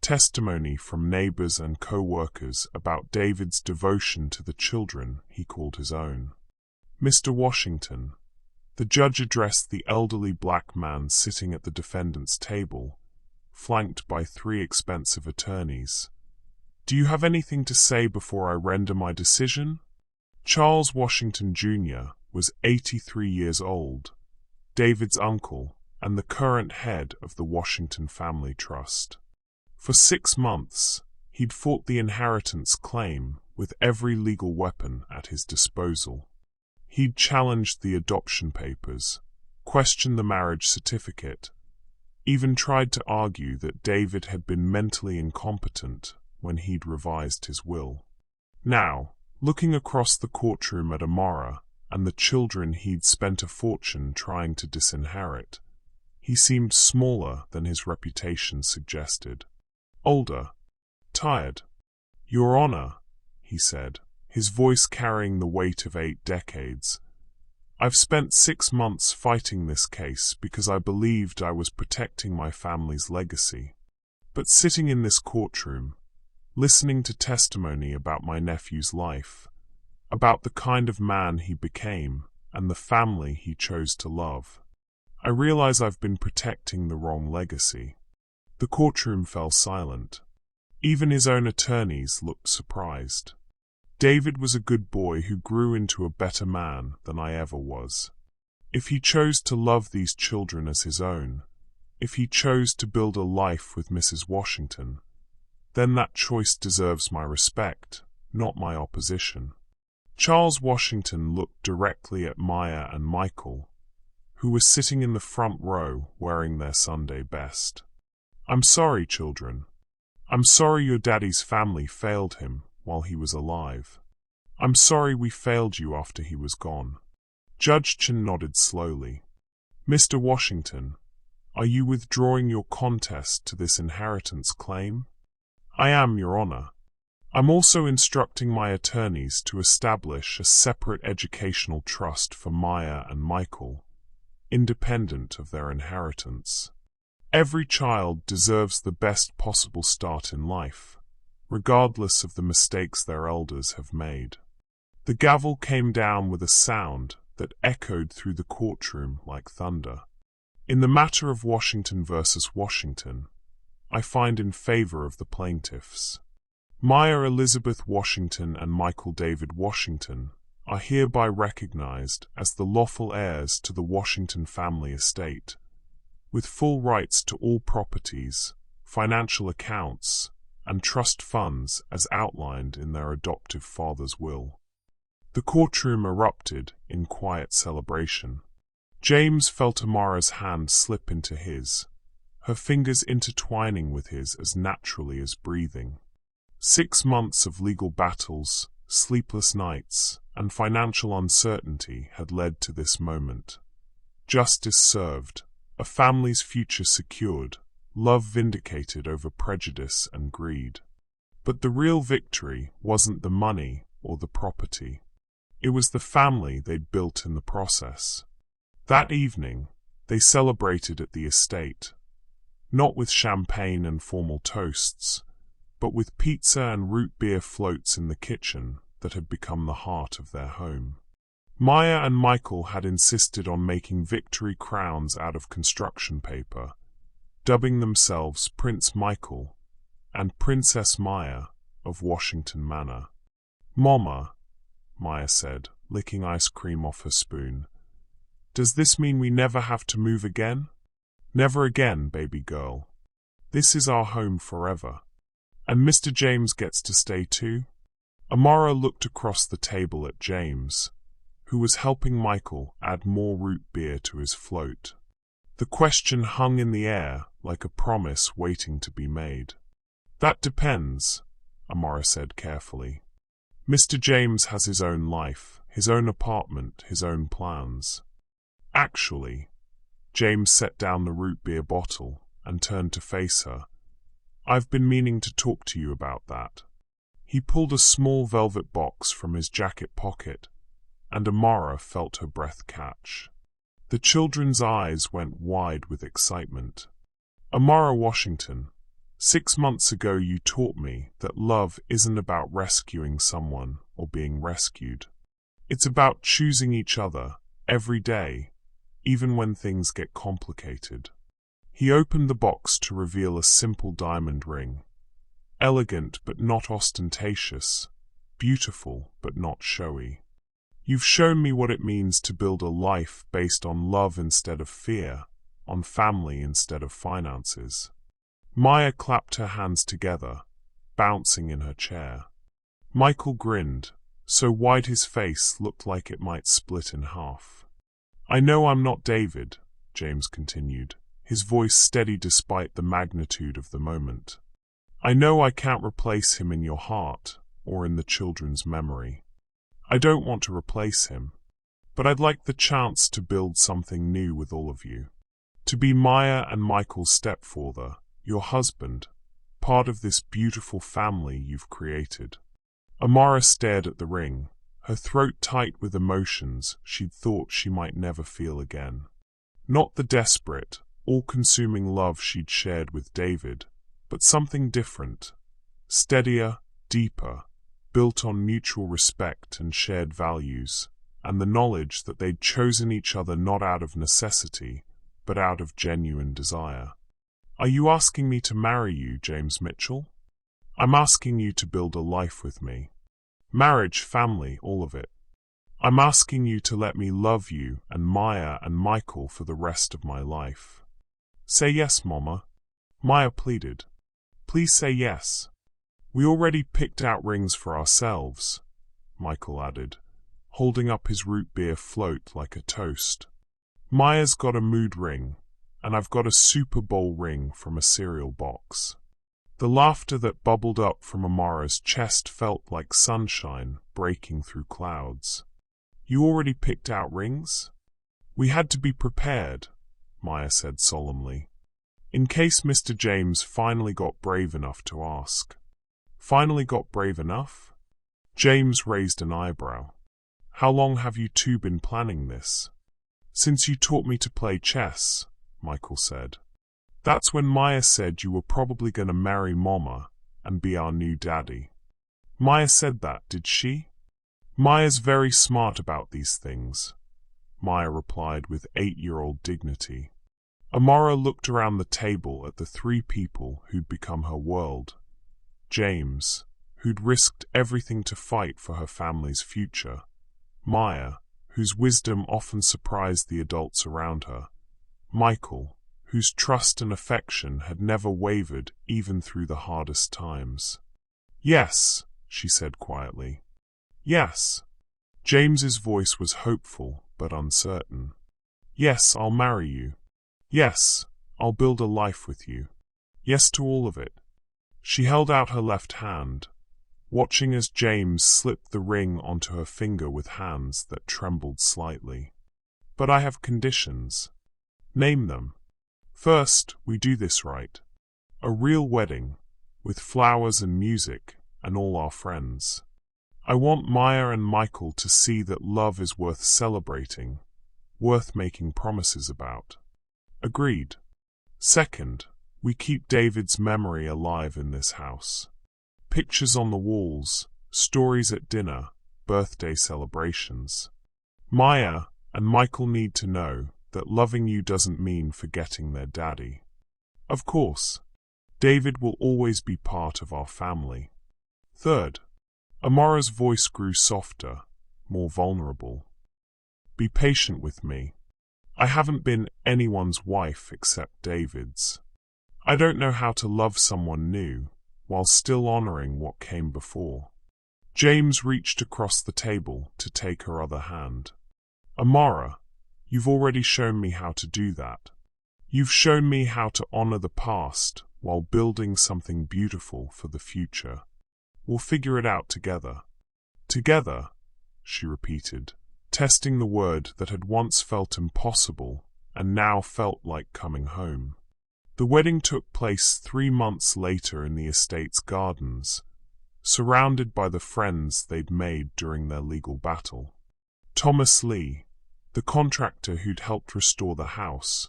testimony from neighbors and co-workers about David's devotion to the children he called his own. "Mr. Washington," the judge addressed the elderly black man sitting at the defendant's table, flanked by 3 expensive attorneys. "Do you have anything to say before I render my decision?" Charles Washington Jr. was 83 years old, David's uncle and the current head of the Washington Family Trust. For 6 months, he'd fought the inheritance claim with every legal weapon at his disposal. He'd challenged the adoption papers, questioned the marriage certificate, even tried to argue that David had been mentally incompetent when he'd revised his will. Now, looking across the courtroom at Amara and the children he'd spent a fortune trying to disinherit, he seemed smaller than his reputation suggested. Older, tired. "Your Honor," he said, his voice carrying the weight of 8 decades, "I've spent 6 months fighting this case because I believed I was protecting my family's legacy. But sitting in this courtroom, listening to testimony about my nephew's life, about the kind of man he became and the family he chose to love, I realize I've been protecting the wrong legacy." The courtroom fell silent. Even his own attorneys looked surprised. David was a good boy who grew into a better man than I ever was. If he chose to love these children as his own, if he chose to build a life with Mrs. Washington, then that choice deserves my respect, not my opposition. Charles Washington looked directly at Maya and Michael, who were sitting in the front row wearing their Sunday best. "I'm sorry, children. I'm sorry your daddy's family failed him while he was alive. I'm sorry we failed you after he was gone." Judge Chin nodded slowly. "Mr. Washington, are you withdrawing your contest to this inheritance claim?" "I am, Your Honor. I'm also instructing my attorneys to establish a separate educational trust for Maya and Michael, independent of their inheritance. Every child deserves the best possible start in life, regardless of the mistakes their elders have made." The gavel came down with a sound that echoed through the courtroom like thunder. "In the matter of Washington versus Washington, I find in favor of the plaintiffs. Maya Elizabeth Washington and Michael David Washington are hereby recognized as the lawful heirs to the Washington family estate, with full rights to all properties, financial accounts, and trust funds as outlined in their adoptive father's will." The courtroom erupted in quiet celebration. James felt Amara's hand slip into his, her fingers intertwining with his as naturally as breathing. 6 months of legal battles, sleepless nights, and financial uncertainty had led to this moment. Justice served, a family's future secured, love vindicated over prejudice and greed. But the real victory wasn't the money or the property. It was the family they'd built in the process. That evening, they celebrated at the estate, not with champagne and formal toasts, but with pizza and root beer floats in the kitchen that had become the heart of their home. Maya and Michael had insisted on making victory crowns out of construction paper, dubbing themselves Prince Michael and Princess Maya of Washington Manor. "Mama," Maya said, licking ice cream off her spoon, "does this mean we never have to move again?" "Never again, baby girl. This is our home forever. And Mr. James gets to stay too?" Amara looked across the table at James, who was helping Michael add more root beer to his float. The question hung in the air like a promise waiting to be made. "That depends," Amara said carefully. "Mr. James has his own life, his own apartment, his own plans." Actually, James set down the root beer bottle and turned to face her. "I've been meaning to talk to you about that." He pulled a small velvet box from his jacket pocket, and Amara felt her breath catch. The children's eyes went wide with excitement. "Amara Washington, 6 months ago you taught me that love isn't about rescuing someone or being rescued. It's about choosing each other every day, even when things get complicated." He opened the box to reveal a simple diamond ring. Elegant but not ostentatious, beautiful but not showy. "You've shown me what it means to build a life based on love instead of fear, on family instead of finances." Maya clapped her hands together, bouncing in her chair. Michael grinned, so wide his face looked like it might split in half. "I know I'm not David," James continued, his voice steady despite the magnitude of the moment. "I know I can't replace him in your heart or in the children's memory. I don't want to replace him, but I'd like the chance to build something new with all of you. To be Maya and Michael's stepfather, your husband, part of this beautiful family you've created." Amara stared at the ring, her throat tight with emotions she'd thought she might never feel again. Not the desperate, all-consuming love she'd shared with David, but something different, steadier, deeper, built on mutual respect and shared values, and the knowledge that they'd chosen each other not out of necessity, but out of genuine desire. "Are you asking me to marry you, James Mitchell? I'm asking you to build a life with me. Marriage, family, all of it. I'm asking you to let me love you and Maya and Michael for the rest of my life. Say yes, Mama," Maya pleaded. "Please say yes." "We already picked out rings for ourselves," Michael added, holding up his root beer float like a toast. "Maya's got a mood ring, and I've got a Super Bowl ring from a cereal box." The laughter that bubbled up from Amara's chest felt like sunshine breaking through clouds. "You already picked out rings?" "We had to be prepared," Maya said solemnly, "in case Mr. James finally got brave enough to ask." "Finally got brave enough?" James raised an eyebrow. "How long have you two been planning this?" "Since you taught me to play chess," Michael said. "That's when Maya said you were probably going to marry Mama and be our new daddy." "Maya said that, did she?" "Maya's very smart about these things," Maya replied with 8-year-old dignity. Amara looked around the table at the 3 people who'd become her world. James, who'd risked everything to fight for her family's future. Maya, whose wisdom often surprised the adults around her. Michael, whose trust and affection had never wavered even through the hardest times. "Yes," she said quietly. "Yes." James's voice was hopeful but uncertain. Yes, I'll marry you. Yes, I'll build a life with you. Yes to all of it. She held out her left hand, watching as James slipped the ring onto her finger with hands that trembled slightly. But I have conditions. Name them. First, we do this right. A real wedding, with flowers and music and all our friends. I want Maya and Michael to see that love is worth celebrating, worth making promises about. Agreed. Second, we keep David's memory alive in this house. Pictures on the walls, stories at dinner, birthday celebrations. Maya and Michael need to know that loving you doesn't mean forgetting their daddy. Of course, David will always be part of our family. Third, Amara's voice grew softer, more vulnerable. Be patient with me. I haven't been anyone's wife except David's. I don't know how to love someone new while still honoring what came before. James reached across the table to take her other hand. Amara, you've already shown me how to do that. You've shown me how to honor the past while building something beautiful for the future. We'll figure it out together. Together, she repeated, testing the word that had once felt impossible and now felt like coming home. The wedding took place 3 months later in the estate's gardens, surrounded by the friends they'd made during their legal battle. Thomas Lee, the contractor who'd helped restore the house,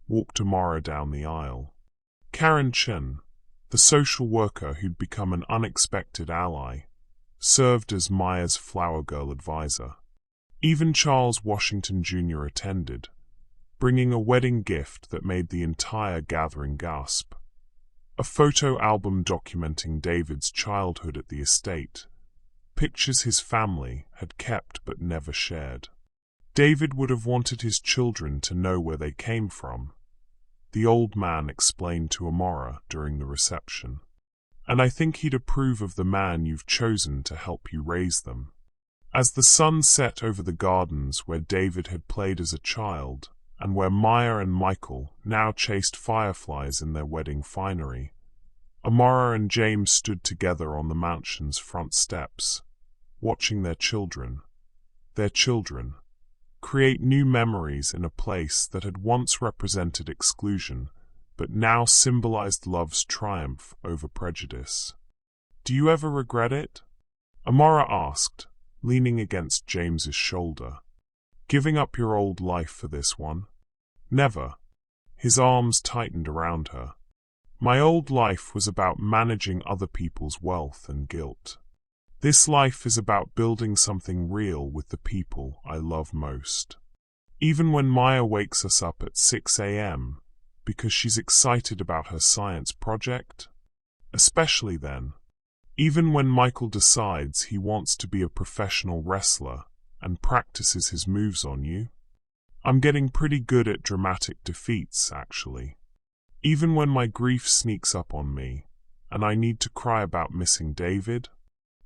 walked Amara down the aisle. Karen Chen, the social worker who'd become an unexpected ally, served as Maya's flower girl advisor. Even Charles Washington Jr. attended, bringing a wedding gift that made the entire gathering gasp. A photo album documenting David's childhood at the estate, pictures his family had kept but never shared. David would have wanted his children to know where they came from, the old man explained to Amara during the reception. And I think he'd approve of the man you've chosen to help you raise them. As the sun set over the gardens where David had played as a child, and where Maya and Michael now chased fireflies in their wedding finery, Amara and James stood together on the mansion's front steps, watching their children, create new memories in a place that had once represented exclusion, but now symbolized love's triumph over prejudice. Do you ever regret it? Amara asked, leaning against James's shoulder. Giving up your old life for this one? Never. His arms tightened around her. My old life was about managing other people's wealth and guilt. This life is about building something real with the people I love most. Even when Maya wakes us up at 6 a.m. because she's excited about her science project? Especially then. Even when Michael decides he wants to be a professional wrestler and practices his moves on you? I'm getting pretty good at dramatic defeats, actually. Even when my grief sneaks up on me, and I need to cry about missing David?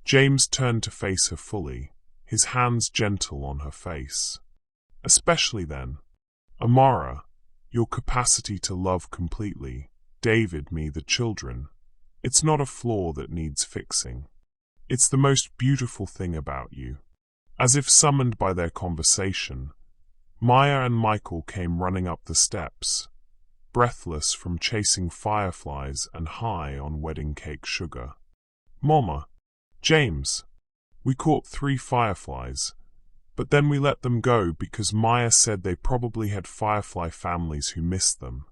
James turned to face her fully, his hands gentle on her face. Especially then. Amara, your capacity to love completely, David, me, the children, it's not a flaw that needs fixing. It's the most beautiful thing about you. As if summoned by their conversation, Maya and Michael came running up the steps, breathless from chasing fireflies and high on wedding cake sugar. Mama, James, we caught 3 fireflies, but then we let them go because Maya said they probably had firefly families who missed them,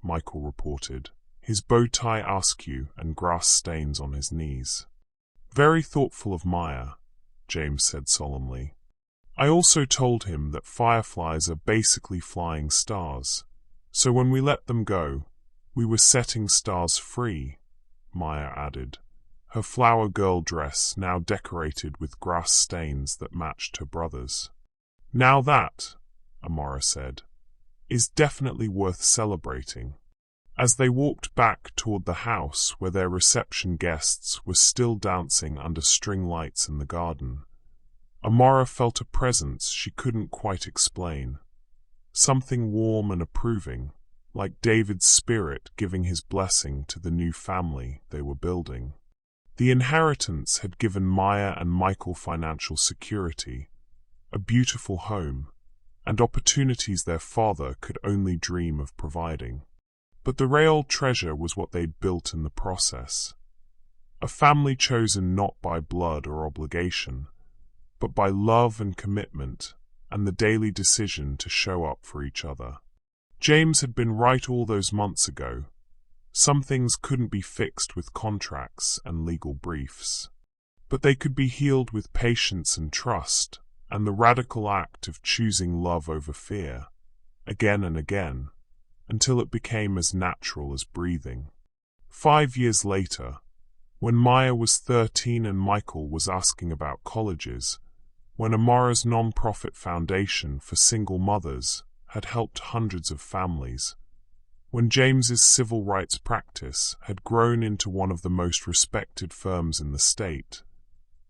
Michael reported, his bow tie askew and grass stains on his knees. Very thoughtful of Maya, James said solemnly. I also told him that fireflies are basically flying stars, so when we let them go, we were setting stars free, Maya added, her flower girl dress now decorated with grass stains that matched her brother's. Now that, Amara said, is definitely worth celebrating. As they walked back toward the house where their reception guests were still dancing under string lights in the garden, Amara felt a presence she couldn't quite explain. Something warm and approving, like David's spirit giving his blessing to the new family they were building. The inheritance had given Maya and Michael financial security, a beautiful home, and opportunities their father could only dream of providing. But the real treasure was what they'd built in the process. A family chosen not by blood or obligation, but by love and commitment, and the daily decision to show up for each other. James had been right all those months ago. Some things couldn't be fixed with contracts and legal briefs, but they could be healed with patience and trust, and the radical act of choosing love over fear, again and again, until it became as natural as breathing. 5 years later, when Maya was 13 and Michael was asking about colleges, when Amara's non-profit foundation for single mothers had helped hundreds of families, when James's civil rights practice had grown into one of the most respected firms in the state,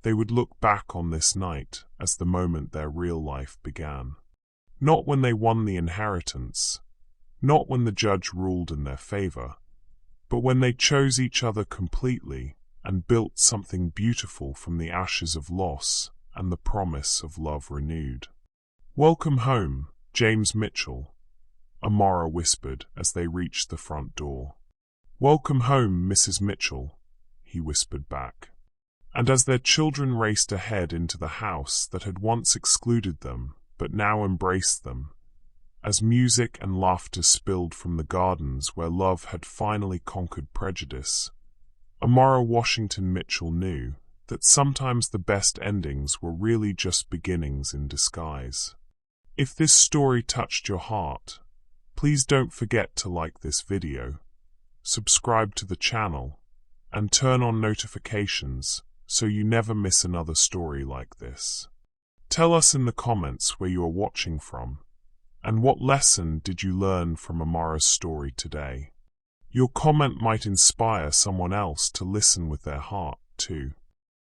they would look back on this night as the moment their real life began. Not when they won the inheritance, not when the judge ruled in their favor, but when they chose each other completely and built something beautiful from the ashes of loss and the promise of love renewed. "Welcome home, James Mitchell," Amara whispered as they reached the front door. "Welcome home, Mrs. Mitchell," he whispered back. And as their children raced ahead into the house that had once excluded them but now embraced them, as music and laughter spilled from the gardens where love had finally conquered prejudice, Amara Washington Mitchell knew that sometimes the best endings were really just beginnings in disguise. If this story touched your heart, please don't forget to like this video, subscribe to the channel, and turn on notifications so you never miss another story like this. Tell us in the comments where you are watching from, and what lesson did you learn from Amara's story today? Your comment might inspire someone else to listen with their heart, too.